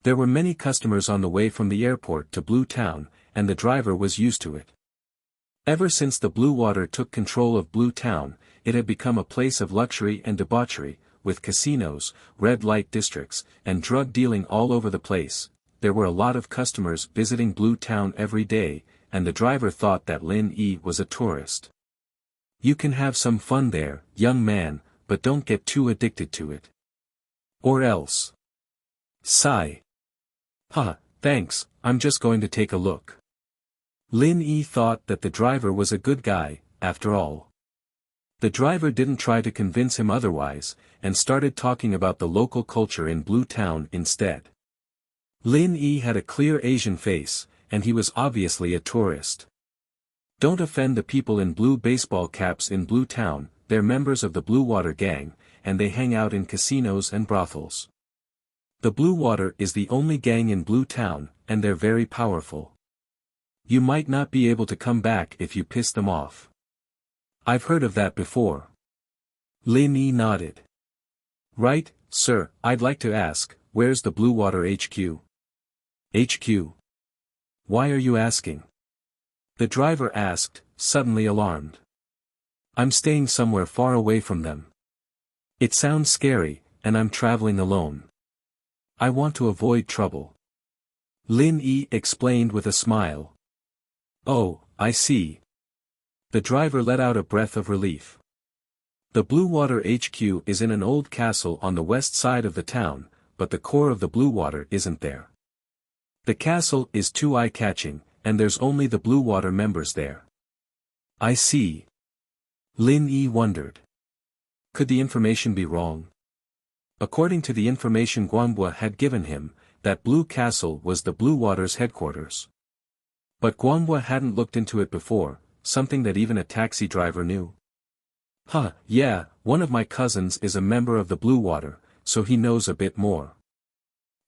There were many customers on the way from the airport to Blue Town, and the driver was used to it. Ever since the Blue Water took control of Blue Town, it had become a place of luxury and debauchery, with casinos, red light districts, and drug dealing all over the place. There were a lot of customers visiting Blue Town every day, and the driver thought that Lin Yi was a tourist. You can have some fun there, young man, but don't get too addicted to it. Or else. Sigh. Thanks, I'm just going to take a look. Lin Yi thought that the driver was a good guy, after all. The driver didn't try to convince him otherwise, and started talking about the local culture in Blue Town instead. Lin Yi had a clear Asian face, and he was obviously a tourist. Don't offend the people in blue baseball caps in Blue Town, they're members of the Blue Water gang, and they hang out in casinos and brothels. The Blue Water is the only gang in Blue Town, and they're very powerful. You might not be able to come back if you piss them off. I've heard of that before. Lin Yi nodded. Right, sir, I'd like to ask, where's the Blue Water HQ? HQ? Why are you asking? The driver asked, suddenly alarmed. I'm staying somewhere far away from them. It sounds scary, and I'm traveling alone. I want to avoid trouble. Lin Yi explained with a smile. Oh, I see. The driver let out a breath of relief. The Blue Water HQ is in an old castle on the west side of the town, but the core of the Blue Water isn't there. The castle is too eye-catching, and there's only the Blue Water members there. I see. Lin Yi wondered. Could the information be wrong? According to the information Guanbua had given him, that Blue Castle was the Blue Water's headquarters. But Guanbua hadn't looked into it before, something that even a taxi driver knew. Yeah, one of my cousins is a member of the Blue Water, so he knows a bit more.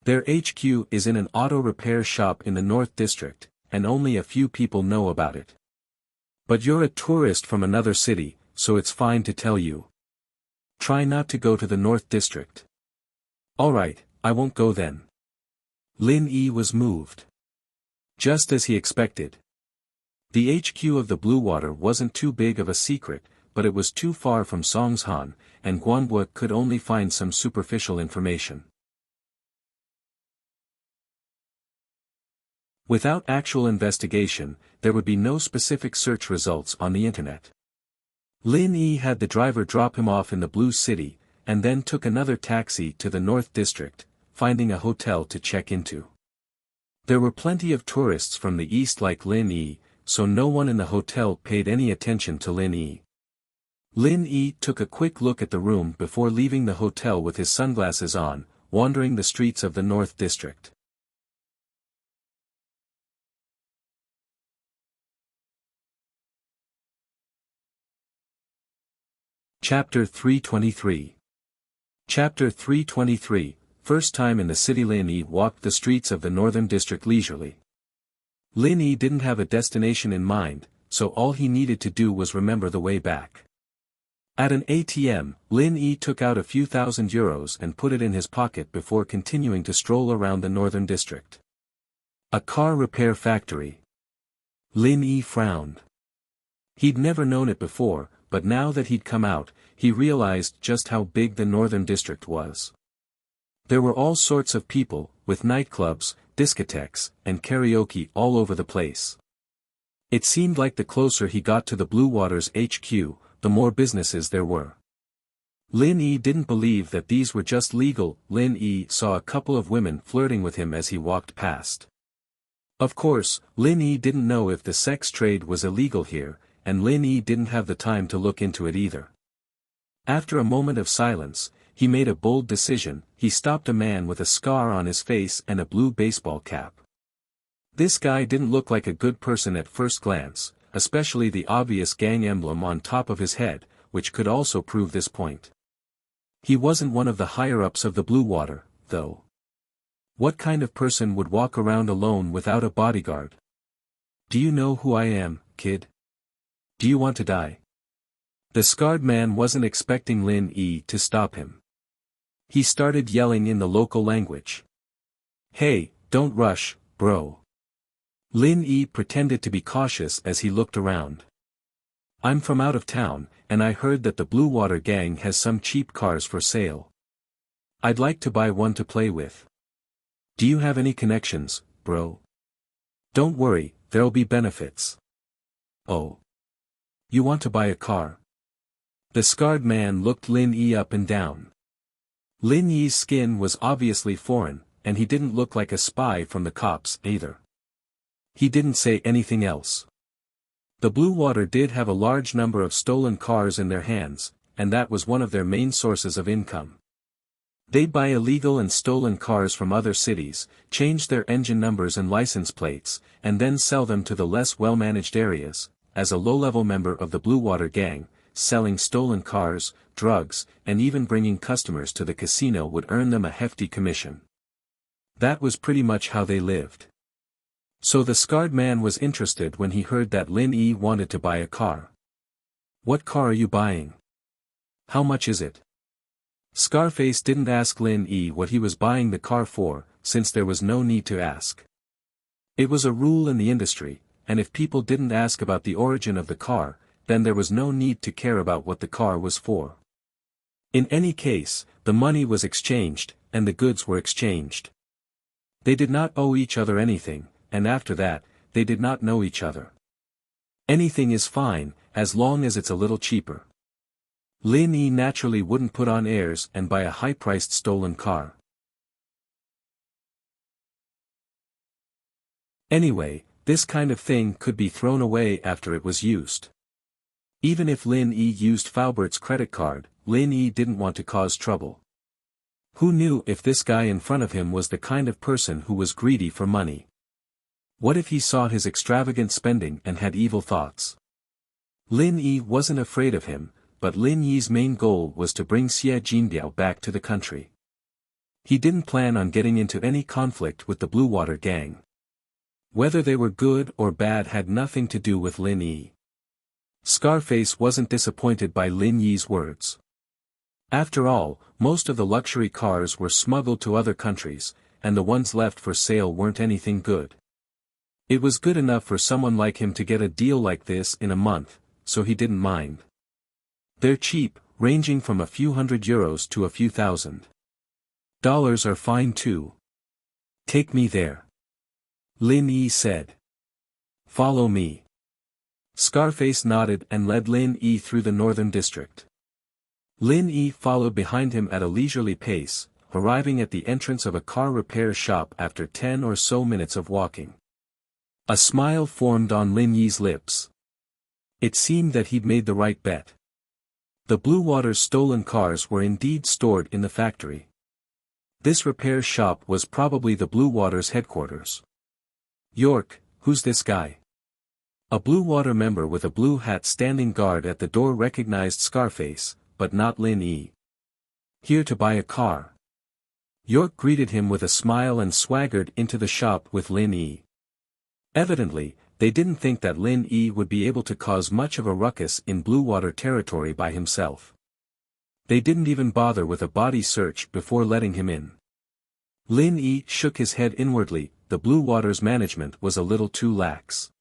Their HQ is in an auto repair shop in the North District, and only a few people know about it. But you're a tourist from another city, so it's fine to tell you. Try not to go to the North District. Alright, I won't go then. Lin Yi was moved. Just as he expected. The HQ of the Blue Water wasn't too big of a secret, but it was too far from Songshan, and Guanbua could only find some superficial information. Without actual investigation, there would be no specific search results on the internet. Lin Yi had the driver drop him off in the Blue City, and then took another taxi to the North District, finding a hotel to check into. There were plenty of tourists from the east like Lin Yi, so no one in the hotel paid any attention to Lin Yi. Lin Yi took a quick look at the room before leaving the hotel with his sunglasses on, wandering the streets of the North District. Chapter 323. Chapter 323, First time in the city. Lin Yi walked the streets of the Northern District leisurely. Lin Yi didn't have a destination in mind, so all he needed to do was remember the way back. At an ATM, Lin Yi took out a few €1,000 and put it in his pocket before continuing to stroll around the Northern District. A car repair factory. Lin Yi frowned. He'd never known it before, but now that he'd come out, he realized just how big the Northern District was. There were all sorts of people, with nightclubs, discotheques, and karaoke all over the place. It seemed like the closer he got to the Blue Waters HQ, the more businesses there were. Lin Yi didn't believe that these were just legal. Lin Yi saw a couple of women flirting with him as he walked past. Of course, Lin Yi didn't know if the sex trade was illegal here, and Lin Yi didn't have the time to look into it either. After a moment of silence, he made a bold decision. He stopped a man with a scar on his face and a blue baseball cap. This guy didn't look like a good person at first glance, especially the obvious gang emblem on top of his head, which could also prove this point. He wasn't one of the higher-ups of the Blue Water, though. What kind of person would walk around alone without a bodyguard? "Do you know who I am, kid? Do you want to die?" The scarred man wasn't expecting Lin Yi to stop him. He started yelling in the local language. "Hey, don't rush, bro." Lin Yi pretended to be cautious as he looked around. "I'm from out of town, and I heard that the Blue Water gang has some cheap cars for sale. I'd like to buy one to play with. Do you have any connections, bro?" "Don't worry, there'll be benefits." "Oh. You want to buy a car?" The scarred man looked Lin Yi up and down. Lin Yi's skin was obviously foreign, and he didn't look like a spy from the cops either. He didn't say anything else. The Blue Water did have a large number of stolen cars in their hands, and that was one of their main sources of income. They'd buy illegal and stolen cars from other cities, change their engine numbers and license plates, and then sell them to the less well-managed areas. As a low-level member of the Blue Water gang, selling stolen cars, drugs, and even bringing customers to the casino would earn them a hefty commission. That was pretty much how they lived. So the scarred man was interested when he heard that Lin Yi wanted to buy a car. "What car are you buying? How much is it?" Scarface didn't ask Lin Yi what he was buying the car for, since there was no need to ask. It was a rule in the industry, and if people didn't ask about the origin of the car, then there was no need to care about what the car was for. In any case, the money was exchanged, and the goods were exchanged. They did not owe each other anything, and after that, they did not know each other. Anything is fine, as long as it's a little cheaper. Lin Yi naturally wouldn't put on airs and buy a high-priced stolen car. Anyway, this kind of thing could be thrown away after it was used. Even if Lin Yi used Faubert's credit card, Lin Yi didn't want to cause trouble. Who knew if this guy in front of him was the kind of person who was greedy for money? What if he saw his extravagant spending and had evil thoughts? Lin Yi wasn't afraid of him, but Lin Yi's main goal was to bring Xie Jinbiao back to the country. He didn't plan on getting into any conflict with the Blue Water gang. Whether they were good or bad had nothing to do with Lin Yi. Scarface wasn't disappointed by Lin Yi's words. After all, most of the luxury cars were smuggled to other countries, and the ones left for sale weren't anything good. It was good enough for someone like him to get a deal like this in a month, so he didn't mind. They're cheap, ranging from a few €100 to a few $1,000 are fine too. "Take me there," Lin Yi said. "Follow me." Scarface nodded and led Lin Yi through the Northern District. Lin Yi followed behind him at a leisurely pace, arriving at the entrance of a car repair shop after 10 or so minutes of walking. A smile formed on Lin Yi's lips. It seemed that he'd made the right bet. The Blue Water's stolen cars were indeed stored in the factory. This repair shop was probably the Blue Water's headquarters. York, who's this guy? A Blue Water member with a blue hat standing guard at the door recognized Scarface, but not Lin Yi. Here to buy a car. York greeted him with a smile and swaggered into the shop with Lin Yi. Evidently, they didn't think that Lin Yi would be able to cause much of a ruckus in Blue Water territory by himself. They didn't even bother with a body search before letting him in. Lin Yi shook his head inwardly. The Blue Water's management was a little too lax.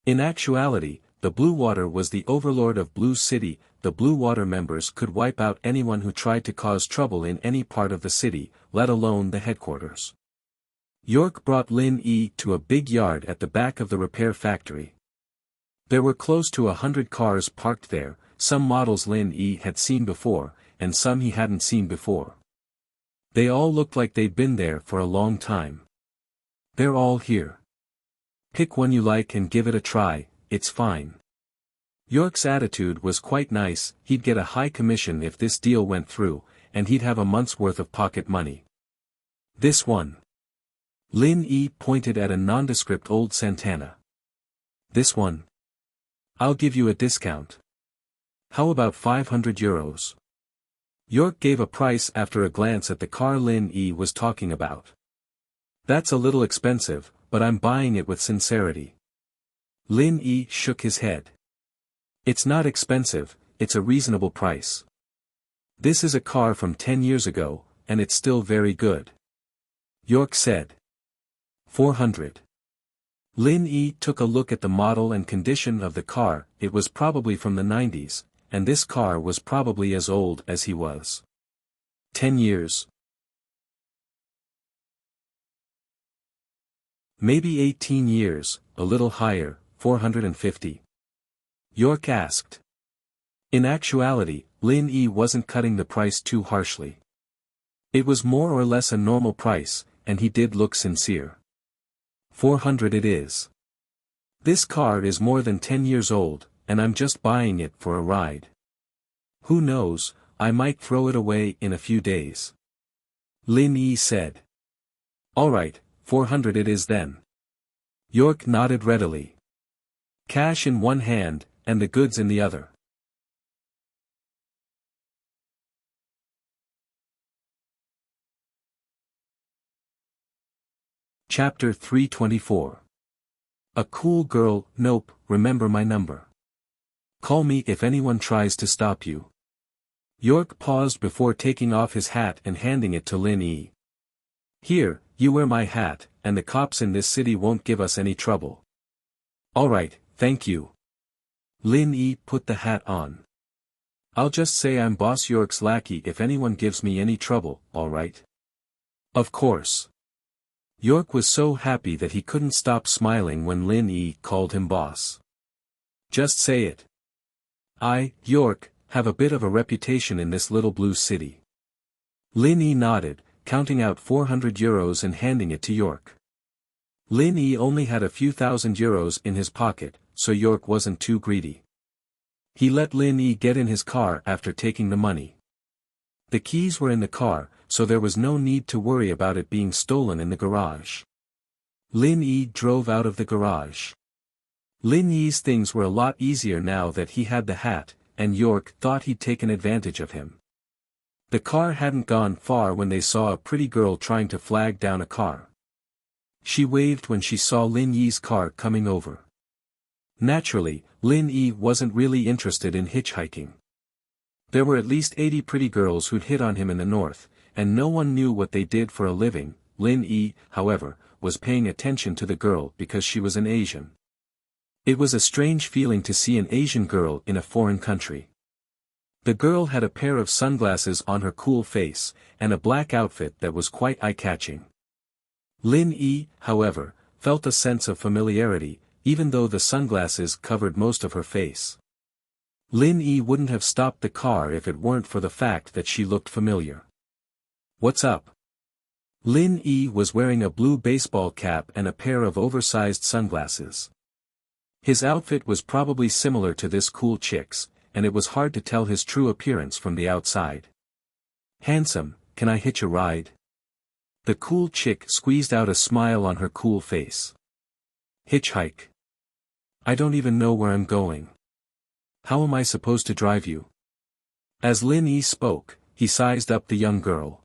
In actuality, the Blue Water was the overlord of Blue City. The Blue Water members could wipe out anyone who tried to cause trouble in any part of the city, let alone the headquarters. York brought Lin Yi to a big yard at the back of the repair factory. There were close to 100 cars parked there, some models Lin Yi had seen before, and some he hadn't seen before. They all looked like they'd been there for a long time. They're all here. Pick one you like and give it a try, it's fine. York's attitude was quite nice. He'd get a high commission if this deal went through, and he'd have a month's worth of pocket money. This one. Lin Yi pointed at a nondescript old Santana. This one. I'll give you a discount. How about 500 euros? York gave a price after a glance at the car Lin Yi was talking about. That's a little expensive, but I'm buying it with sincerity. Lin Yi shook his head. It's not expensive, it's a reasonable price. This is a car from 10 years ago, and it's still very good. York said. 400. Lin Yi took a look at the model and condition of the car. It was probably from the 90s, and this car was probably as old as he was. 10 years. Maybe 18 years, a little higher, 450. York asked. In actuality, Lin Yi wasn't cutting the price too harshly. It was more or less a normal price, and he did look sincere. 400 it is. This car is more than 10 years old, and I'm just buying it for a ride. Who knows, I might throw it away in a few days. Lin Yi said. Alright, 400 it is then. York nodded readily. Cash in one hand, and the goods in the other. Chapter 324. A cool girl. Nope, remember my number. Call me if anyone tries to stop you. York paused before taking off his hat and handing it to Lin Yi. Here, you wear my hat, and the cops in this city won't give us any trouble. Alright, thank you. Lin Yi put the hat on. I'll just say I'm Boss York's lackey if anyone gives me any trouble, alright? Of course. York was so happy that he couldn't stop smiling when Lin Yi called him boss. Just say it. I, York, have a bit of a reputation in this little blue city. Lin Yi nodded, counting out 400 euros and handing it to York. Lin Yi only had a few thousand euros in his pocket, so York wasn't too greedy. He let Lin Yi get in his car after taking the money. The keys were in the car, so there was no need to worry about it being stolen in the garage. Lin Yi drove out of the garage. Lin Yi's things were a lot easier now that he had the hat, and York thought he'd taken advantage of him. The car hadn't gone far when they saw a pretty girl trying to flag down a car. She waved when she saw Lin Yi's car coming over. Naturally, Lin Yi wasn't really interested in hitchhiking. There were at least 80 pretty girls who'd hit on him in the north, and no one knew what they did for a living. Lin Yi, however, was paying attention to the girl because she was an Asian. It was a strange feeling to see an Asian girl in a foreign country. The girl had a pair of sunglasses on her cool face, and a black outfit that was quite eye-catching. Lin Yi, however, felt a sense of familiarity, even though the sunglasses covered most of her face. Lin Yi wouldn't have stopped the car if it weren't for the fact that she looked familiar. What's up? Lin Yi was wearing a blue baseball cap and a pair of oversized sunglasses. His outfit was probably similar to this cool chick's, and it was hard to tell his true appearance from the outside. "Handsome, can I hitch a ride?" The cool chick squeezed out a smile on her cool face. "Hitchhike? I don't even know where I'm going. How am I supposed to drive you?" As Lin Yi spoke, he sized up the young girl.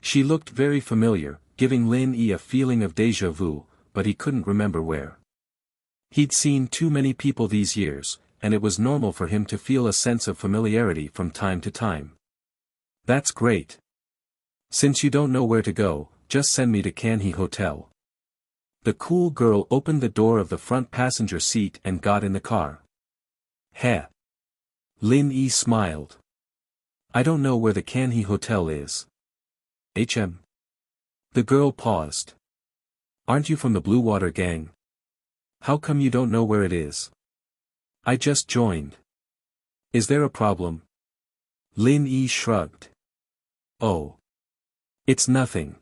She looked very familiar, giving Lin Yi a feeling of déjà vu, but he couldn't remember where. He'd seen too many people these years, and it was normal for him to feel a sense of familiarity from time to time. "That's great. Since you don't know where to go, just send me to Canhee Hotel." The cool girl opened the door of the front passenger seat and got in the car. "Heh." Lin Yi smiled. "I don't know where the Canhee Hotel is." The girl paused. "Aren't you from the Blue Water Gang? How come you don't know where it is?" "I just joined." "Is there a problem?" Lin Yi shrugged. "Oh. It's nothing.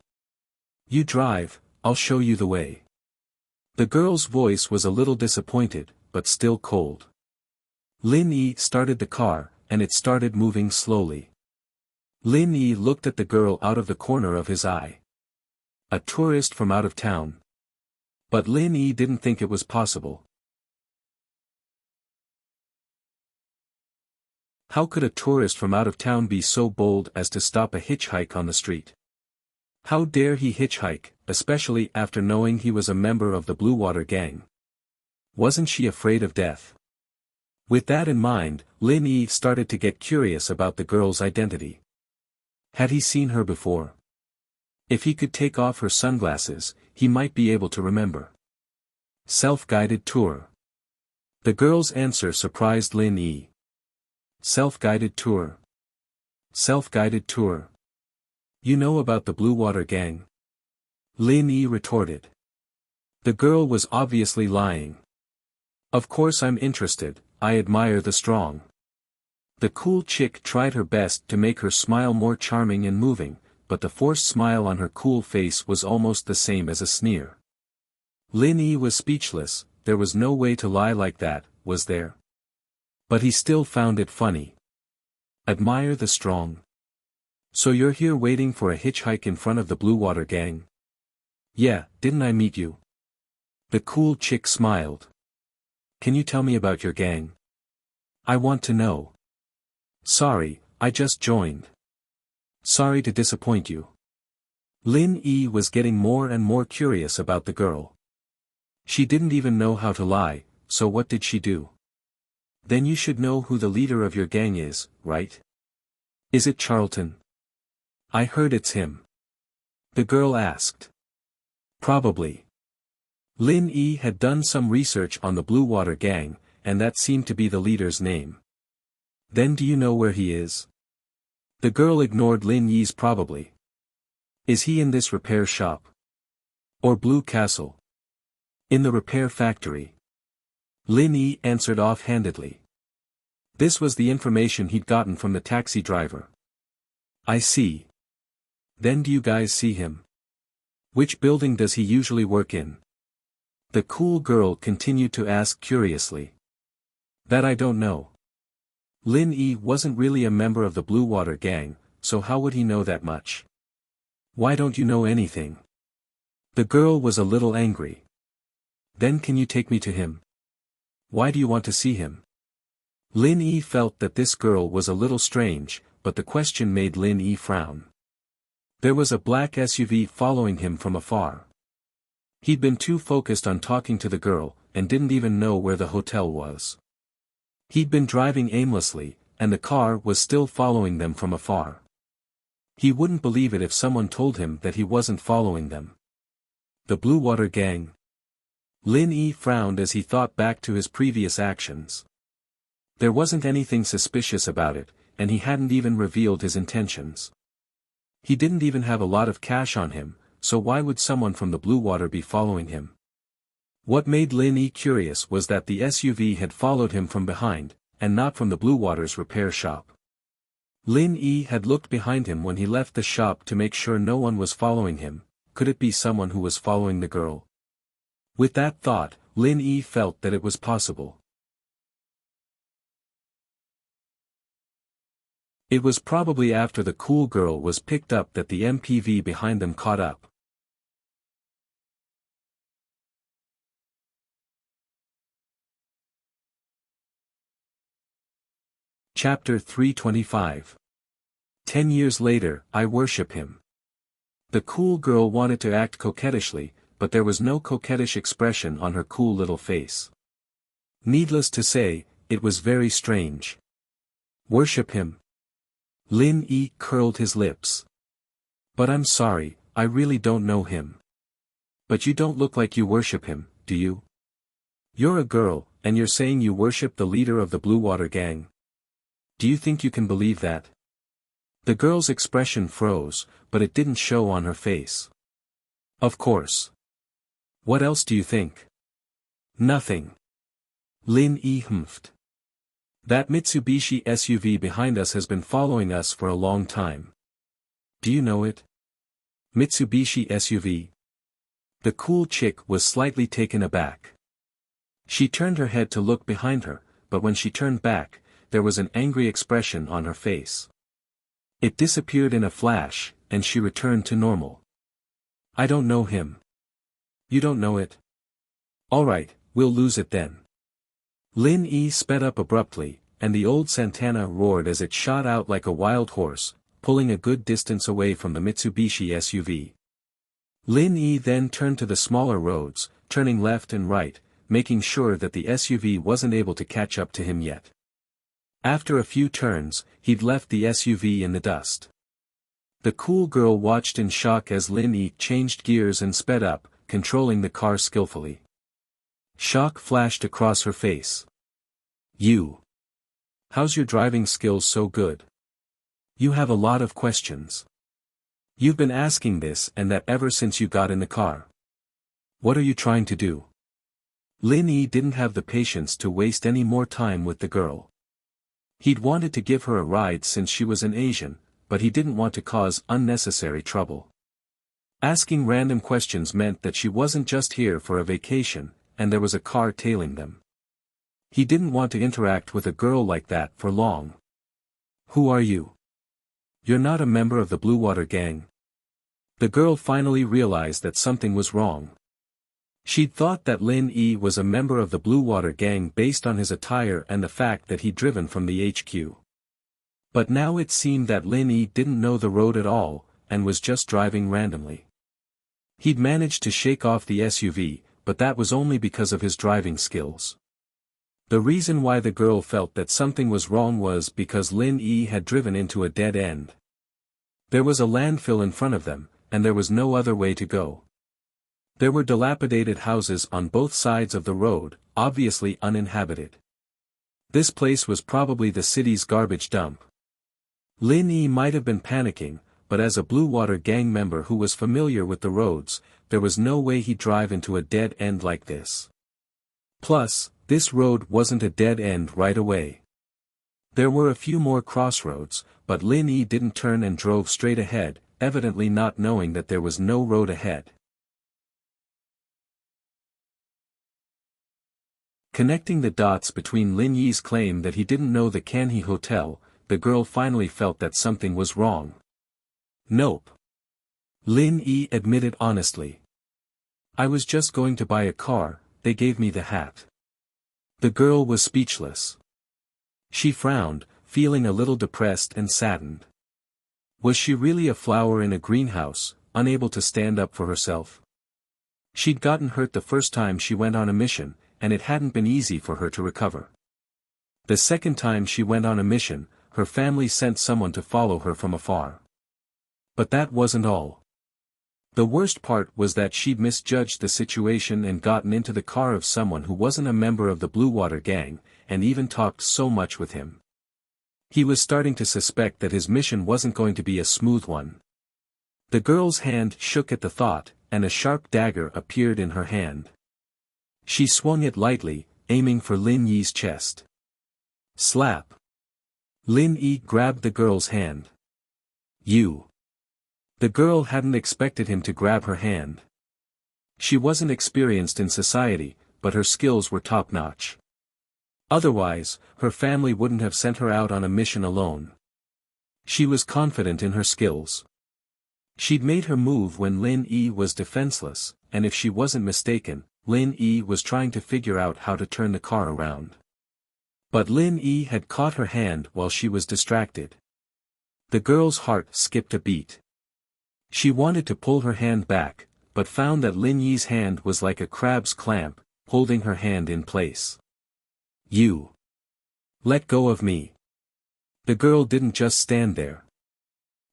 You drive, I'll show you the way." The girl's voice was a little disappointed, but still cold. Lin Yi started the car, and it started moving slowly. Lin Yi looked at the girl out of the corner of his eye. A tourist from out of town. But Lin Yi didn't think it was possible. How could a tourist from out of town be so bold as to stop a hitchhike on the street? How dare he hitchhike, especially after knowing he was a member of the Blue Water Gang? Wasn't she afraid of death? With that in mind, Lin Yi started to get curious about the girl's identity. Had he seen her before? If he could take off her sunglasses, he might be able to remember. Self-guided tour. The girl's answer surprised Lin Yi. Self-guided tour. Self-guided tour. You know about the Blue Water Gang? Lin Yi retorted. The girl was obviously lying. Of course I'm interested, I admire the strong. The cool chick tried her best to make her smile more charming and moving, but the forced smile on her cool face was almost the same as a sneer. Lin Yi was speechless. There was no way to lie like that, was there? But he still found it funny. Admire the strong. So you're here waiting for a hitchhike in front of the Blue Water Gang? Yeah, didn't I meet you? The cool chick smiled. Can you tell me about your gang? I want to know. Sorry, I just joined. Sorry to disappoint you. Lin Yi was getting more and more curious about the girl. She didn't even know how to lie, so what did she do? Then you should know who the leader of your gang is, right? Is it Charlton? I heard it's him. The girl asked. Probably. Lin Yi had done some research on the Blue Water Gang, and that seemed to be the leader's name. Then do you know where he is? The girl ignored Lin Yi's probably. Is he in this repair shop? Or Blue Castle? In the repair factory. Lin Yi answered offhandedly. This was the information he'd gotten from the taxi driver. I see. Then do you guys see him? Which building does he usually work in? The cool girl continued to ask curiously. That I don't know. Lin Yi wasn't really a member of the Blue Water Gang, so how would he know that much? Why don't you know anything? The girl was a little angry. Then can you take me to him? Why do you want to see him? Lin Yi felt that this girl was a little strange, but the question made Lin Yi frown. There was a black SUV following him from afar. He'd been too focused on talking to the girl, and didn't even know where the hotel was. He'd been driving aimlessly, and the car was still following them from afar. He wouldn't believe it if someone told him that he wasn't following them. The Blue Water Gang. Lin Yi frowned as he thought back to his previous actions. There wasn't anything suspicious about it, and he hadn't even revealed his intentions. He didn't even have a lot of cash on him, so why would someone from the Blue Water be following him? What made Lin Yi curious was that the SUV had followed him from behind, and not from the Blue Water's repair shop. Lin Yi had looked behind him when he left the shop to make sure no one was following him. Could it be someone who was following the girl? With that thought, Lin Yi felt that it was possible. It was probably after the cool girl was picked up that the MPV behind them caught up. Chapter 325. 10 years later, I worship him. The cool girl wanted to act coquettishly, but there was no coquettish expression on her cool little face. Needless to say, it was very strange. Worship him? Lin Yi curled his lips. But I'm sorry, I really don't know him. But you don't look like you worship him, do you? You're a girl, and you're saying you worship the leader of the Blue Water Gang. Do you think you can believe that? The girl's expression froze, but it didn't show on her face. Of course. What else do you think? Nothing. Lin Yi humphed. That Mitsubishi SUV behind us has been following us for a long time. Do you know it? Mitsubishi SUV? The cool chick was slightly taken aback. She turned her head to look behind her, but when she turned back, there was an angry expression on her face. It disappeared in a flash, and she returned to normal. I don't know him. You don't know it? Alright, we'll lose it then. Lin Yi sped up abruptly, and the old Santana roared as it shot out like a wild horse, pulling a good distance away from the Mitsubishi SUV. Lin Yi then turned to the smaller roads, turning left and right, making sure that the SUV wasn't able to catch up to him yet. After a few turns, he'd left the SUV in the dust. The cool girl watched in shock as Lin Yi changed gears and sped up, controlling the car skillfully. Shock flashed across her face. You. How's your driving skills so good? You have a lot of questions. You've been asking this and that ever since you got in the car. What are you trying to do? Lin Yi didn't have the patience to waste any more time with the girl. He'd wanted to give her a ride since she was an Asian, but he didn't want to cause unnecessary trouble. Asking random questions meant that she wasn't just here for a vacation, and there was a car tailing them. He didn't want to interact with a girl like that for long. Who are you? You're not a member of the Blue Water Gang. The girl finally realized that something was wrong. She'd thought that Lin Yi was a member of the Blue Water Gang based on his attire and the fact that he'd driven from the HQ. But now it seemed that Lin Yi didn't know the road at all, and was just driving randomly. He'd managed to shake off the SUV, but that was only because of his driving skills. The reason why the girl felt that something was wrong was because Lin Yi had driven into a dead end. There was a landfill in front of them, and there was no other way to go. There were dilapidated houses on both sides of the road, obviously uninhabited. This place was probably the city's garbage dump. Lin Yi might have been panicking, but as a Blue Water Gang member who was familiar with the roads, there was no way he'd drive into a dead end like this. Plus, this road wasn't a dead end right away. There were a few more crossroads, but Lin Yi didn't turn and drove straight ahead, evidently not knowing that there was no road ahead. Connecting the dots between Lin Yi's claim that he didn't know the Kanhee Hotel, the girl finally felt that something was wrong. Nope. Lin Yi admitted honestly. I was just going to buy a car, they gave me the hat. The girl was speechless. She frowned, feeling a little depressed and saddened. Was she really a flower in a greenhouse, unable to stand up for herself? She'd gotten hurt the first time she went on a mission, and it hadn't been easy for her to recover. The second time she went on a mission, her family sent someone to follow her from afar. But that wasn't all. The worst part was that she'd misjudged the situation and gotten into the car of someone who wasn't a member of the Blue Water Gang, and even talked so much with him. He was starting to suspect that his mission wasn't going to be a smooth one. The girl's hand shook at the thought, and a sharp dagger appeared in her hand. She swung it lightly, aiming for Lin Yi's chest. Slap. Lin Yi grabbed the girl's hand. You. The girl hadn't expected him to grab her hand. She wasn't experienced in society, but her skills were top-notch. Otherwise, her family wouldn't have sent her out on a mission alone. She was confident in her skills. She'd made her move when Lin Yi was defenseless, and if she wasn't mistaken, Lin Yi was trying to figure out how to turn the car around. But Lin Yi had caught her hand while she was distracted. The girl's heart skipped a beat. She wanted to pull her hand back, but found that Lin Yi's hand was like a crab's clamp, holding her hand in place. You. Let go of me. The girl didn't just stand there.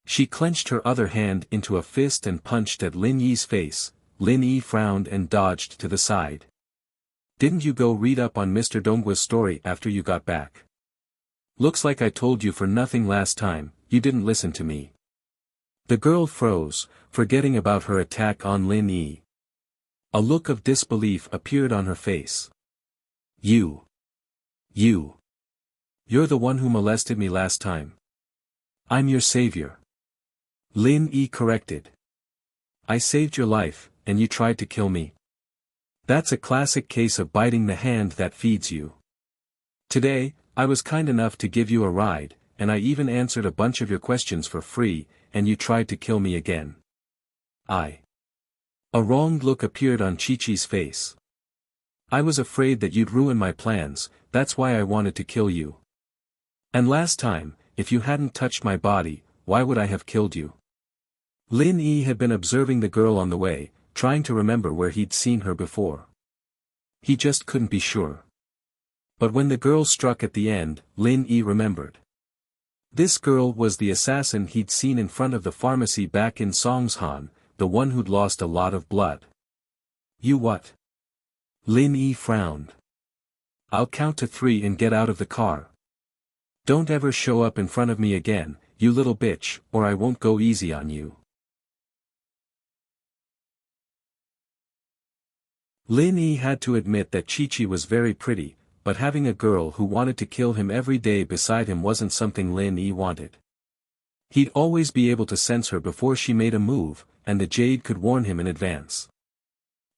She clenched her other hand into a fist and punched at Lin Yi's face. Lin Yi frowned and dodged to the side. Didn't you go read up on Mr. Donggua's story after you got back? Looks like I told you for nothing last time, you didn't listen to me. The girl froze, forgetting about her attack on Lin Yi. A look of disbelief appeared on her face. You. You're the one who molested me last time. I'm your savior. Lin Yi corrected. I saved your life, and you tried to kill me. That's a classic case of biting the hand that feeds you. Today, I was kind enough to give you a ride, and I even answered a bunch of your questions for free, and you tried to kill me again. A wronged look appeared on Chi-Chi's face. I was afraid that you'd ruin my plans, that's why I wanted to kill you. And last time, if you hadn't touched my body, why would I have killed you? Lin Yi had been observing the girl on the way, trying to remember where he'd seen her before. He just couldn't be sure. But when the girl struck at the end, Lin Yi remembered. This girl was the assassin he'd seen in front of the pharmacy back in Songshan, the one who'd lost a lot of blood. You what? Lin Yi frowned. I'll count to 3 and get out of the car. Don't ever show up in front of me again, you little bitch, or I won't go easy on you. Lin Yi had to admit that Chi-Chi was very pretty, but having a girl who wanted to kill him every day beside him wasn't something Lin Yi wanted. He'd always be able to sense her before she made a move, and the jade could warn him in advance.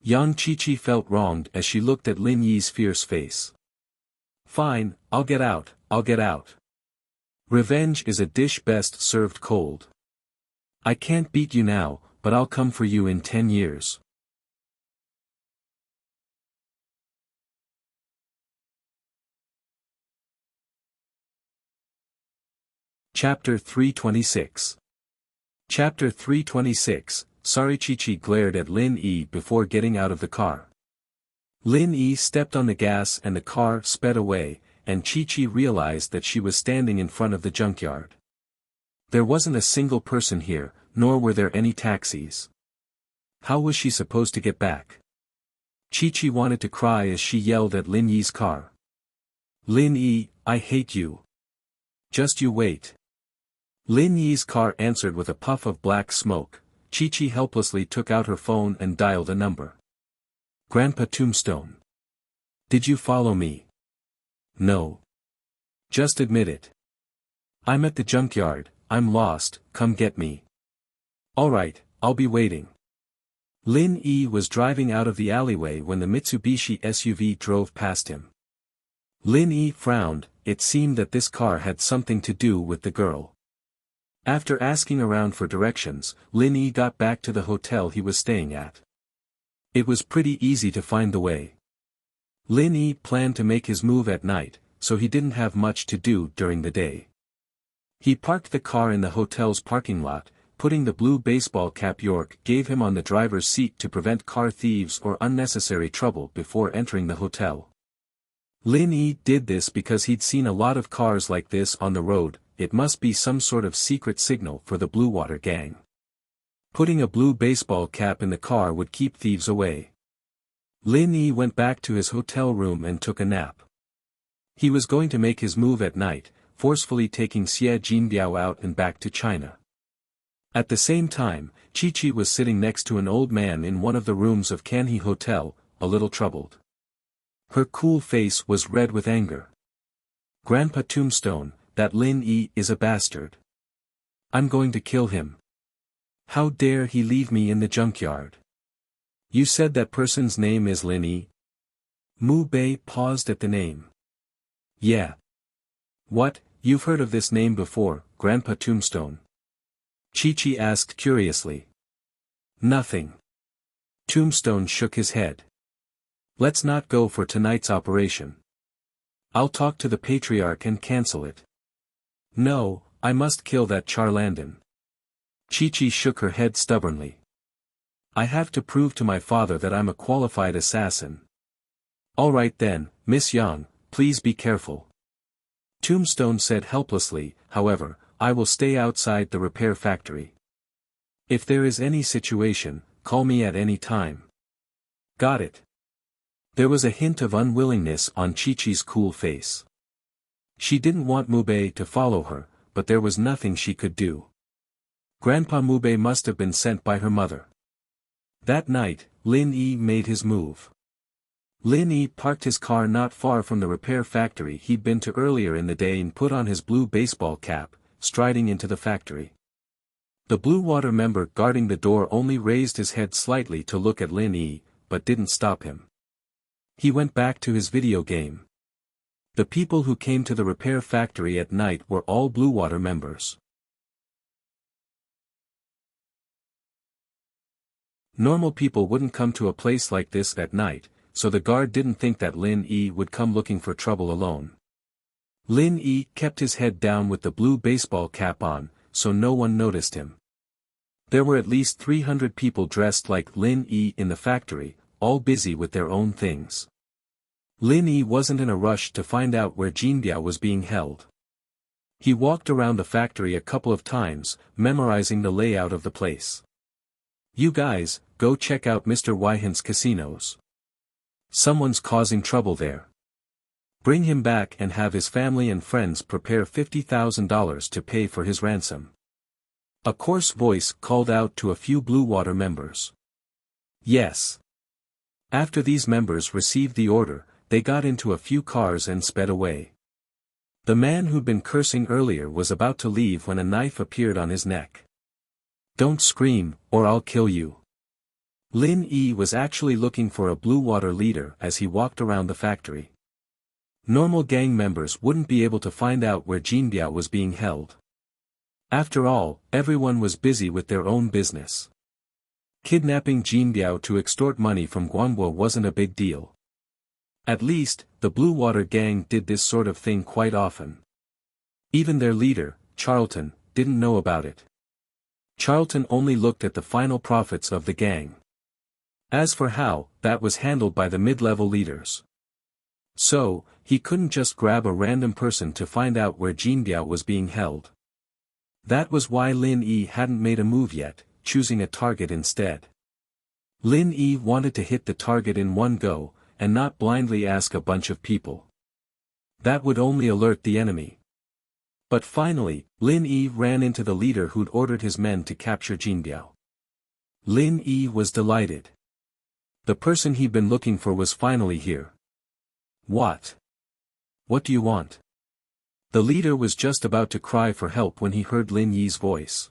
Young Chi-Chi felt wronged as she looked at Lin Yi's fierce face. Fine, I'll get out. Revenge is a dish best served cold. I can't beat you now, but I'll come for you in 10 years. Chapter 326. Chapter 326, Sorry. Chi-Chi glared at Lin Yi before getting out of the car. Lin Yi stepped on the gas and the car sped away, and Chi-Chi realized that she was standing in front of the junkyard. There wasn't a single person here, nor were there any taxis. How was she supposed to get back? Chi-Chi wanted to cry as she yelled at Lin Yi's car. Lin Yi, I hate you. Just you wait. Lin Yi's car answered with a puff of black smoke. Chi-Chi helplessly took out her phone and dialed a number. Grandpa Tombstone. Did you follow me? No. Just admit it. I'm at the junkyard, I'm lost, come get me. Alright, I'll be waiting. Lin Yi was driving out of the alleyway when the Mitsubishi SUV drove past him. Lin Yi frowned, it seemed that this car had something to do with the girl. After asking around for directions, Lin Yi got back to the hotel he was staying at. It was pretty easy to find the way. Lin Yi planned to make his move at night, so he didn't have much to do during the day. He parked the car in the hotel's parking lot, putting the blue baseball cap York gave him on the driver's seat to prevent car thieves or unnecessary trouble before entering the hotel. Lin Yi did this because he'd seen a lot of cars like this on the road. It must be some sort of secret signal for the Blue Water Gang. Putting a blue baseball cap in the car would keep thieves away. Lin Yi went back to his hotel room and took a nap. He was going to make his move at night, forcefully taking Xie Jinbiao out and back to China. At the same time, Chi-Chi was sitting next to an old man in one of the rooms of Canhe Hotel, a little troubled. Her cool face was red with anger. Grandpa Tombstone, that Lin Yi is a bastard. I'm going to kill him. How dare he leave me in the junkyard? You said that person's name is Lin Yi? Mu Bei paused at the name. Yeah. What, you've heard of this name before, Grandpa Tombstone? Chi-Chi asked curiously. Nothing. Tombstone shook his head. Let's not go for tonight's operation. I'll talk to the patriarch and cancel it. No, I must kill that Charlandan. Chi-Chi shook her head stubbornly. I have to prove to my father that I'm a qualified assassin. All right then, Miss Yang, please be careful. Tombstone said helplessly, however, I will stay outside the repair factory. If there is any situation, call me at any time. Got it. There was a hint of unwillingness on Chi-Chi's cool face. She didn't want Mu Bei to follow her, but there was nothing she could do. Grandpa Mu Bei must have been sent by her mother. That night, Lin Yi made his move. Lin Yi parked his car not far from the repair factory he'd been to earlier in the day and put on his blue baseball cap, striding into the factory. The Blue Water member guarding the door only raised his head slightly to look at Lin Yi, but didn't stop him. He went back to his video game. The people who came to the repair factory at night were all Blue Water members. Normal people wouldn't come to a place like this at night, so the guard didn't think that Lin Yi would come looking for trouble alone. Lin Yi kept his head down with the blue baseball cap on, so no one noticed him. There were at least 300 people dressed like Lin Yi in the factory, all busy with their own things. Lin Yi wasn't in a rush to find out where Jinbiao was being held. He walked around the factory a couple of times, memorizing the layout of the place. You guys, go check out Mr. Wyhan's casinos. Someone's causing trouble there. Bring him back and have his family and friends prepare $50,000 to pay for his ransom. A coarse voice called out to a few Blue Water members. Yes. After these members received the order, they got into a few cars and sped away. The man who'd been cursing earlier was about to leave when a knife appeared on his neck. Don't scream, or I'll kill you. Lin Yi was actually looking for a Blue Water leader as he walked around the factory. Normal gang members wouldn't be able to find out where Jinbiao was being held. After all, everyone was busy with their own business. Kidnapping Jinbiao to extort money from Guanbo wasn't a big deal. At least, the Blue Water gang did this sort of thing quite often. Even their leader, Charlton, didn't know about it. Charlton only looked at the final profits of the gang. As for how, that was handled by the mid-level leaders. So, he couldn't just grab a random person to find out where Jinbiao was being held. That was why Lin Yi hadn't made a move yet, choosing a target instead. Lin Yi wanted to hit the target in one go, and not blindly ask a bunch of people. That would only alert the enemy. But finally, Lin Yi ran into the leader who'd ordered his men to capture Jinbiao. Lin Yi was delighted. The person he'd been looking for was finally here. What? What do you want? The leader was just about to cry for help when he heard Lin Yi's voice.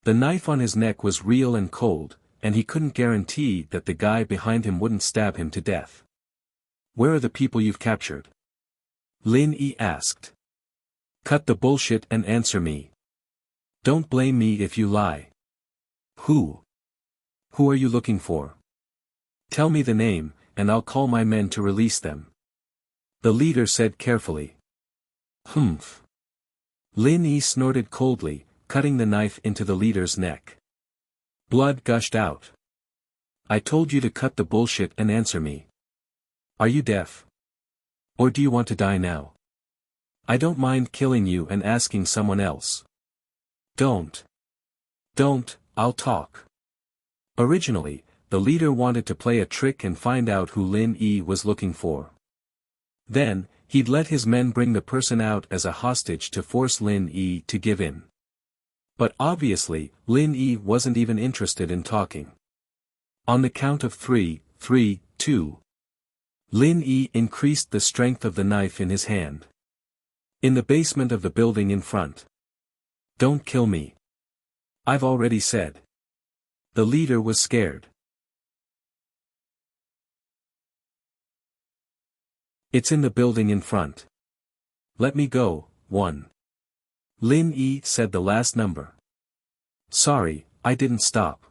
The knife on his neck was real and cold, and he couldn't guarantee that the guy behind him wouldn't stab him to death. Where are the people you've captured? Lin Yi asked. Cut the bullshit and answer me. Don't blame me if you lie. Who? Who are you looking for? Tell me the name, and I'll call my men to release them. The leader said carefully. Humph. Lin Yi snorted coldly, cutting the knife into the leader's neck. Blood gushed out. I told you to cut the bullshit and answer me. Are you deaf? Or do you want to die now? I don't mind killing you and asking someone else. Don't. Don't, I'll talk. Originally, the leader wanted to play a trick and find out who Lin Yi was looking for. Then, he'd let his men bring the person out as a hostage to force Lin Yi to give in. But obviously, Lin Yi wasn't even interested in talking. On the count of 3, 3, 2. Lin Yi increased the strength of the knife in his hand. In the basement of the building in front. Don't kill me. I've already said. The leader was scared. It's in the building in front. Let me go. 1. Lin Yi said the last number. Sorry, I didn't stop.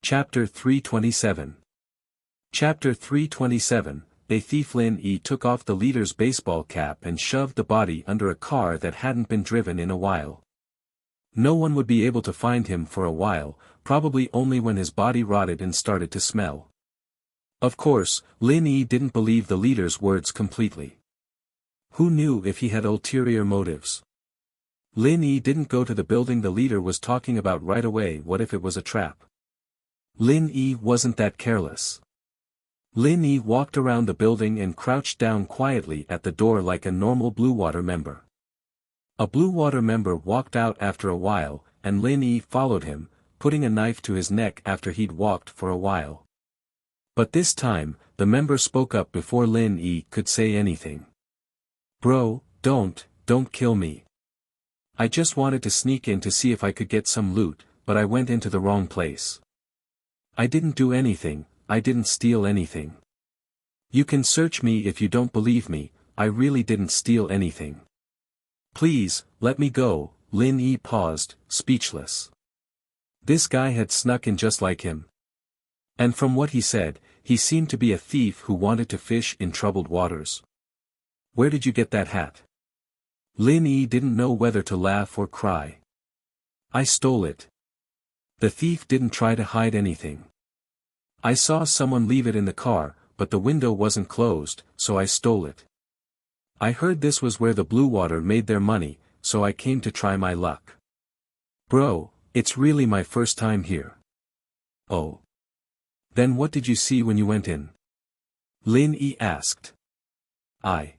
Chapter 327. Chapter 327, A thief. Lin Yi took off the leader's baseball cap and shoved the body under a car that hadn't been driven in a while. No one would be able to find him for a while, probably only when his body rotted and started to smell. Of course, Lin Yi didn't believe the leader's words completely. Who knew if he had ulterior motives? Lin Yi didn't go to the building the leader was talking about right away. What if it was a trap? Lin Yi wasn't that careless. Lin Yi walked around the building and crouched down quietly at the door like a normal Blue Water member. A Blue Water member walked out after a while, and Lin Yi followed him, putting a knife to his neck after he'd walked for a while. But this time, the member spoke up before Lin Yi could say anything. Bro, don't kill me. I just wanted to sneak in to see if I could get some loot, but I went into the wrong place. I didn't do anything, I didn't steal anything. You can search me if you don't believe me, I really didn't steal anything. Please, let me go. Lin Yi paused, speechless. This guy had snuck in just like him. And from what he said, he seemed to be a thief who wanted to fish in troubled waters. Where did you get that hat? Lin Yi didn't know whether to laugh or cry. I stole it. The thief didn't try to hide anything. I saw someone leave it in the car, but the window wasn't closed, so I stole it. I heard this was where the Blue Water made their money, so I came to try my luck. Bro, it's really my first time here. Oh. Then what did you see when you went in? Lin Yi asked. I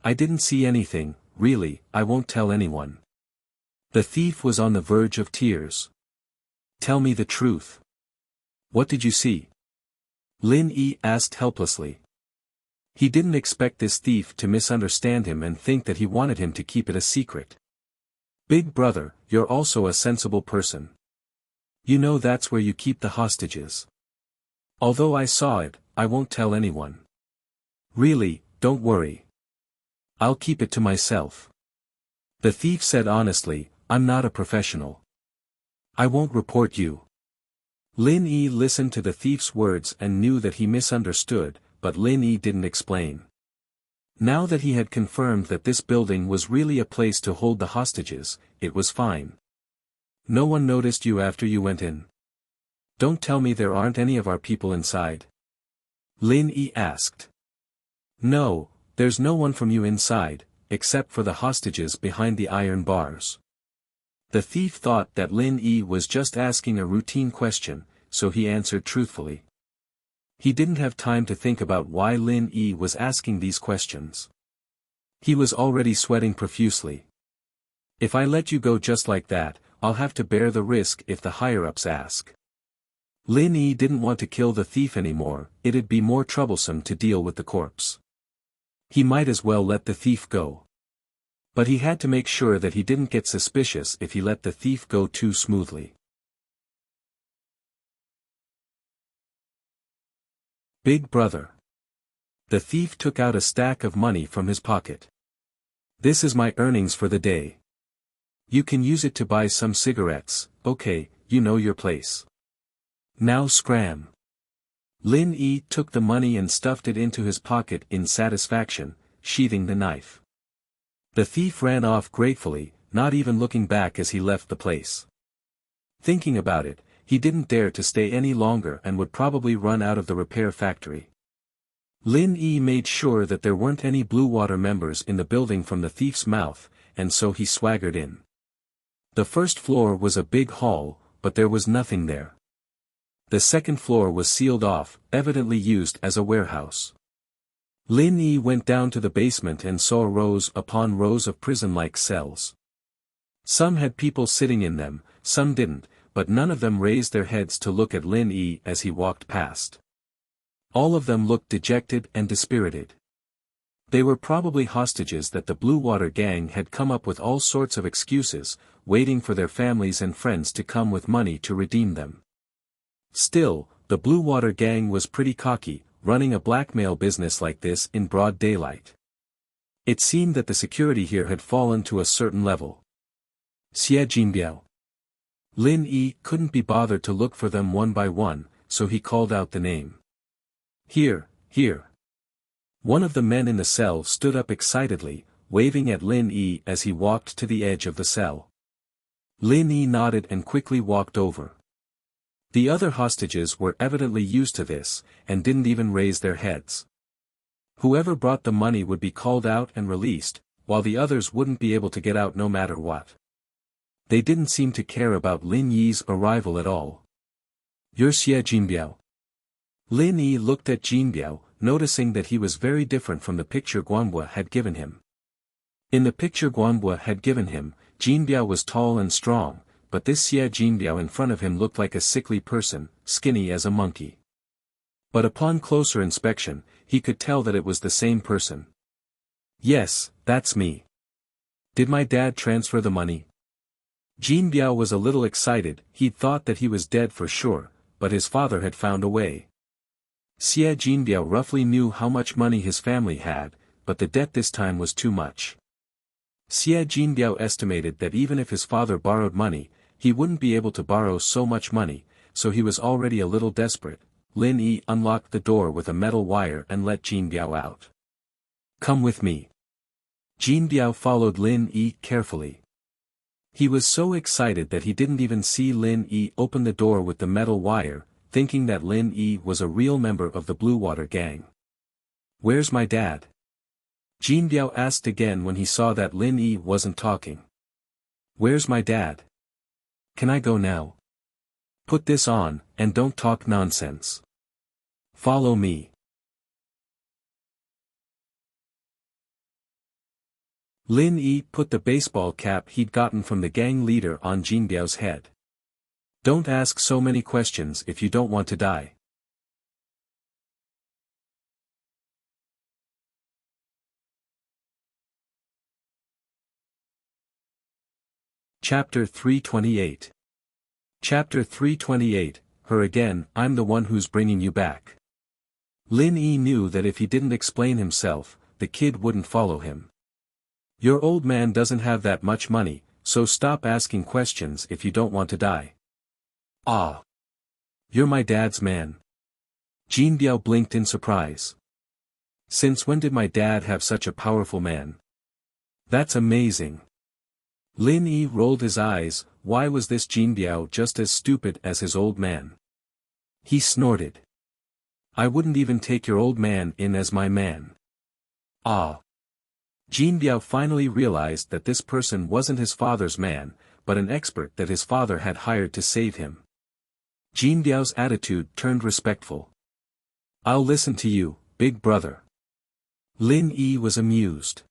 didn't see anything, really, I won't tell anyone. The thief was on the verge of tears. Tell me the truth. What did you see? Lin Yi asked helplessly. He didn't expect this thief to misunderstand him and think that he wanted him to keep it a secret. Big brother, you're also a sensible person. You know that's where you keep the hostages. Although I saw it, I won't tell anyone. Really, don't worry. I'll keep it to myself. The thief said honestly, I'm not a professional. I won't report you. Lin Yi listened to the thief's words and knew that he misunderstood, but Lin Yi didn't explain. Now that he had confirmed that this building was really a place to hold the hostages, it was fine. No one noticed you after you went in. Don't tell me there aren't any of our people inside. Lin Yi asked. No, there's no one from you inside, except for the hostages behind the iron bars. The thief thought that Lin Yi was just asking a routine question, so he answered truthfully. He didn't have time to think about why Lin Yi was asking these questions. He was already sweating profusely. If I let you go just like that, I'll have to bear the risk if the higher-ups ask. Lin Yi didn't want to kill the thief anymore, it'd be more troublesome to deal with the corpse. He might as well let the thief go. But he had to make sure that he didn't get suspicious if he let the thief go too smoothly. Big brother. The thief took out a stack of money from his pocket. This is my earnings for the day. You can use it to buy some cigarettes, okay, you know your place. Now scram. Lin Yi took the money and stuffed it into his pocket in satisfaction, sheathing the knife. The thief ran off gratefully, not even looking back as he left the place. Thinking about it, he didn't dare to stay any longer and would probably run out of the repair factory. Lin Yi made sure that there weren't any Blue Water members in the building from the thief's mouth, and so he swaggered in. The first floor was a big hall, but there was nothing there. The second floor was sealed off, evidently used as a warehouse. Lin Yi went down to the basement and saw rows upon rows of prison-like cells. Some had people sitting in them, some didn't, but none of them raised their heads to look at Lin Yi as he walked past. All of them looked dejected and dispirited. They were probably hostages that the Blue Water Gang had come up with all sorts of excuses, waiting for their families and friends to come with money to redeem them. Still, the Blue Water Gang was pretty cocky, running a blackmail business like this in broad daylight. It seemed that the security here had fallen to a certain level. Xie Jinbiao. Lin Yi couldn't be bothered to look for them one by one, so he called out the name. Here, here. One of the men in the cell stood up excitedly, waving at Lin Yi as he walked to the edge of the cell. Lin Yi nodded and quickly walked over. The other hostages were evidently used to this, and didn't even raise their heads. Whoever brought the money would be called out and released, while the others wouldn't be able to get out no matter what. They didn't seem to care about Lin Yi's arrival at all. You're Xie Jinbiao. Lin Yi looked at Jinbiao, noticing that he was very different from the picture Guanhua had given him. In the picture Guanhua had given him, Jinbiao was tall and strong, but this Xie Jinbiao in front of him looked like a sickly person, skinny as a monkey. But upon closer inspection, he could tell that it was the same person. Yes, that's me. Did my dad transfer the money? Jinbiao was a little excited. He'd thought that he was dead for sure, but his father had found a way. Xie Jinbiao roughly knew how much money his family had, but the debt this time was too much. Xie Jinbiao estimated that even if his father borrowed money, he wouldn't be able to borrow so much money, so he was already a little desperate. Lin Yi unlocked the door with a metal wire and let Jinbiao out. Come with me. Jinbiao followed Lin Yi carefully. He was so excited that he didn't even see Lin Yi open the door with the metal wire, thinking that Lin Yi was a real member of the Blue Water Gang. Where's my dad? Jinbiao asked again when he saw that Lin Yi wasn't talking. Where's my dad? Can I go now? Put this on, and don't talk nonsense. Follow me. Lin Yi put the baseball cap he'd gotten from the gang leader on Jinbiao's head. Don't ask so many questions if you don't want to die. Chapter 328. Chapter 328, Her again, I'm the one who's bringing you back. Lin Yi knew that if he didn't explain himself, the kid wouldn't follow him. Your old man doesn't have that much money, so stop asking questions if you don't want to die. Ah. You're my dad's man. Jinbiao blinked in surprise. Since when did my dad have such a powerful man? That's amazing. Lin Yi rolled his eyes. Why was this Jinbiao just as stupid as his old man? He snorted. I wouldn't even take your old man in as my man. Ah. Jinbiao finally realized that this person wasn't his father's man, but an expert that his father had hired to save him. Jinbiao's attitude turned respectful. I'll listen to you, big brother. Lin Yi was amused.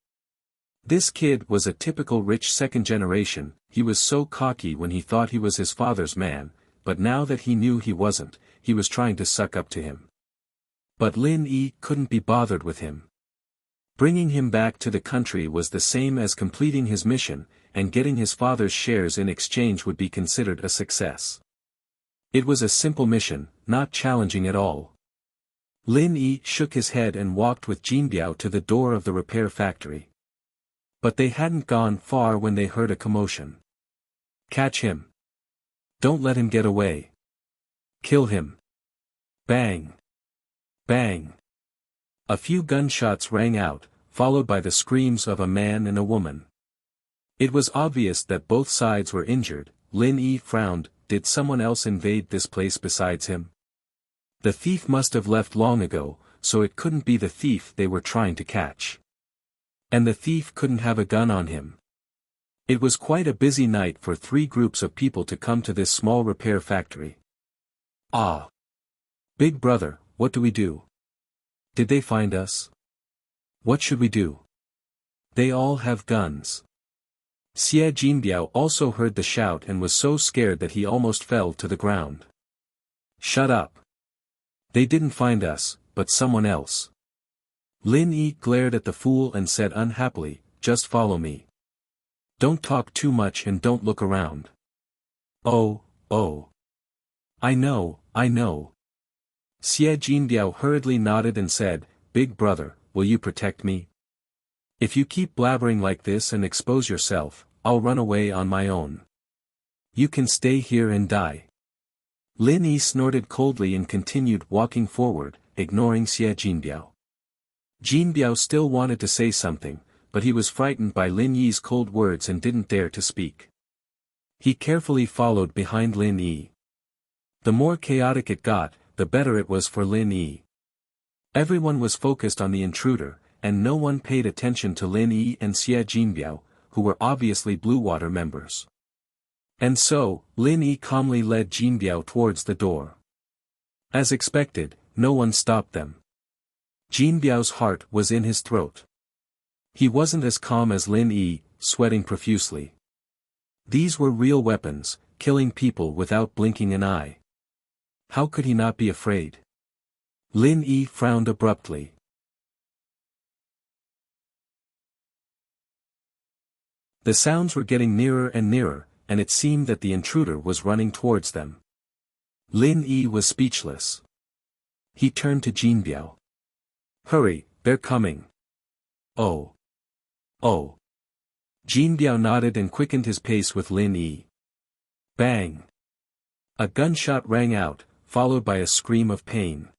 This kid was a typical rich second generation. He was so cocky when he thought he was his father's man, but now that he knew he wasn't, he was trying to suck up to him. But Lin Yi couldn't be bothered with him. Bringing him back to the country was the same as completing his mission, and getting his father's shares in exchange would be considered a success. It was a simple mission, not challenging at all. Lin Yi shook his head and walked with Jinbiao to the door of the repair factory. But they hadn't gone far when they heard a commotion. Catch him. Don't let him get away. Kill him. Bang. Bang. A few gunshots rang out, followed by the screams of a man and a woman. It was obvious that both sides were injured. Lin Yi frowned. Did someone else invade this place besides him? The thief must have left long ago, so it couldn't be the thief they were trying to catch. And the thief couldn't have a gun on him. It was quite a busy night for 3 groups of people to come to this small repair factory. Ah! Big brother, what do we do? Did they find us? What should we do? They all have guns. Xie Jinbiao also heard the shout and was so scared that he almost fell to the ground. Shut up. They didn't find us, but someone else. Lin Yi glared at the fool and said unhappily, just follow me. Don't talk too much and don't look around. Oh. I know. Xie Jinbiao hurriedly nodded and said, Big brother, will you protect me? If you keep blabbering like this and expose yourself, I'll run away on my own. You can stay here and die. Lin Yi snorted coldly and continued walking forward, ignoring Xie Jinbiao. Jinbiao still wanted to say something, but he was frightened by Lin Yi's cold words and didn't dare to speak. He carefully followed behind Lin Yi. The more chaotic it got, the better it was for Lin Yi. Everyone was focused on the intruder, and no one paid attention to Lin Yi and Xie Jinbiao, who were obviously Blue Water members. And so, Lin Yi calmly led Jinbiao towards the door. As expected, no one stopped them. Jinbiao's heart was in his throat. He wasn't as calm as Lin Yi, sweating profusely. These were real weapons, killing people without blinking an eye. How could he not be afraid? Lin Yi frowned abruptly. The sounds were getting nearer and nearer, and it seemed that the intruder was running towards them. Lin Yi was speechless. He turned to Jinbiao. Hurry, they're coming. Oh. Jinbiao nodded and quickened his pace with Lin Yi. Bang! A gunshot rang out, followed by a scream of pain.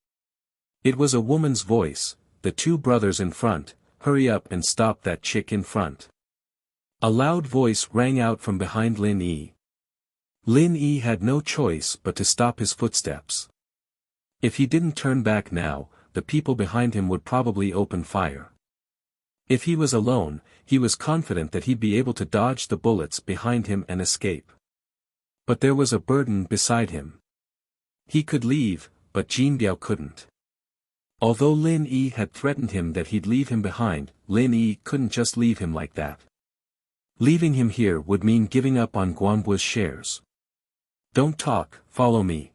It was a woman's voice, the two brothers in front, hurry up and stop that chick in front. A loud voice rang out from behind Lin Yi. Lin Yi had no choice but to stop his footsteps. If he didn't turn back now, the people behind him would probably open fire. If he was alone, he was confident that he'd be able to dodge the bullets behind him and escape. But there was a burden beside him. He could leave, but Jinbiao couldn't. Although Lin Yi had threatened him that he'd leave him behind, Lin Yi couldn't just leave him like that. Leaving him here would mean giving up on Guanbu's shares. Don't talk, follow me.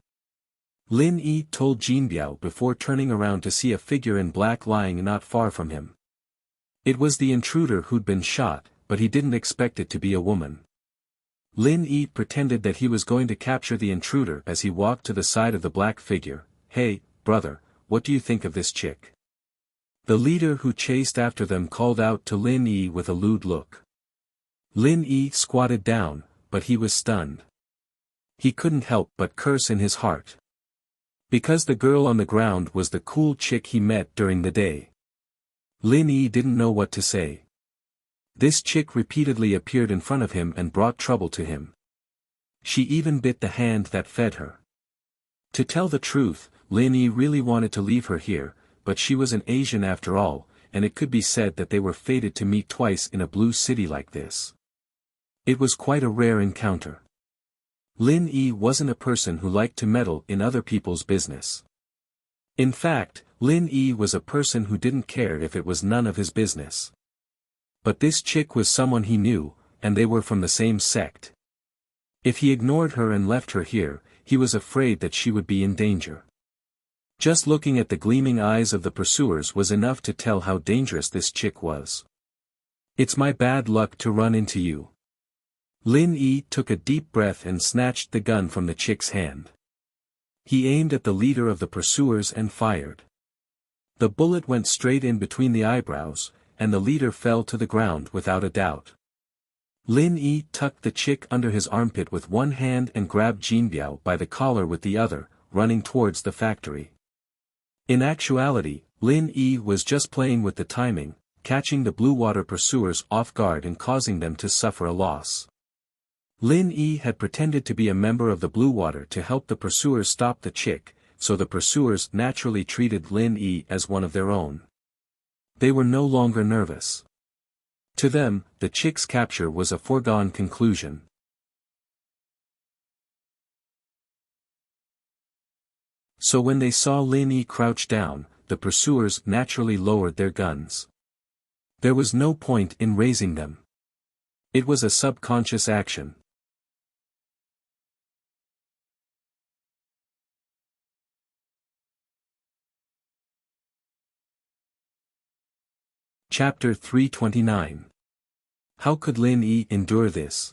Lin Yi told Jinbiao before turning around to see a figure in black lying not far from him. It was the intruder who'd been shot, but he didn't expect it to be a woman. Lin Yi pretended that he was going to capture the intruder as he walked to the side of the black figure. Hey, brother, what do you think of this chick? The leader who chased after them called out to Lin Yi with a lewd look. Lin Yi squatted down, but he was stunned. He couldn't help but curse in his heart. Because the girl on the ground was the cool chick he met during the day. Lin Yi didn't know what to say. This chick repeatedly appeared in front of him and brought trouble to him. She even bit the hand that fed her. To tell the truth, Lin Yi really wanted to leave her here, but she was an Asian after all, and it could be said that they were fated to meet twice in a blue city like this. It was quite a rare encounter. Lin Yi wasn't a person who liked to meddle in other people's business. In fact, Lin Yi was a person who didn't care if it was none of his business. But this chick was someone he knew, and they were from the same sect. If he ignored her and left her here, he was afraid that she would be in danger. Just looking at the gleaming eyes of the pursuers was enough to tell how dangerous this chick was. It's my bad luck to run into you. Lin Yi took a deep breath and snatched the gun from the chick's hand. He aimed at the leader of the pursuers and fired. The bullet went straight in between the eyebrows, and the leader fell to the ground without a doubt. Lin Yi tucked the chick under his armpit with one hand and grabbed Jinbiao by the collar with the other, running towards the factory. In actuality, Lin Yi was just playing with the timing, catching the Blue Water pursuers off guard and causing them to suffer a loss. Lin Yi had pretended to be a member of the Blue Water to help the pursuers stop the chick, so the pursuers naturally treated Lin Yi as one of their own. They were no longer nervous. To them, the chick's capture was a foregone conclusion. So when they saw Lin Yi crouch down, the pursuers naturally lowered their guns. There was no point in raising them. It was a subconscious action. Chapter 329. How could Lin Yi endure this?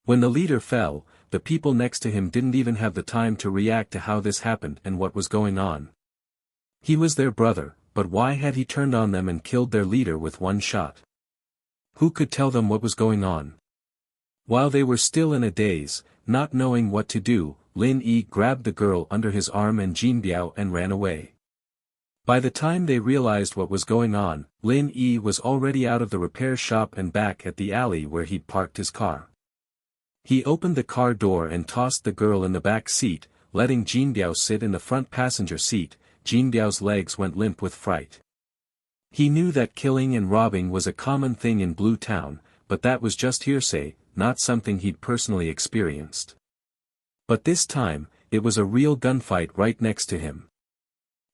When the leader fell, the people next to him didn't even have the time to react to how this happened and what was going on. He was their brother, but why had he turned on them and killed their leader with one shot? Who could tell them what was going on? While they were still in a daze, not knowing what to do, Lin Yi grabbed the girl under his arm and Jin Biao and ran away. By the time they realized what was going on, Lin Yi was already out of the repair shop and back at the alley where he'd parked his car. He opened the car door and tossed the girl in the back seat, letting Jin Biao sit in the front passenger seat. Jin Biao's legs went limp with fright. He knew that killing and robbing was a common thing in Blue Town, but that was just hearsay, not something he'd personally experienced. But this time, it was a real gunfight right next to him.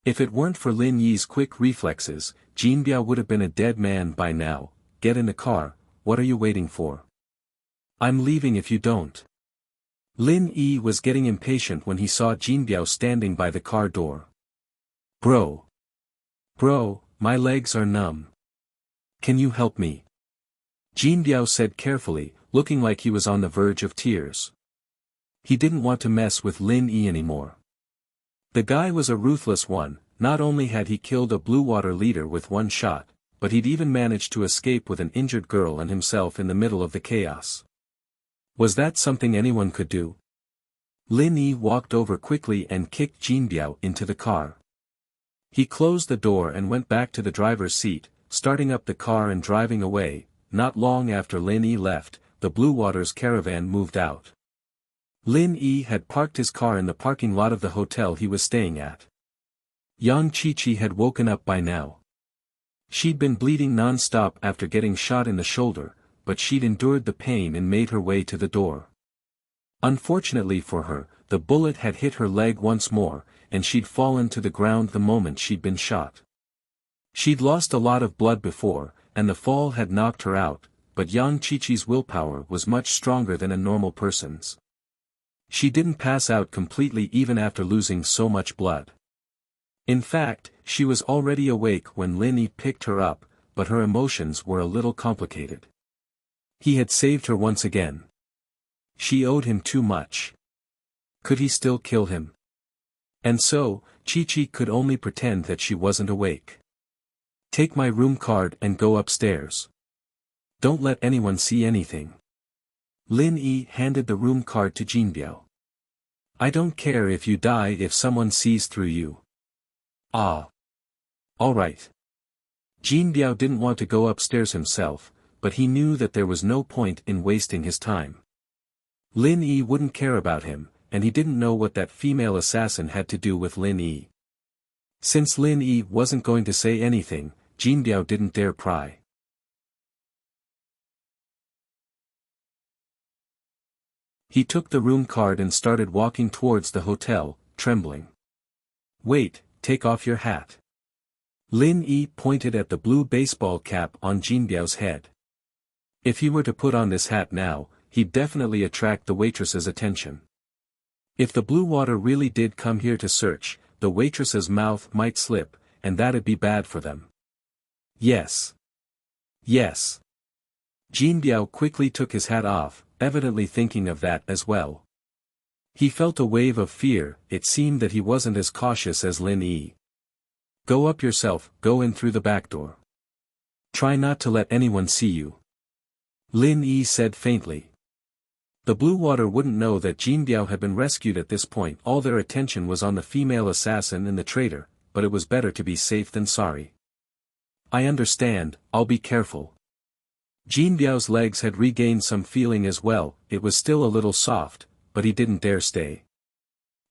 If it weren't for Lin Yi's quick reflexes, Jin Biao would have been a dead man by now. Get in the car, what are you waiting for? I'm leaving if you don't. Lin Yi was getting impatient when he saw Jin Biao standing by the car door. Bro, my legs are numb. Can you help me? Jin Biao said carefully, looking like he was on the verge of tears. He didn't want to mess with Lin Yi anymore. The guy was a ruthless one. Not only had he killed a Blue Water leader with one shot, but he'd even managed to escape with an injured girl and himself in the middle of the chaos. Was that something anyone could do? Lin Yi walked over quickly and kicked Jin Biao into the car. He closed the door and went back to the driver's seat, starting up the car and driving away. Not long after Lin Yi left, the Blue Water's caravan moved out. Lin Yi had parked his car in the parking lot of the hotel he was staying at. Yang Qiqi had woken up by now. She'd been bleeding non-stop after getting shot in the shoulder, but she'd endured the pain and made her way to the door. Unfortunately for her, the bullet had hit her leg once more, and she'd fallen to the ground the moment she'd been shot. She'd lost a lot of blood before, and the fall had knocked her out, but Yang Qiqi's willpower was much stronger than a normal person's. She didn't pass out completely even after losing so much blood. In fact, she was already awake when Lin Yi picked her up, but her emotions were a little complicated. He had saved her once again. She owed him too much. Could he still kill him? And so, Qiqi could only pretend that she wasn't awake. Take my room card and go upstairs. Don't let anyone see anything. Lin Yi handed the room card to Jin Biao. I don't care if you die if someone sees through you. Ah. Alright. Jin Biao didn't want to go upstairs himself, but he knew that there was no point in wasting his time. Lin Yi wouldn't care about him, and he didn't know what that female assassin had to do with Lin Yi. Since Lin Yi wasn't going to say anything, Jin Biao didn't dare pry. He took the room card and started walking towards the hotel, trembling. Wait, take off your hat. Lin Yi pointed at the blue baseball cap on Jin Biao's head. If he were to put on this hat now, he'd definitely attract the waitress's attention. If the Blue Water really did come here to search, the waitress's mouth might slip, and that'd be bad for them. Yes. Yes. Jin Biao quickly took his hat off, evidently thinking of that as well. He felt a wave of fear. It seemed that he wasn't as cautious as Lin Yi. Go up yourself, go in through the back door. Try not to let anyone see you. Lin Yi said faintly. The Blue Water wouldn't know that Jin Biao had been rescued at this point. All their attention was on the female assassin and the traitor, but it was better to be safe than sorry. I understand, I'll be careful. Jin Biao's legs had regained some feeling as well. It was still a little soft, but he didn't dare stay.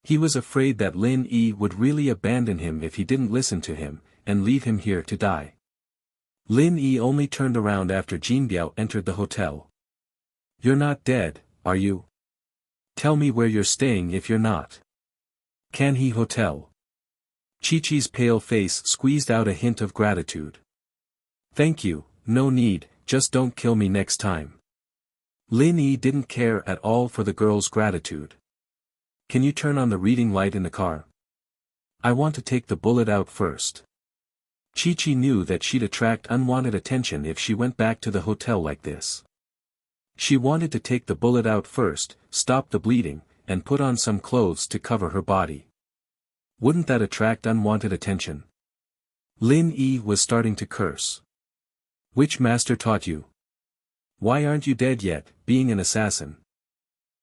He was afraid that Lin Yi would really abandon him if he didn't listen to him, and leave him here to die. Lin Yi only turned around after Jin Biao entered the hotel. You're not dead, are you? Tell me where you're staying if you're not. Can he hotel? Qiqi's pale face squeezed out a hint of gratitude. Thank you, no need, just don't kill me next time. Lin Yi didn't care at all for the girl's gratitude. Can you turn on the reading light in the car? I want to take the bullet out first. Chi-Chi knew that she'd attract unwanted attention if she went back to the hotel like this. She wanted to take the bullet out first, stop the bleeding, and put on some clothes to cover her body. Wouldn't that attract unwanted attention? Lin Yi was starting to curse. Which master taught you? Why aren't you dead yet, being an assassin?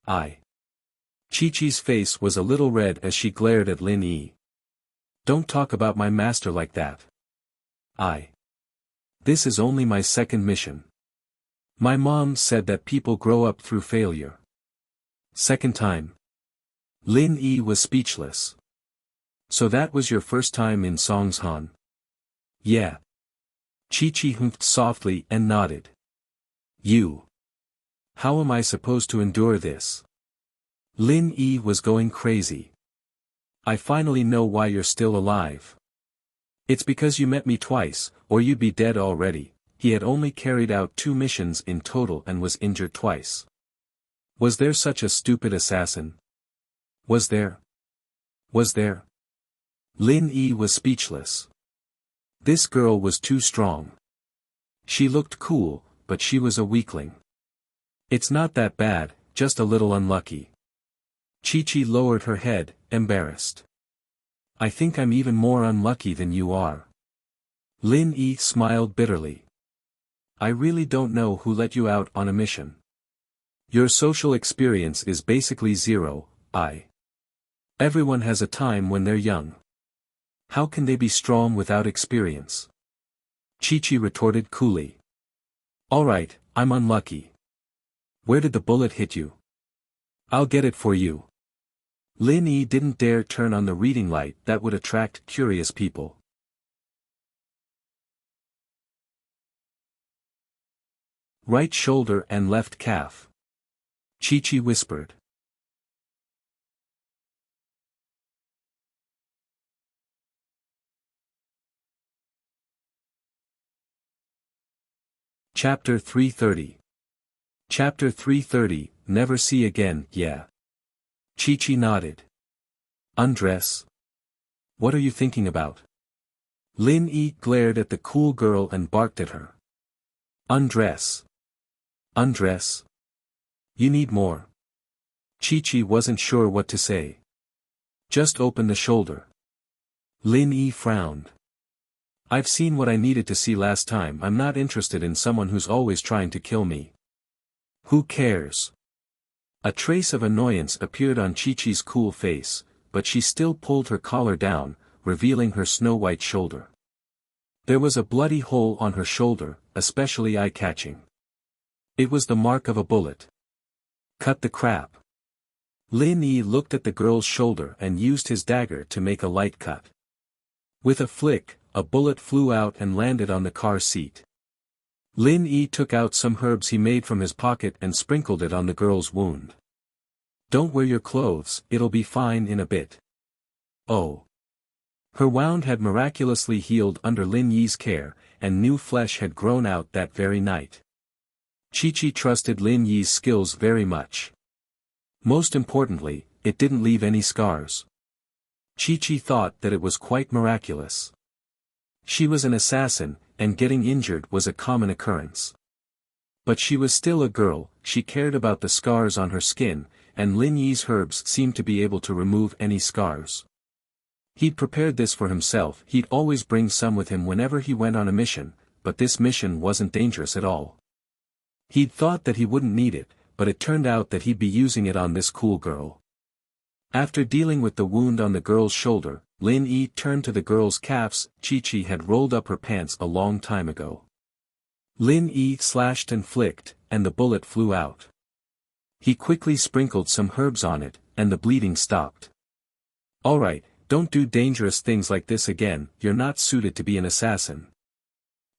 Chi-Chi's face was a little red as she glared at Lin Yi. Don't talk about my master like that. This is only my second mission. My mom said that people grow up through failure. Second time. Lin Yi was speechless. So that was your first time in Songshan? Yeah. Chi-Chi humphed softly and nodded. You. How am I supposed to endure this? Lin Yi was going crazy. I finally know why you're still alive. It's because you met me twice, or you'd be dead already. He had only carried out 2 missions in total and was injured twice. Was there such a stupid assassin? Was there? Lin Yi was speechless. This girl was too strong. She looked cool, but she was a weakling. It's not that bad, just a little unlucky. Chi-Chi lowered her head, embarrassed. I think I'm even more unlucky than you are. Lin Yi smiled bitterly. I really don't know who let you out on a mission. Your social experience is basically 0. Everyone has a time when they're young. How can they be strong without experience? Chi-Chi retorted coolly. Alright, I'm unlucky. Where did the bullet hit you? I'll get it for you. Lin Yi didn't dare turn on the reading light that would attract curious people. Right shoulder and left calf. Chi-Chi whispered. Chapter 330. Chapter 330, Never See Again, yeah. Chi-Chi nodded. Undress? What are you thinking about? Lin Yi glared at the cool girl and barked at her. Undress. Undress? You need more. Chi-Chi wasn't sure what to say. Just open the shoulder. Lin Yi frowned. I've seen what I needed to see last time. I'm not interested in someone who's always trying to kill me. Who cares? A trace of annoyance appeared on Chi-Chi's cool face, but she still pulled her collar down, revealing her snow-white shoulder. There was a bloody hole on her shoulder, especially eye-catching. It was the mark of a bullet. Cut the crap. Lin Yi looked at the girl's shoulder and used his dagger to make a light cut. With a flick, a bullet flew out and landed on the car seat. Lin Yi took out some herbs he made from his pocket and sprinkled it on the girl's wound. Don't wear your clothes, it'll be fine in a bit. Oh. Her wound had miraculously healed under Lin Yi's care, and new flesh had grown out that very night. Chi-Chi trusted Lin Yi's skills very much. Most importantly, it didn't leave any scars. Chi-Chi thought that it was quite miraculous. She was an assassin, and getting injured was a common occurrence. But she was still a girl, she cared about the scars on her skin, and Lin Yi's herbs seemed to be able to remove any scars. He'd prepared this for himself. He'd always bring some with him whenever he went on a mission, but this mission wasn't dangerous at all. He'd thought that he wouldn't need it, but it turned out that he'd be using it on this cool girl. After dealing with the wound on the girl's shoulder, Lin Yi turned to the girl's calves. Chi-Chi had rolled up her pants a long time ago. Lin Yi slashed and flicked, and the bullet flew out. He quickly sprinkled some herbs on it, and the bleeding stopped. Alright, don't do dangerous things like this again. You're not suited to be an assassin.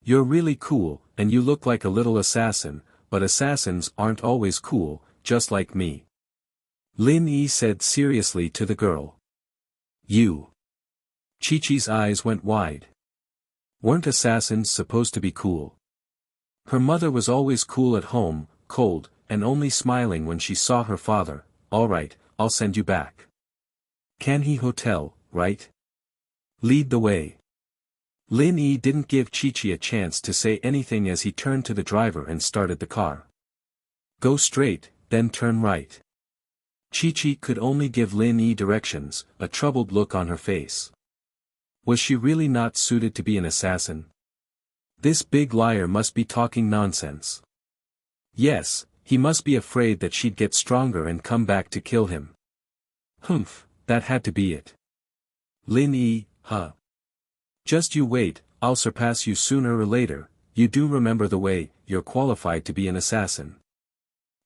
You're really cool, and you look like a little assassin, but assassins aren't always cool, just like me. Lin Yi said seriously to the girl. You. Chi-Chi's eyes went wide. Weren't assassins supposed to be cool? Her mother was always cool at home, cold, and only smiling when she saw her father. "All right, I'll send you back. Kanhee Hotel, right? Lead the way." Lin Yi didn't give Chi-Chi a chance to say anything as he turned to the driver and started the car. "Go straight, then turn right." Chi-Chi could only give Lin Yi directions, a troubled look on her face. Was she really not suited to be an assassin? This big liar must be talking nonsense. Yes, he must be afraid that she'd get stronger and come back to kill him. Humph, that had to be it. Lin Yi, huh? Just you wait, I'll surpass you sooner or later. You do remember the way, you're qualified to be an assassin.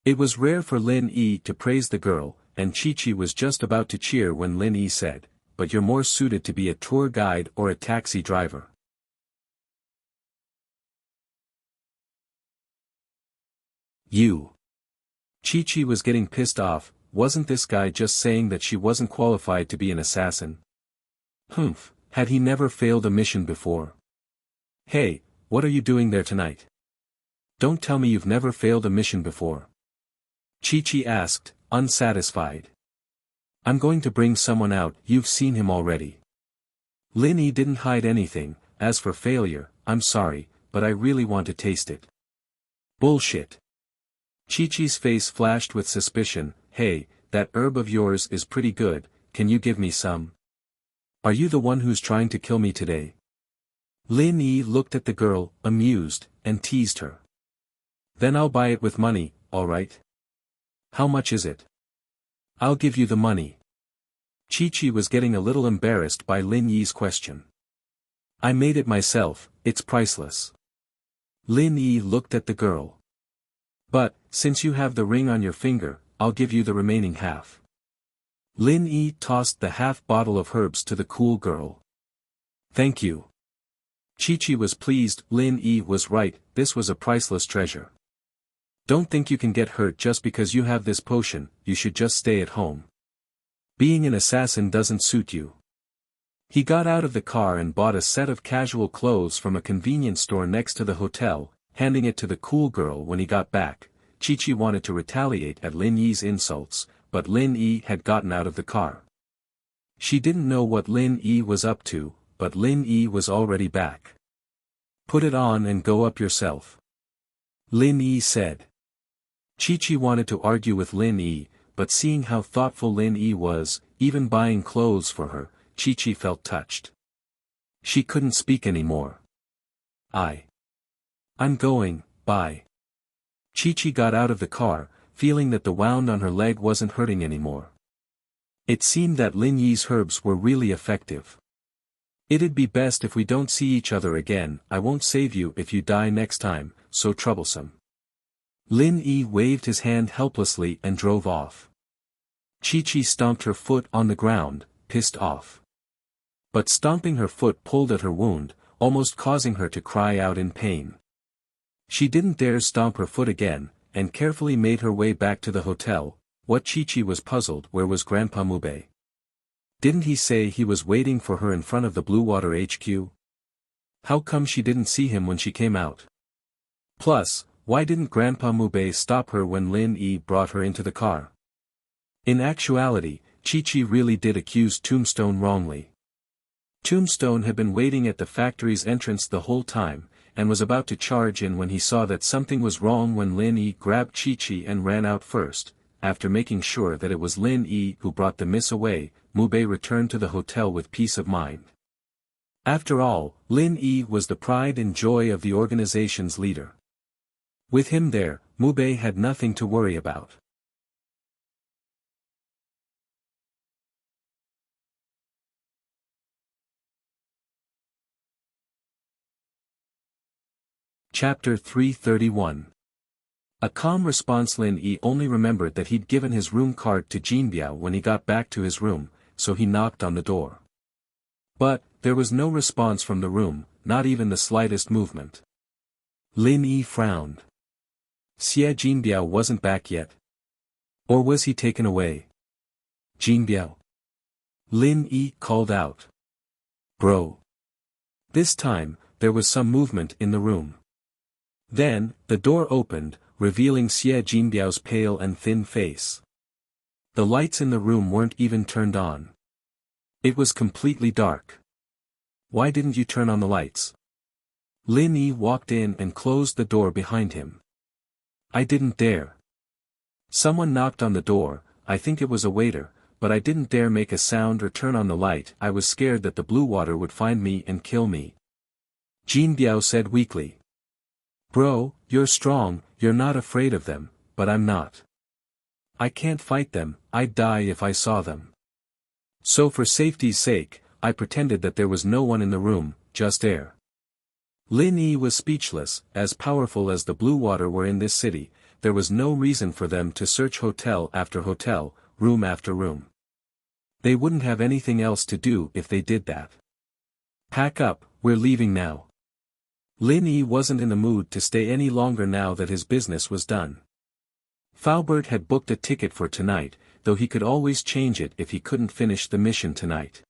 It was rare for Lin Yi to praise the girl, and Chi-Chi was just about to cheer when Lin Yi said, "But you're more suited to be a tour guide or a taxi driver." You. Chi-Chi was getting pissed off. Wasn't this guy just saying that she wasn't qualified to be an assassin? Humph, had he never failed a mission before? "Hey, what are you doing there tonight? Don't tell me you've never failed a mission before." Chi-Chi asked, unsatisfied. "I'm going to bring someone out. You've seen him already." Lin Yi didn't hide anything. "As for failure, I'm sorry, but I really want to taste it." "Bullshit." Chi-Chi's face flashed with suspicion. "Hey, that herb of yours is pretty good, can you give me some? Are you the one who's trying to kill me today?" Lin Yi looked at the girl, amused, and teased her. "Then I'll buy it with money, alright? How much is it?" "I'll give you the money." Chi-Chi was getting a little embarrassed by Lin Yi's question. "I made it myself, it's priceless." Lin Yi looked at the girl. "But, since you have the ring on your finger, I'll give you the remaining half." Lin Yi tossed the half bottle of herbs to the cool girl. "Thank you." Chi-Chi was pleased. Lin Yi was right, this was a priceless treasure. "Don't think you can get hurt just because you have this potion, you should just stay at home. Being an assassin doesn't suit you." He got out of the car and bought a set of casual clothes from a convenience store next to the hotel, handing it to the cool girl when he got back. Chi-Chi wanted to retaliate at Lin Yi's insults, but Lin Yi had gotten out of the car. She didn't know what Lin Yi was up to, but Lin Yi was already back. "Put it on and go up yourself," Lin Yi said. Chi-Chi wanted to argue with Lin Yi, but seeing how thoughtful Lin Yi was, even buying clothes for her, Chi-Chi felt touched. She couldn't speak anymore. I'm going, bye." Chi-Chi got out of the car, feeling that the wound on her leg wasn't hurting anymore. It seemed that Lin Yi's herbs were really effective. "It'd be best if we don't see each other again. I won't save you if you die next time, so troublesome." Lin Yi waved his hand helplessly and drove off. Chi-Chi stomped her foot on the ground, pissed off. But stomping her foot pulled at her wound, almost causing her to cry out in pain. She didn't dare stomp her foot again, and carefully made her way back to the hotel. What Chi-Chi was puzzled, where was Grandpa Mubei? Didn't he say he was waiting for her in front of the Blue Water HQ? How come she didn't see him when she came out? Plus, why didn't Grandpa Mubei stop her when Lin Yi brought her into the car? In actuality, Chi-Chi really did accuse Tombstone wrongly. Tombstone had been waiting at the factory's entrance the whole time, and was about to charge in when he saw that something was wrong when Lin Yi grabbed Chi-Chi and ran out first. After making sure that it was Lin Yi who brought the miss away, Mubei returned to the hotel with peace of mind. After all, Lin Yi was the pride and joy of the organization's leader. With him there, Mubei had nothing to worry about. Chapter 331. A calm response. Lin Yi only remembered that he'd given his room card to Jinbiao when he got back to his room, so he knocked on the door. But, there was no response from the room, not even the slightest movement. Lin Yi frowned. Xie Jinbiao wasn't back yet. Or was he taken away? "Jinbiao." Lin Yi called out. "Bro." This time, there was some movement in the room. Then, the door opened, revealing Xie Jinbiao's pale and thin face. The lights in the room weren't even turned on. It was completely dark. Why didn't you turn on the lights? Lin Yi walked in and closed the door behind him. I didn't dare. Someone knocked on the door, I think it was a waiter, but I didn't dare make a sound or turn on the light. I was scared that the blue water would find me and kill me. Jinbiao said weakly. Bro, you're strong, you're not afraid of them, but I'm not. I can't fight them, I'd die if I saw them. So for safety's sake, I pretended that there was no one in the room, just air. Lin Yi was speechless. As powerful as the blue water were in this city, there was no reason for them to search hotel after hotel, room after room. They wouldn't have anything else to do if they did that. Pack up, we're leaving now. Lin Yi wasn't in the mood to stay any longer now that his business was done. Faubert had booked a ticket for tonight, though he could always change it if he couldn't finish the mission tonight.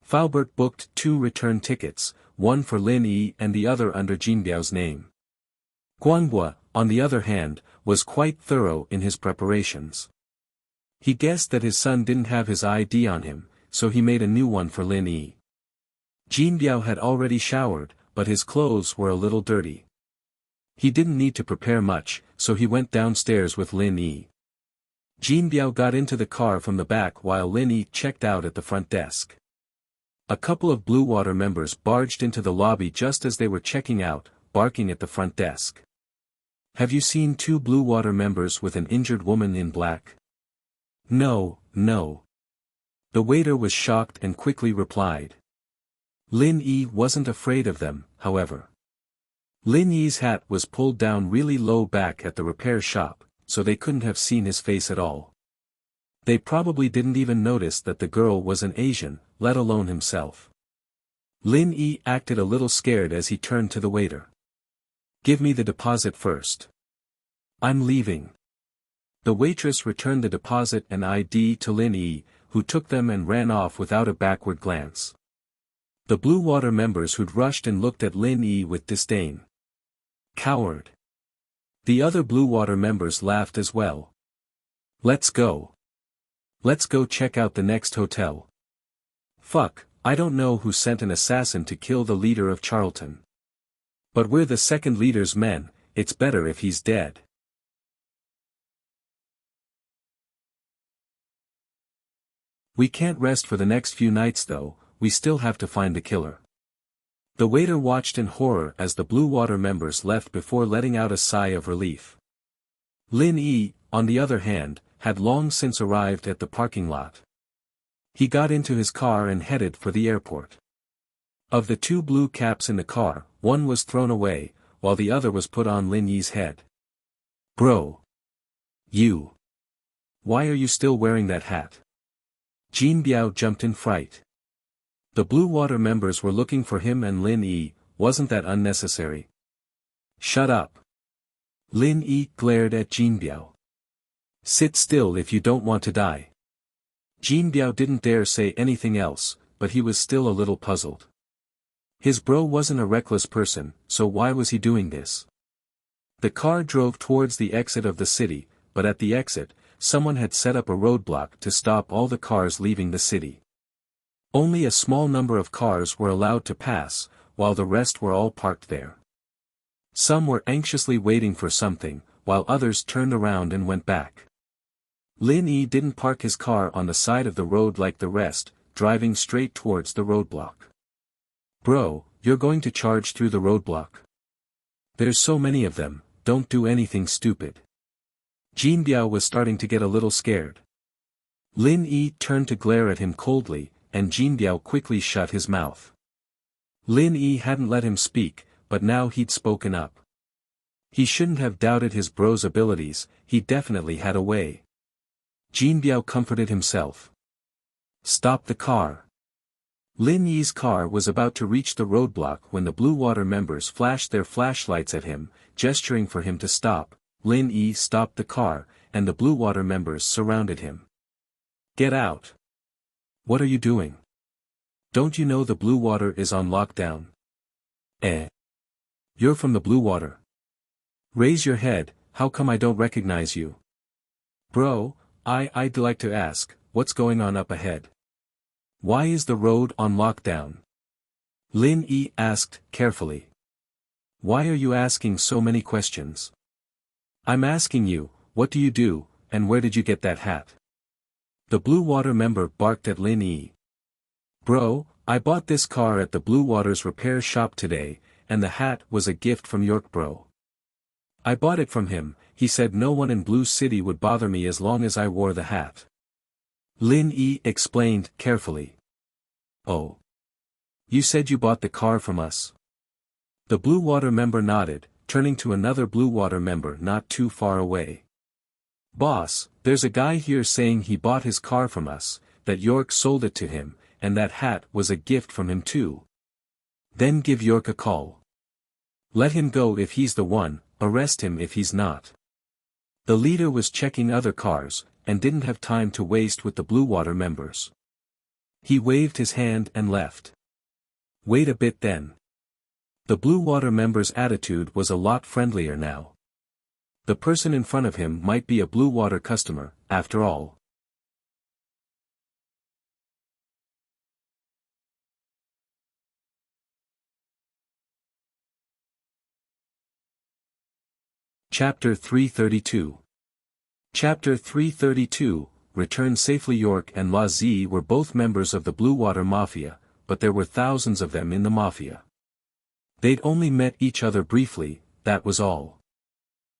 Faubert booked 2 return tickets, one for Lin Yi and the other under Jinbiao's name. Guanghua, on the other hand, was quite thorough in his preparations. He guessed that his son didn't have his ID on him, so he made a new one for Lin Yi. Jinbiao had already showered, but his clothes were a little dirty. He didn't need to prepare much, so he went downstairs with Lin Yi. Jinbiao got into the car from the back while Lin Yi checked out at the front desk. A couple of Blue Water members barged into the lobby just as they were checking out, barking at the front desk. Have you seen 2 Blue Water members with an injured woman in black? No, no. The waiter was shocked and quickly replied. Lin Yi wasn't afraid of them, however. Lin Yi's hat was pulled down really low back at the repair shop, so they couldn't have seen his face at all. They probably didn't even notice that the girl was an Asian, let alone himself. Lin Yi acted a little scared as he turned to the waiter. Give me the deposit first. I'm leaving. The waitress returned the deposit and ID to Lin Yi, who took them and ran off without a backward glance. The Blue Water members who'd rushed and looked at Lin Yi with disdain. Coward. The other Blue Water members laughed as well. Let's go. Let's go check out the next hotel. Fuck, I don't know who sent an assassin to kill the leader of Charlton. But we're the second leader's men, it's better if he's dead. We can't rest for the next few nights though, we still have to find the killer. The waiter watched in horror as the Blue Water members left before letting out a sigh of relief. Lin Yi, on the other hand, had long since arrived at the parking lot. He got into his car and headed for the airport. Of the 2 blue caps in the car, one was thrown away, while the other was put on Lin Yi's head. Bro! You! Why are you still wearing that hat? Jinbiao jumped in fright. The Blue Water members were looking for him and Lin Yi, wasn't that unnecessary? Shut up! Lin Yi glared at Jinbiao. Sit still if you don't want to die. Jinbiao didn't dare say anything else, but he was still a little puzzled. His bro wasn't a reckless person, so why was he doing this? The car drove towards the exit of the city, but at the exit, someone had set up a roadblock to stop all the cars leaving the city. Only a small number of cars were allowed to pass, while the rest were all parked there. Some were anxiously waiting for something, while others turned around and went back. Lin Yi didn't park his car on the side of the road like the rest, driving straight towards the roadblock. Bro, you're going to charge through the roadblock? There's so many of them, don't do anything stupid. Jinbiao was starting to get a little scared. Lin Yi turned to glare at him coldly, and Jinbiao quickly shut his mouth. Lin Yi hadn't let him speak, but now he'd spoken up. He shouldn't have doubted his bro's abilities, he definitely had a way. Jinbiao comforted himself. Stop the car. Lin Yi's car was about to reach the roadblock when the Blue Water members flashed their flashlights at him, gesturing for him to stop. Lin Yi stopped the car, and the Blue Water members surrounded him. Get out. What are you doing? Don't you know the Blue Water is on lockdown? You're from the Blue Water. Raise your head, how come I don't recognize you? Bro, I'd like to ask, what's going on up ahead? Why is the road on lockdown? Lin Yi asked, carefully. Why are you asking so many questions? I'm asking you, what do you do, and where did you get that hat? The Blue Water member barked at Lin Yi. Bro, I bought this car at the Blue Water's repair shop today, and the hat was a gift from York bro. I bought it from him, he said no one in Blue City would bother me as long as I wore the hat. Lin Yi explained, carefully. Oh. You said you bought the car from us? The Blue Water member nodded, turning to another Blue Water member not too far away. Boss, there's a guy here saying he bought his car from us, that York sold it to him, and that hat was a gift from him too. Then give York a call. Let him go if he's the one, arrest him if he's not. The leader was checking other cars, and didn't have time to waste with the Blue Water members. He waved his hand and left. Wait a bit then. The Blue Water member's attitude was a lot friendlier now. The person in front of him might be a Blue Water customer, after all. Chapter 332. Chapter 332, Return Safely. York and La Z were both members of the Blue Water Mafia, but there were thousands of them in the Mafia. They'd only met each other briefly, that was all.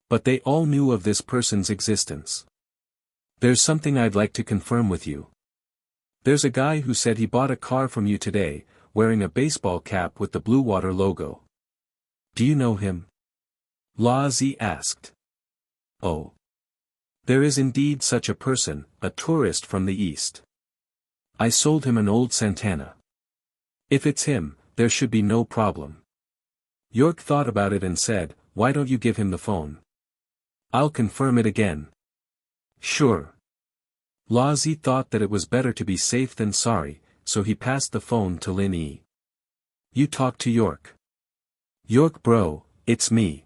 But they all knew of this person's existence. There's something I'd like to confirm with you. There's a guy who said he bought a car from you today, wearing a baseball cap with the Blue Water logo. Do you know him? La Z asked. Oh. There is indeed such a person, a tourist from the east. I sold him an old Santana. If it's him, there should be no problem. York thought about it and said, why don't you give him the phone? I'll confirm it again. Sure. La Z thought that it was better to be safe than sorry, so he passed the phone to Lin Yi. You talk to York. York bro, it's me.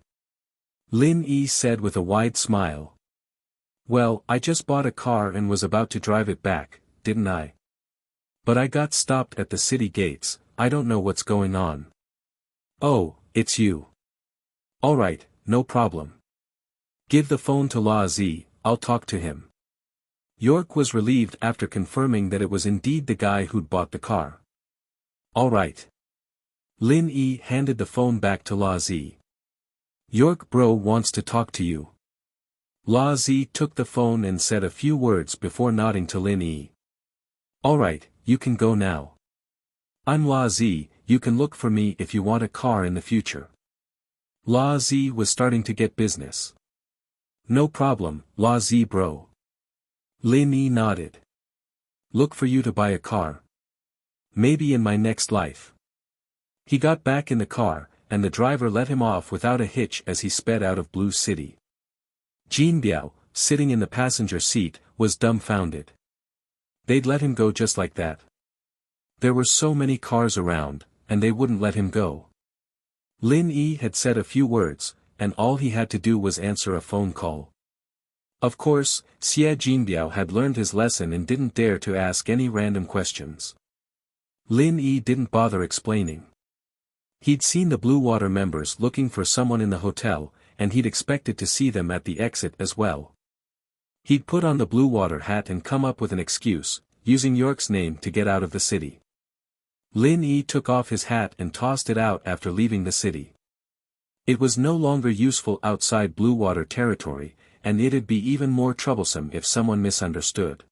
Lin Yi said with a wide smile. Well, I just bought a car and was about to drive it back, didn't I? But I got stopped at the city gates, I don't know what's going on. Oh, it's you. Alright, no problem. Give the phone to La Z, I'll talk to him. York was relieved after confirming that it was indeed the guy who'd bought the car. Alright. Lin Yi handed the phone back to La Z. York bro wants to talk to you. La Z took the phone and said a few words before nodding to Lin Yi. Alright, you can go now. I'm La Z, you can look for me if you want a car in the future. La Z was starting to get business. No problem, La Z bro. Lin Yi nodded. Look for you to buy a car. Maybe in my next life. He got back in the car, and the driver let him off without a hitch as he sped out of Blue City. Jinbiao, sitting in the passenger seat, was dumbfounded. They'd let him go just like that. There were so many cars around, and they wouldn't let him go. Lin Yi had said a few words, and all he had to do was answer a phone call. Of course, Xie Jinbiao had learned his lesson and didn't dare to ask any random questions. Lin Yi didn't bother explaining. He'd seen the Blue Water members looking for someone in the hotel, and he'd expected to see them at the exit as well. He'd put on the Blue Water hat and come up with an excuse, using York's name to get out of the city. Lin Yi took off his hat and tossed it out after leaving the city. It was no longer useful outside Blue Water territory, and it'd be even more troublesome if someone misunderstood.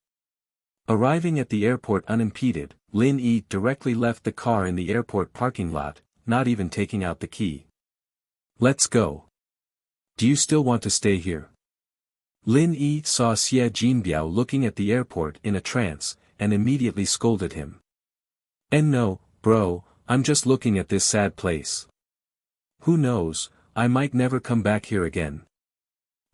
Arriving at the airport unimpeded, Lin Yi directly left the car in the airport parking lot, not even taking out the key. Let's go. Do you still want to stay here? Lin Yi saw Xie Jinbiao looking at the airport in a trance, and immediately scolded him. And no, bro, I'm just looking at this sad place. Who knows, I might never come back here again.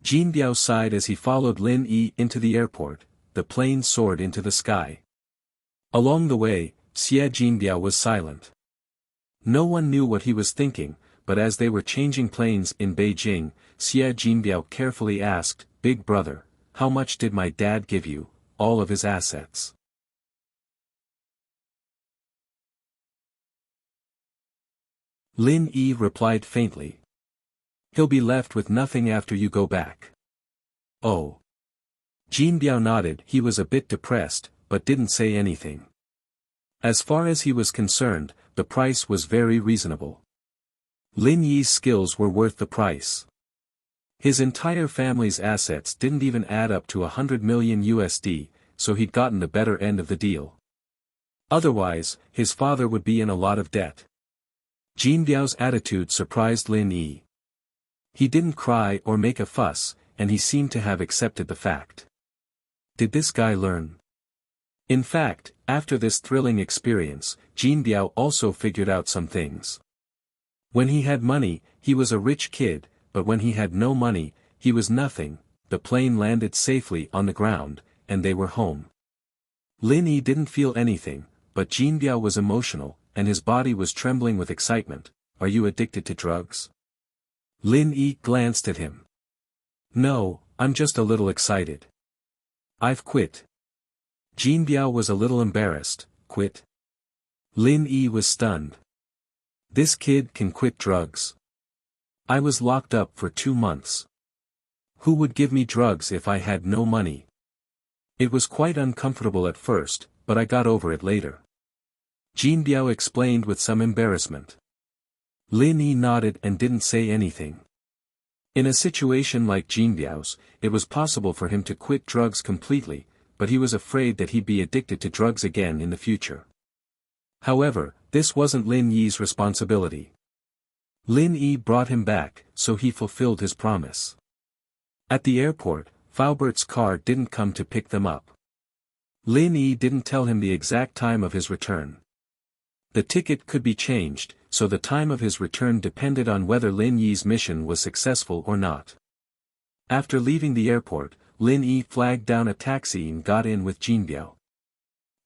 Jinbiao sighed as he followed Lin Yi into the airport. The plane soared into the sky. Along the way, Xie Jinbiao was silent. No one knew what he was thinking, but as they were changing planes in Beijing, Xie Jinbiao carefully asked, "Big brother, how much did my dad give you?" "All of his assets." Lin Yi replied faintly. "He'll be left with nothing after you go back." "Oh." Jinbiao nodded. He was a bit depressed, but didn't say anything. As far as he was concerned, the price was very reasonable. Lin Yi's skills were worth the price. His entire family's assets didn't even add up to $100 million USD, so he'd gotten the better end of the deal. Otherwise, his father would be in a lot of debt. Jinbiao's attitude surprised Lin Yi. He didn't cry or make a fuss, and he seemed to have accepted the fact. Did this guy learn? In fact, after this thrilling experience, Jinbiao also figured out some things. When he had money, he was a rich kid, but when he had no money, he was nothing. The plane landed safely on the ground, and they were home. Lin Yi didn't feel anything, but Jinbiao was emotional, and his body was trembling with excitement. "Are you addicted to drugs?" Lin Yi glanced at him. "No, I'm just a little excited. I've quit." Jinbiao was a little embarrassed. "Quit?" Lin Yi was stunned. "This kid can quit drugs. I was locked up for 2 months. Who would give me drugs if I had no money?" "It was quite uncomfortable at first, but I got over it later." Jinbiao explained with some embarrassment. Lin Yi nodded and didn't say anything. In a situation like Jinbiao's, it was possible for him to quit drugs completely, but he was afraid that he'd be addicted to drugs again in the future. However, this wasn't Lin Yi's responsibility. Lin Yi brought him back, so he fulfilled his promise. At the airport, Faubert's car didn't come to pick them up. Lin Yi didn't tell him the exact time of his return. The ticket could be changed, so the time of his return depended on whether Lin Yi's mission was successful or not. After leaving the airport, Lin Yi flagged down a taxi and got in with Jinbiao.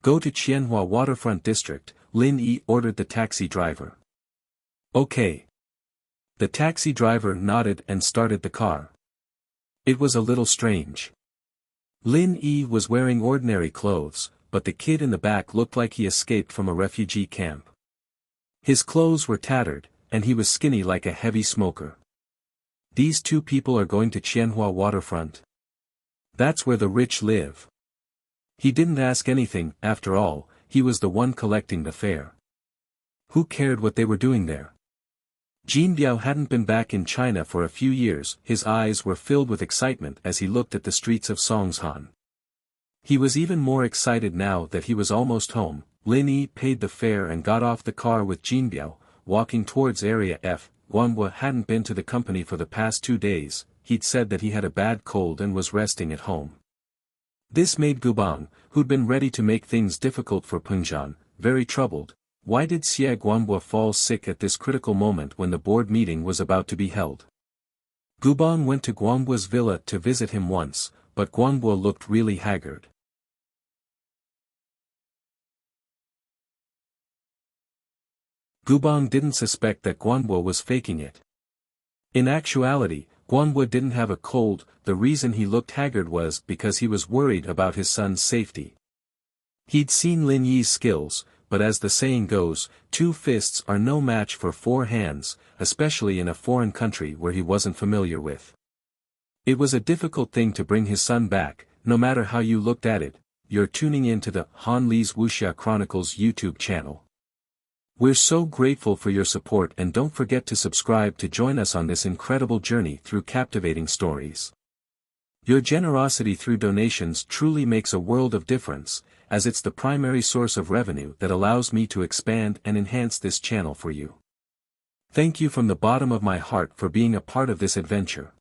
"Go to Qianhua Waterfront District," Lin Yi ordered the taxi driver. "Okay." The taxi driver nodded and started the car. It was a little strange. Lin Yi was wearing ordinary clothes, but the kid in the back looked like he escaped from a refugee camp. His clothes were tattered, and he was skinny like a heavy smoker. These two people are going to Qianhua Waterfront. That's where the rich live. He didn't ask anything. After all, he was the one collecting the fare. Who cared what they were doing there? Jinbiao hadn't been back in China for a few years. His eyes were filled with excitement as he looked at the streets of Songshan. He was even more excited now that he was almost home. Lin Yi paid the fare and got off the car with Jinbiao, walking towards Area F. Guanhua hadn't been to the company for the past 2 days. He'd said that he had a bad cold and was resting at home. This made Gubang, who'd been ready to make things difficult for Pengzhan, very troubled. Why did Xie Guanhua fall sick at this critical moment when the board meeting was about to be held? Gubang went to Guanhua's villa to visit him once, but Guanhua looked really haggard. Gubang didn't suspect that Guanhua was faking it. In actuality, Guanhua didn't have a cold. The reason he looked haggard was because he was worried about his son's safety. He'd seen Lin Yi's skills, but as the saying goes, 2 fists are no match for 4 hands, especially in a foreign country where he wasn't familiar with. It was a difficult thing to bring his son back, no matter how you looked at it. You're tuning in to the Han Li's Wuxia Chronicles YouTube channel. We're so grateful for your support, and don't forget to subscribe to join us on this incredible journey through captivating stories. Your generosity through donations truly makes a world of difference, as it's the primary source of revenue that allows me to expand and enhance this channel for you. Thank you from the bottom of my heart for being a part of this adventure.